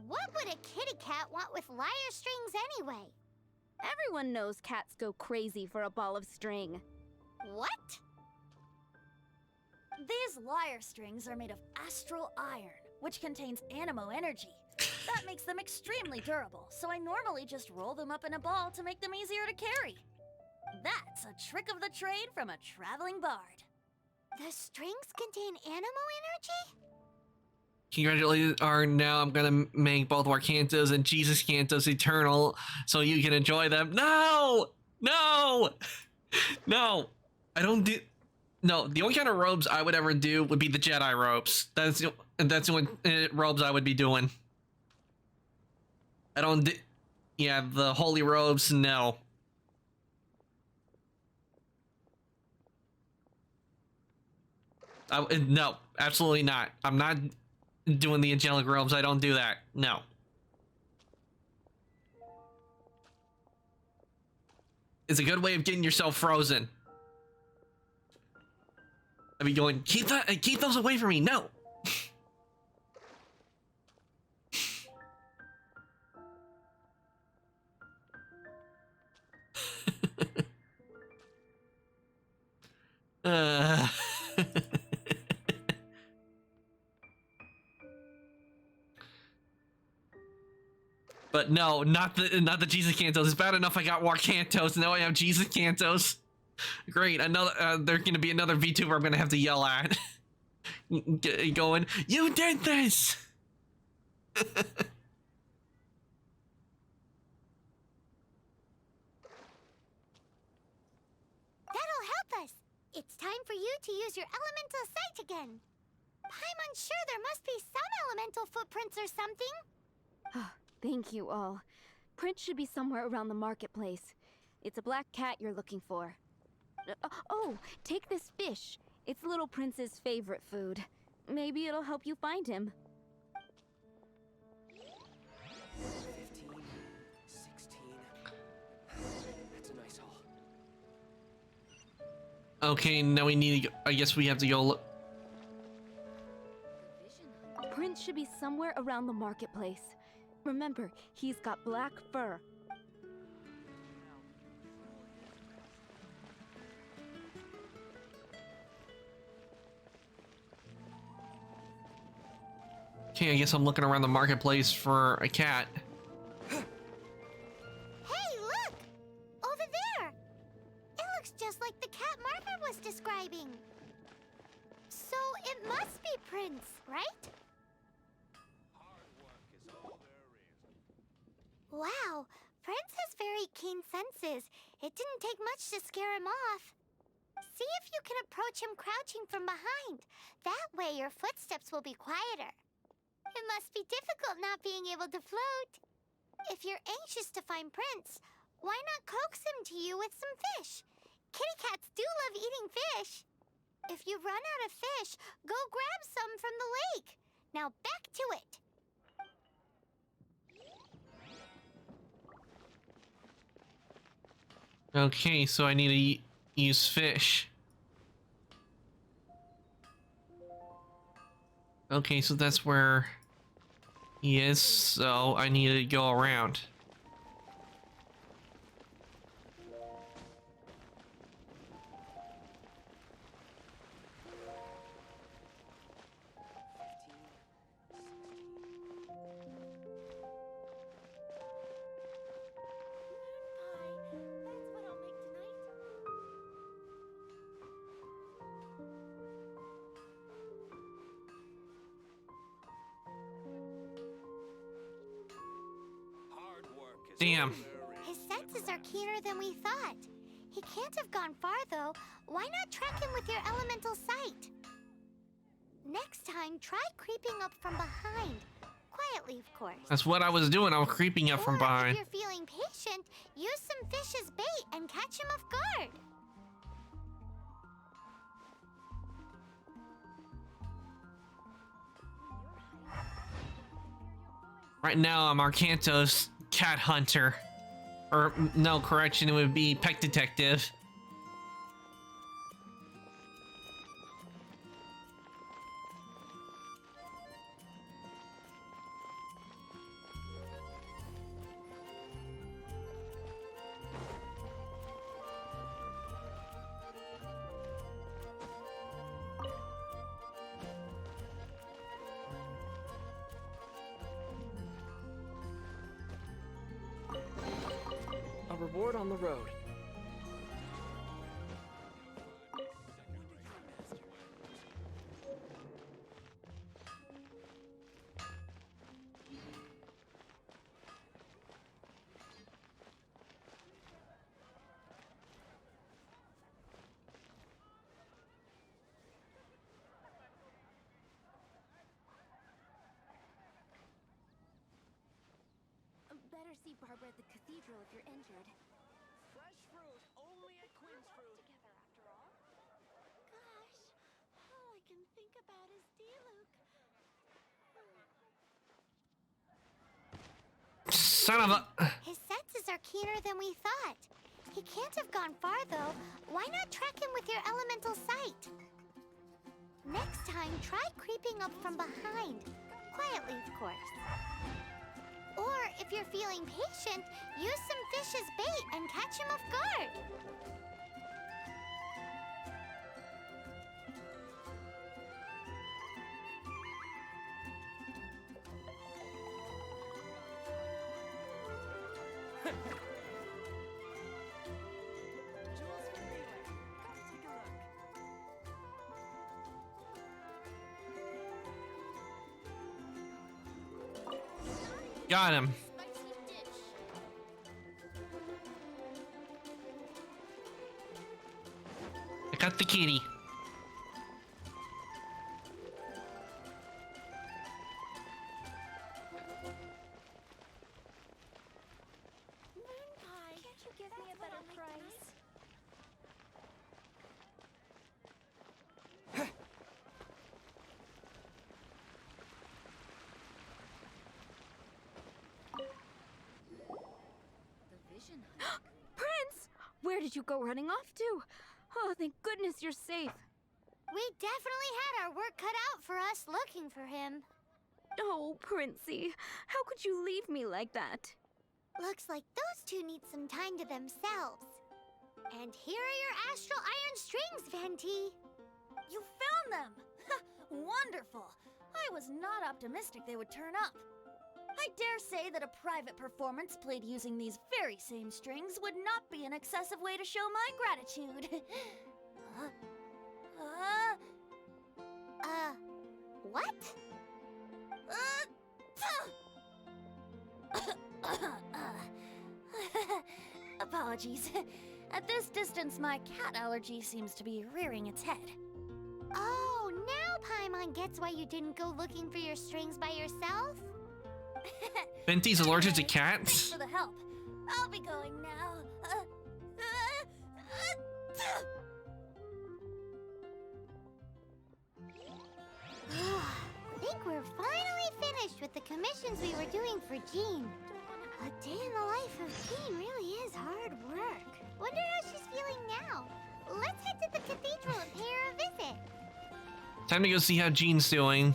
What would a kitty cat want with lyre strings anyway?
Everyone knows cats go crazy for a ball of string.
What?
These lyre strings are made of astral iron, which contains animo energy. That makes them extremely durable, so I normally just roll them up in a ball to make them easier to carry. That's a trick of the trade from a traveling bard.
The strings contain animo energy?
Congratulations, now I'm gonna make both of our cantos and Jesus cantos eternal so you can enjoy them. No! No! No! I don't do... No, the only kind of robes I would ever do would be the Jedi robes. That's the only robes I would be doing. I don't do... Yeah, the holy robes, no. No, absolutely not. I'm not doing the angelic robes. I don't do that. No. It's a good way of getting yourself frozen. I'd be going, keep those away from me. No. But no, not the Jesus cantos. It's bad enough I got War cantos. Now I have Jesus cantos. Great, another. There's gonna be another VTuber I'm gonna have to yell at. Going, you did this.
That'll help us. It's time for you to use your elemental sight again. I'm unsure there must be some elemental footprints or something.
Thank you all. Prince should be somewhere around the marketplace. It's a black cat you're looking for. Oh, take this fish. It's Little Prince's favorite food. Maybe it'll help you find him.
15, 16. That's a nice haul.
Okay, now we need to go, I guess we have to go look.
Prince should be somewhere around the marketplace. Remember, he's got black fur.
Okay, I guess I'm looking around the marketplace for a cat.
Hey, look! Over there! It looks just like the cat Margaret was describing. It must be Prince, right? Wow, Prince has very keen senses. It didn't take much to scare him off. See if you can approach him crouching from behind. That way your footsteps will be quieter. It must be difficult not being able to float. If you're anxious to find Prince, why not coax him to you with some fish? Kitty cats do love eating fish. If you run out of fish, go grab some from the lake. Now back to it.
Okay, so I need to use fish. Okay, so that's where he is, so I need to go around. Damn.
His senses are keener than we thought. He can't have gone far, though. Why not track him with your elemental sight? Next time, try creeping up from behind. Quietly, of course.
That's what I was doing. I was creeping up from behind.
If you're feeling patient, use some fish as bait and catch him off guard.
Right now, I'm Arcanto's cat hunter. Or, no, correction, it would be Peck Detective.
A reward on the road.
Better see Barbara at the cathedral if you're injured.
Fresh fruit only at Queen's Fruit.
Together after all. Gosh, all I can think about is D-Luke.
Son of a...
His senses are keener than we thought. He can't have gone far, though. Why not track him with your elemental sight? Next time, try creeping up from behind. Quietly, of course. Or, if you're feeling patient, use some fish as bait and catch him off guard.
Got him. I got the kitty.
Moonpie, can't you give me a better price? Prince! Where did you go running off to? Oh, thank goodness you're safe.
We definitely had our work cut out for us looking for him.
Oh, Princey, how could you leave me like that?
Looks like those two need some time to themselves. And here are your astral iron strings, Venti.
You found them! Wonderful! I was not optimistic they would turn up. I dare say that a private performance played using these very same strings would not be an excessive way to show my gratitude.
What?
Apologies. At this distance, my cat allergy seems to be rearing its head.
Oh, now Paimon gets why you didn't go looking for your strings by yourself?
Venti's allergic to
Thanks
cats?
for the help. I'll be going now.
I think we're finally finished with the commissions we were doing for Jean. A day in the life of Jean really is hard work. Wonder how she's feeling now. Let's head to the cathedral and pay her a visit.
Time to go see how Jean's doing.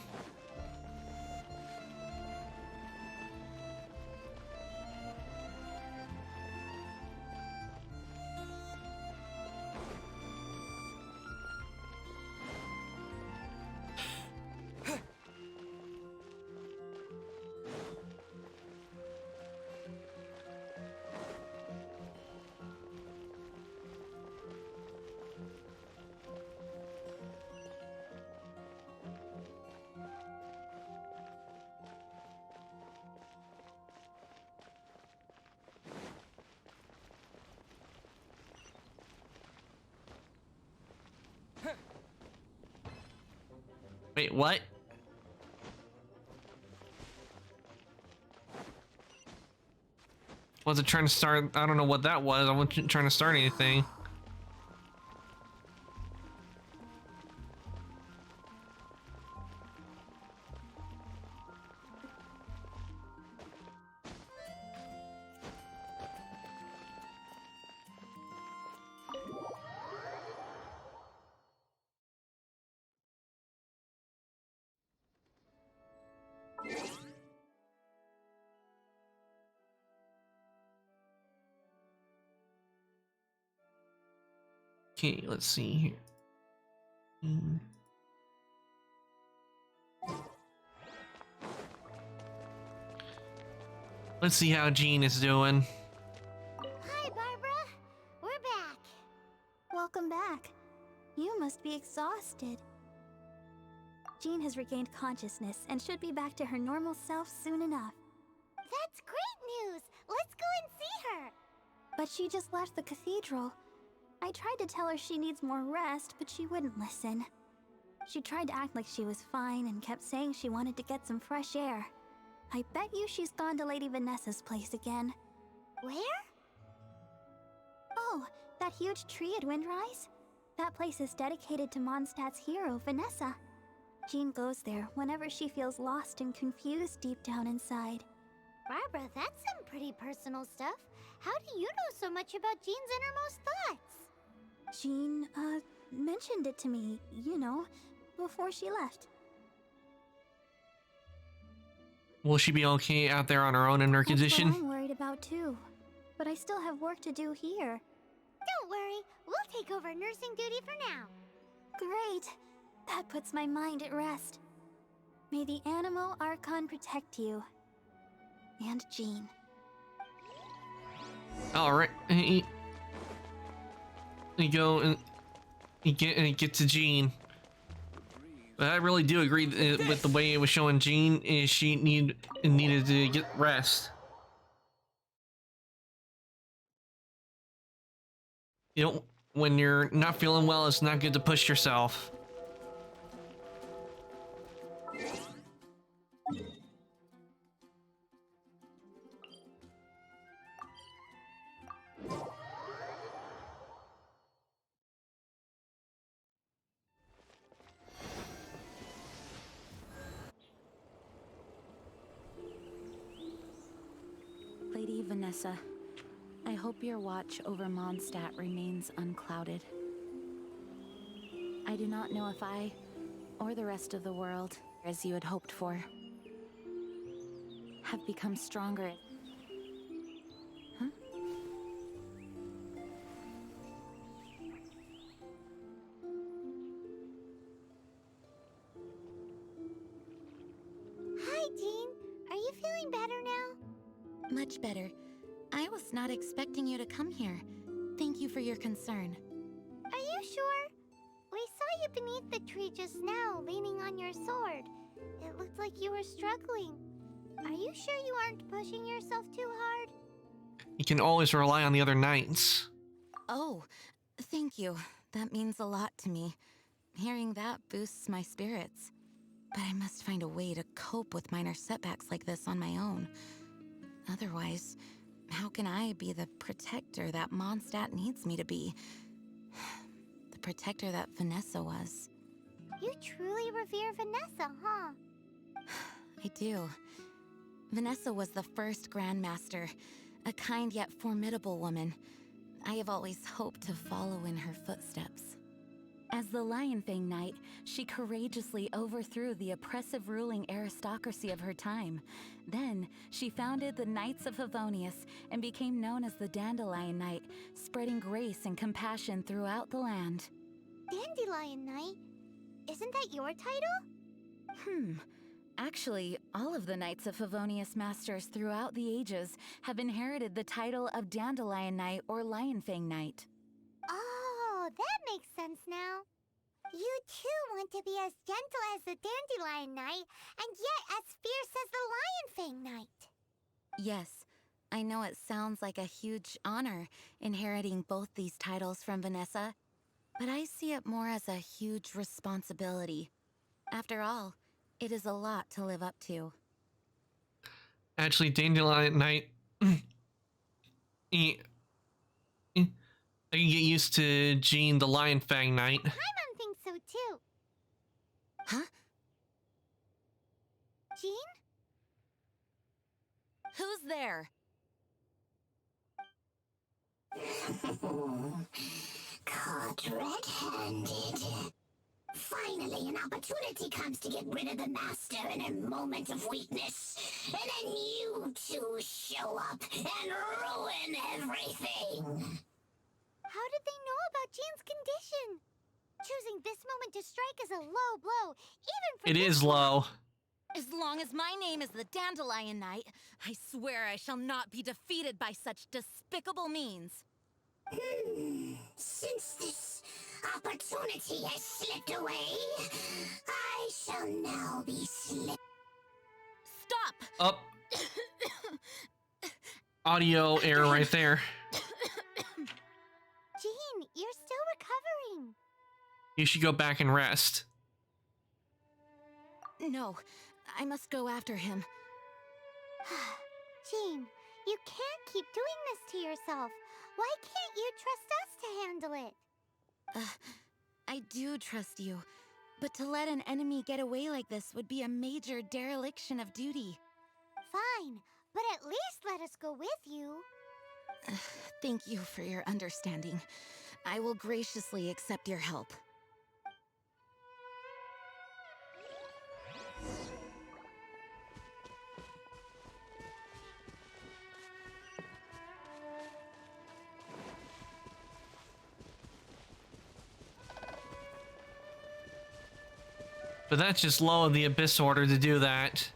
Wait, what? Wasn't trying to start. I don't know what that was. I wasn't trying to start anything. Okay, let's see here. Let's see how Jean is doing.
Hi, Barbara. We're back.
Welcome back. You must be exhausted. Jean has regained consciousness and should be back to her normal self soon enough.
That's great news. Let's go and see her.
But she just left the cathedral. I tried to tell her she needs more rest, but she wouldn't listen. She tried to act like she was fine and kept saying she wanted to get some fresh air. I bet you she's gone to Lady Vanessa's place again.
Where?
Oh, that huge tree at Windrise? That place is dedicated to Mondstadt's hero, Vanessa. Jean goes there whenever she feels lost and confused deep down inside.
Barbara, that's some pretty personal stuff. How do you know so much about Jean's innermost thoughts?
Jean, mentioned it to me, you know, before she left.
Will she be okay out there on her own in her
That's
condition?
what I'm worried about too. But I still have work to do here.
Don't worry, we'll take over nursing duty for now.
Great. That puts my mind at rest. May the Animo Archon protect you. And Jean.
Alright. You go and you get to Jean. But I really do agree with the way it was showing Jean is she needed to get rest. You know, when you're not feeling well, it's not good to push yourself.
Lady Vanessa, I hope your watch over Mondstadt remains unclouded. I do not know if I, or the rest of the world, as you had hoped for, have become stronger. Huh?
Hi, Jean. Are you feeling better now?
Much better. I was not expecting you to come here. Thank you for your concern.
Are you sure? We saw you beneath the tree just now, leaning on your sword. It looked like you were struggling. Are you sure you aren't pushing yourself too hard?
You can always rely on the other knights.
Oh, thank you. That means a lot to me. Hearing that boosts my spirits. But I must find a way to cope with minor setbacks like this on my own. Otherwise, how can I be the protector that Mondstadt needs me to be? The protector that Vanessa was.
You truly revere Vanessa, huh?
I do. Vanessa was the first Grandmaster, a kind yet formidable woman. I have always hoped to follow in her footsteps. As the Lionfang Knight, she courageously overthrew the oppressive ruling aristocracy of her time. Then, she founded the Knights of Favonius and became known as the Dandelion Knight, spreading grace and compassion throughout the land.
Dandelion Knight? Isn't that your title?
Actually, all of the Knights of Favonius Masters throughout the ages have inherited the title of Dandelion Knight or Lionfang Knight.
Oh, that makes sense now. You too want to be as gentle as the Dandelion Knight, and yet as fierce as the Lionfang Knight.
Yes, I know it sounds like a huge honor inheriting both these titles from Vanessa, but I see it more as a huge responsibility. After all, it is a lot to live up to.
Actually, Dandelion Knight. I can get used to Jean the Lionfang Knight.
Paimon thinks so too.
Huh?
Jean?
Who's there?
Caught red-handed. Finally, an opportunity comes to get rid of the Master in a moment of weakness. And then you two show up and ruin everything.
How did they know about Jean's condition? Choosing this moment to strike is a low blow, even for
It is low.
As long as my name is the Dandelion Knight, I swear I shall not be defeated by such despicable means.
Since this opportunity has slipped away, I shall now be slipped.
Stop!
Up. Audio error right there.
Jean, you're still recovering.
You should go back and rest.
No, I must go after him.
Jean, you can't keep doing this to yourself. Why can't you trust us to handle it?
I do trust you, but to let an enemy get away like this would be a major dereliction of duty.
Fine, but at least let us go with you.
Thank you for your understanding. I will graciously accept your help.
But that's just low of the Abyss Order to do that.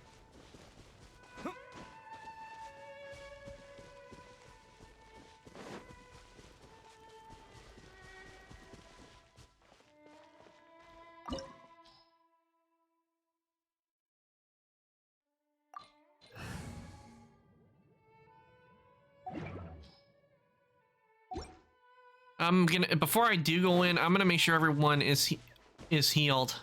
Before I do go in, I'm gonna make sure everyone is healed.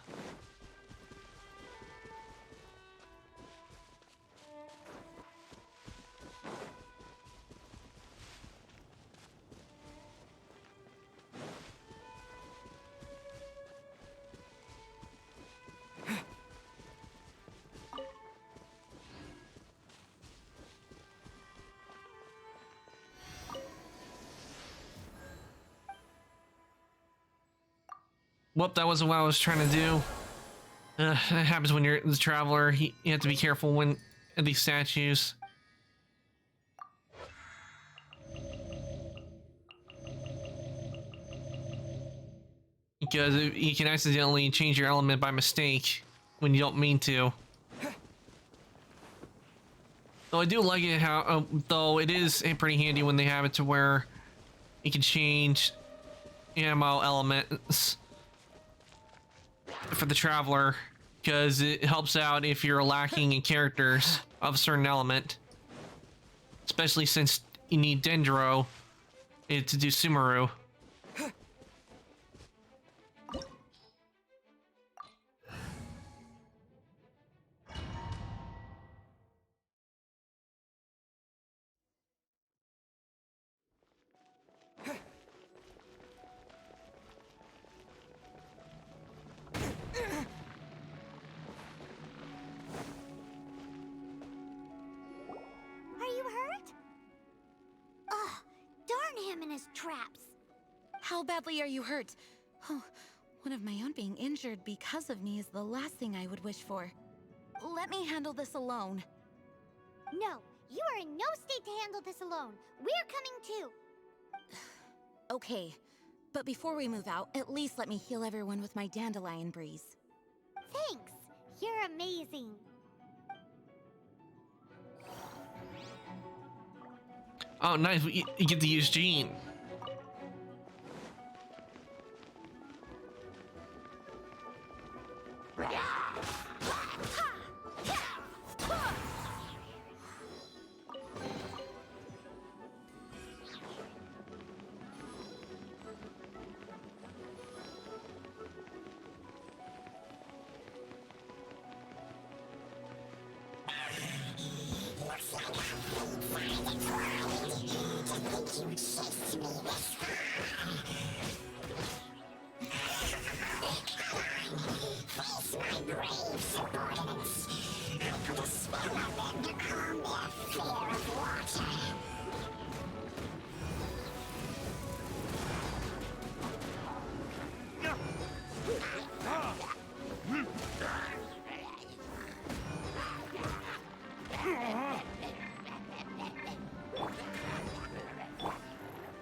Whoop, that wasn't what I was trying to do. That happens when you're the traveler. You have to be careful when at these statues. Because you can accidentally change your element by mistake when you don't mean to. Though I do like it how, though it is pretty handy when they have it to where you can change ammo elements. for the Traveler, because it helps out if you're lacking in characters of a certain element. Especially since you need Dendro to do Sumeru.
Are you hurt? Ugh, darn him and his traps.
How badly are you hurt? Oh, one of my own being injured because of me is the last thing I would wish for. Let me handle this alone.
No, you are in no state to handle this alone. We're coming too.
Okay, but before we move out, at least let me heal everyone with my dandelion breeze.
Thanks. You're amazing.
Oh, nice. You get to use Jean.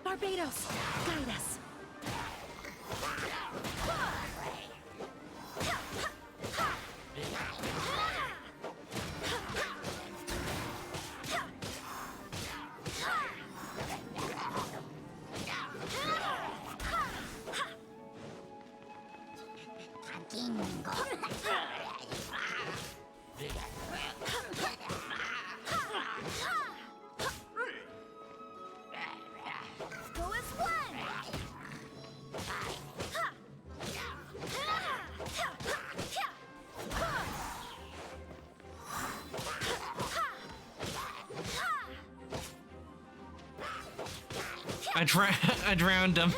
Barbados, guide us.
Go as one.
I drowned him.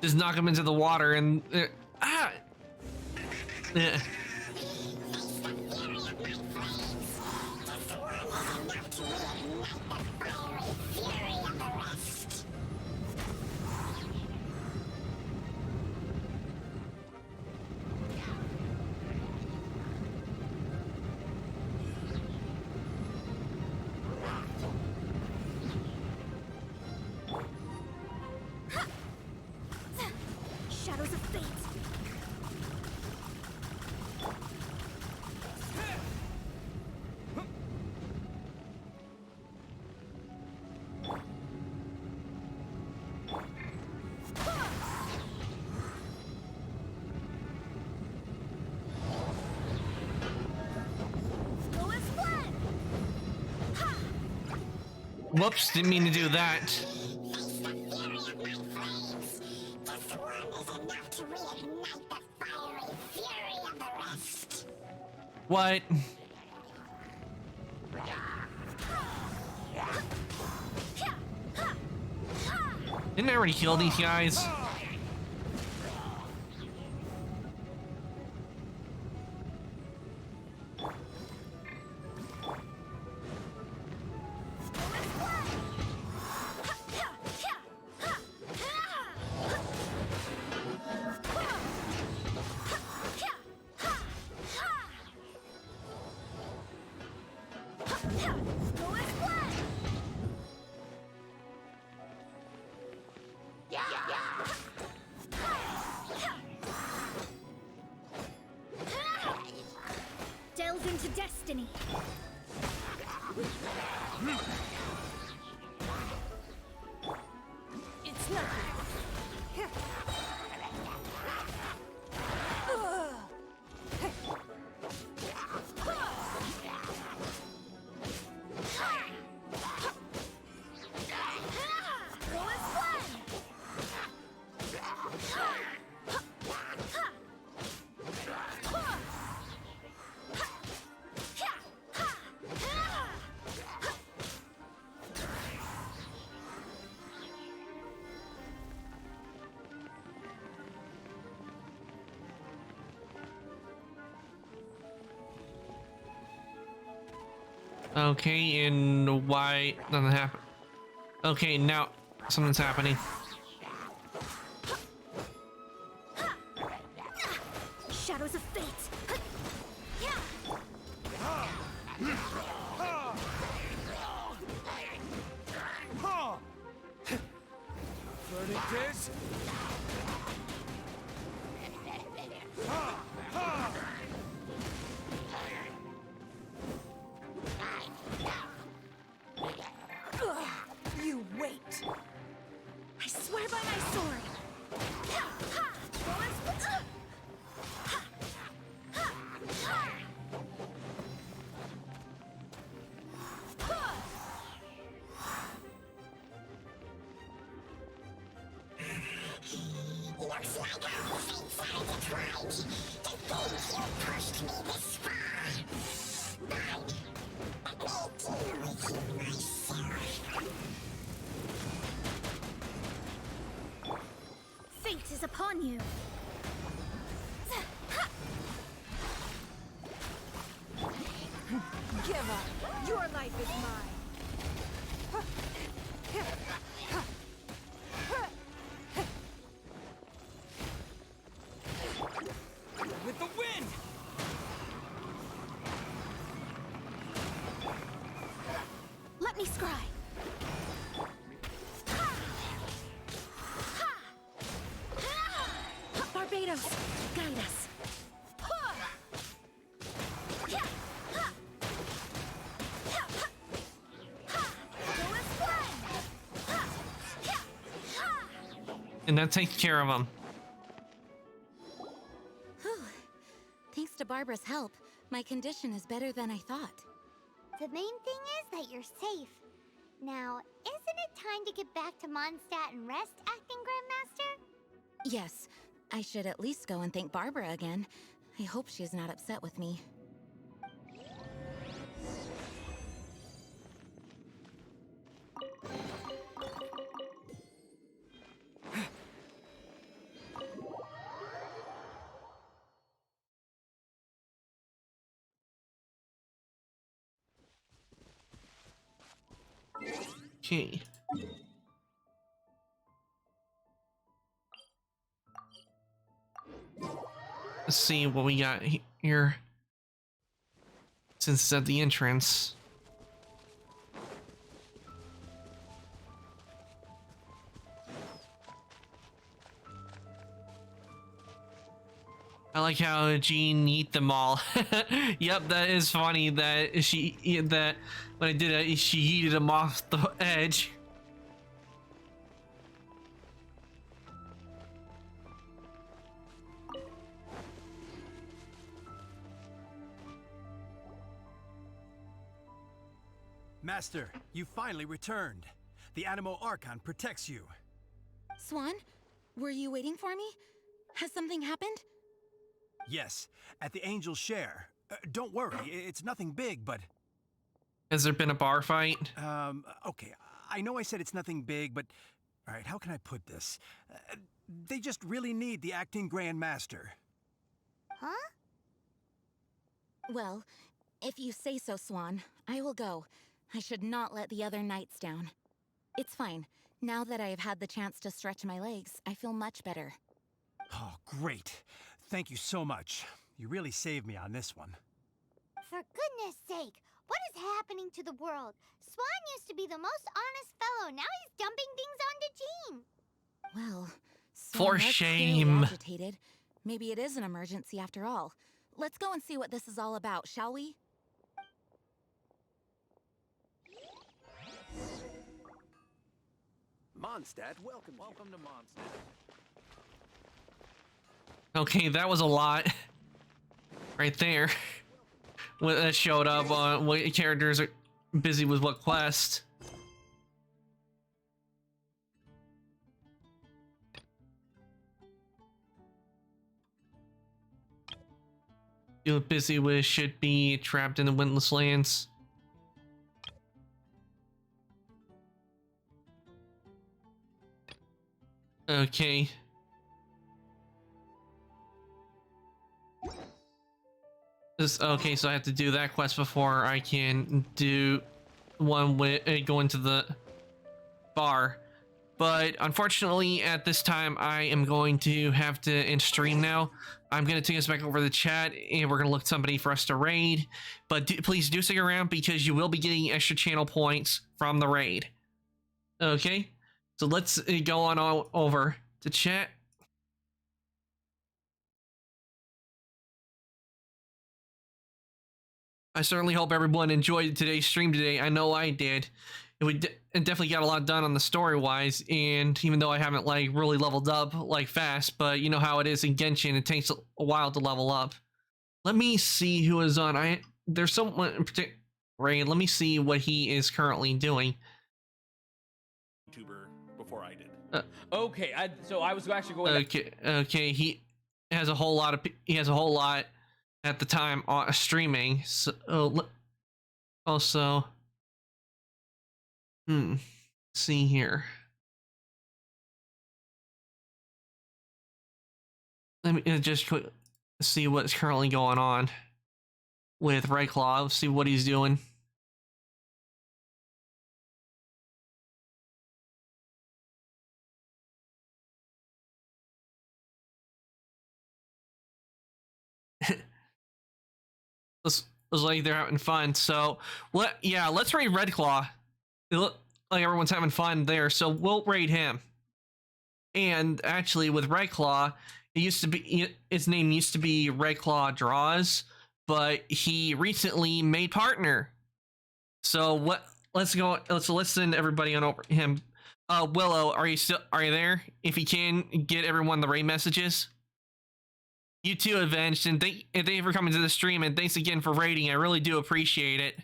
Just knock him into the water and yeah.
Shadows of fate. Go as one.
Whoops, didn't mean to do that. What? Didn't I already kill these guys?
Delve into destiny.
Okay, and why nothing happened? Okay, now something's happening.
Shadows of fate.
Verdict is...
You wait. I swear by my sword.
Looks like our fates are intertwined. To think you pushed me this far. But let me deal with you myself.
Fate is upon you.
Give up. Your life is mine.
With the wind!
Let me scry. Barbados, guide us.
And that takes care of them.
Thanks to Barbara's help, my condition is better than I thought.
The main thing is that you're safe. Now, isn't it time to get back to Mondstadt and rest, Acting Grandmaster?
Yes, I should at least go and thank Barbara again. I hope she's not upset with me.
Okay. Let's see what we got here. Since it's at the entrance. I like how Jean eat them all. Yep, that is funny that that when I did it, she yeeted them off the edge.
Master, you finally returned. The Animo Archon protects you.
Swan, were you waiting for me? Has something happened?
Yes, at the Angel's Share. Don't worry, it's nothing big, but...
Has there been a bar fight?
Okay, I know I said it's nothing big, but... Alright, how can I put this? They just really need the Acting Grand Master.
Huh?
Well, if you say so, Swan, I will go. I should not let the other knights down. It's fine. Now that I have had the chance to stretch my legs, I feel much better.
Oh, great. Thank you so much. You really saved me on this one.
For goodness sake, what is happening to the world? Swan used to be the most honest fellow. Now he's dumping things onto Jean.
Well,
for
was clearly
shame.
agitated. Maybe it is an emergency after all. Let's go and see what this is all about, shall we?
Mondstadt, welcome to Mondstadt.
Okay, that was a lot right there. When that showed up on what characters are busy with what quest. You're busy with should be trapped in the windless lands. Okay. Okay, so I have to do that quest before I can do one with go into the bar. But unfortunately, at this time, I am going to have to end stream now. I'm going to take us back over the chat, and we're going to look somebody for us to raid. But please do stick around, because you will be getting extra channel points from the raid. Okay? So let's go on over to chat. I certainly hope everyone enjoyed today's stream today. I know I did. We definitely got a lot done on the story-wise, and even though I haven't like really leveled up like fast, but you know how it is in Genshin, it takes a while to level up. Let me see who is on. There's someone in particular. Ray, let me see what he is currently doing.
YouTuber before I did. Okay, so I was actually going.
Okay, he has a whole lot at the time on streaming. So also. See here. Let me just see what's currently going on with Rayclaw. See what he's doing. Looks like they're having fun. So let's raid Redclaw. It look like everyone's having fun there, so we'll raid him. And actually, with Redclaw, his name used to be Redclaw Draws, but he recently made partner. So let's listen everybody on over him. Willow, are you there? If you can, get everyone the raid messages. You too, Avenged, and thank you for coming to the stream, and thanks again for raiding. I really do appreciate it.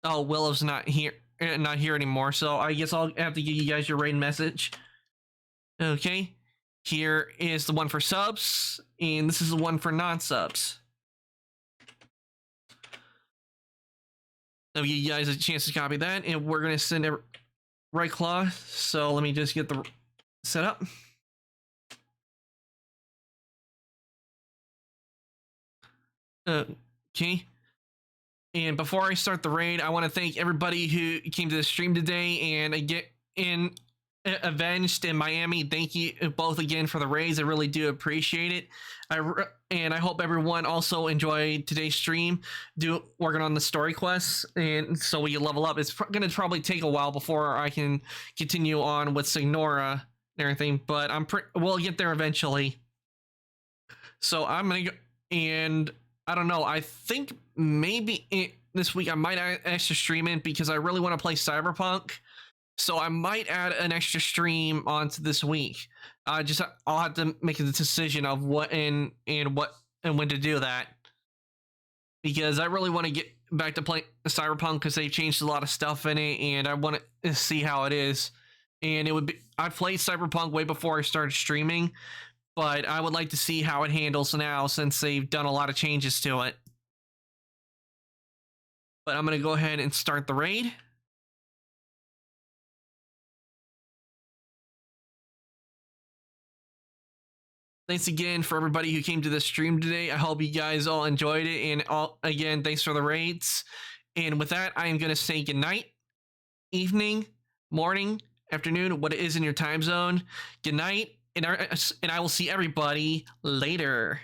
Oh, Willow's not here anymore, so I guess I'll have to give you guys your raid message. Okay, here is the one for subs, and this is the one for non-subs. I'll give you guys a chance to copy that, and we're gonna send it right claw. So let me just get the set up. Okay. And before I start the raid, I want to thank everybody who came to the stream today, and Avenged in Miami. Thank you both again for the raids. I really do appreciate it. I hope everyone also enjoyed today's stream, working on the story quests, and so we level up. It's going to probably take a while before I can continue on with Signora and everything, but we'll get there eventually. So I'm going to go, and I don't know. I think maybe this week I might add extra stream in because I really want to play Cyberpunk. So I might add an extra stream onto this week. I'll have to make a decision of what and when to do that, because I really want to get back to playing Cyberpunk because they've changed a lot of stuff in it, and I want to see how it is. And I played Cyberpunk way before I started streaming, but I would like to see how it handles now since they've done a lot of changes to it. But I'm going to go ahead and start the raid. Thanks again for everybody who came to the stream today. I hope you guys all enjoyed it. And again, thanks for the raids. And with that, I am going to say good night, evening, morning, afternoon, what it is in your time zone. Good night. And I will see everybody later.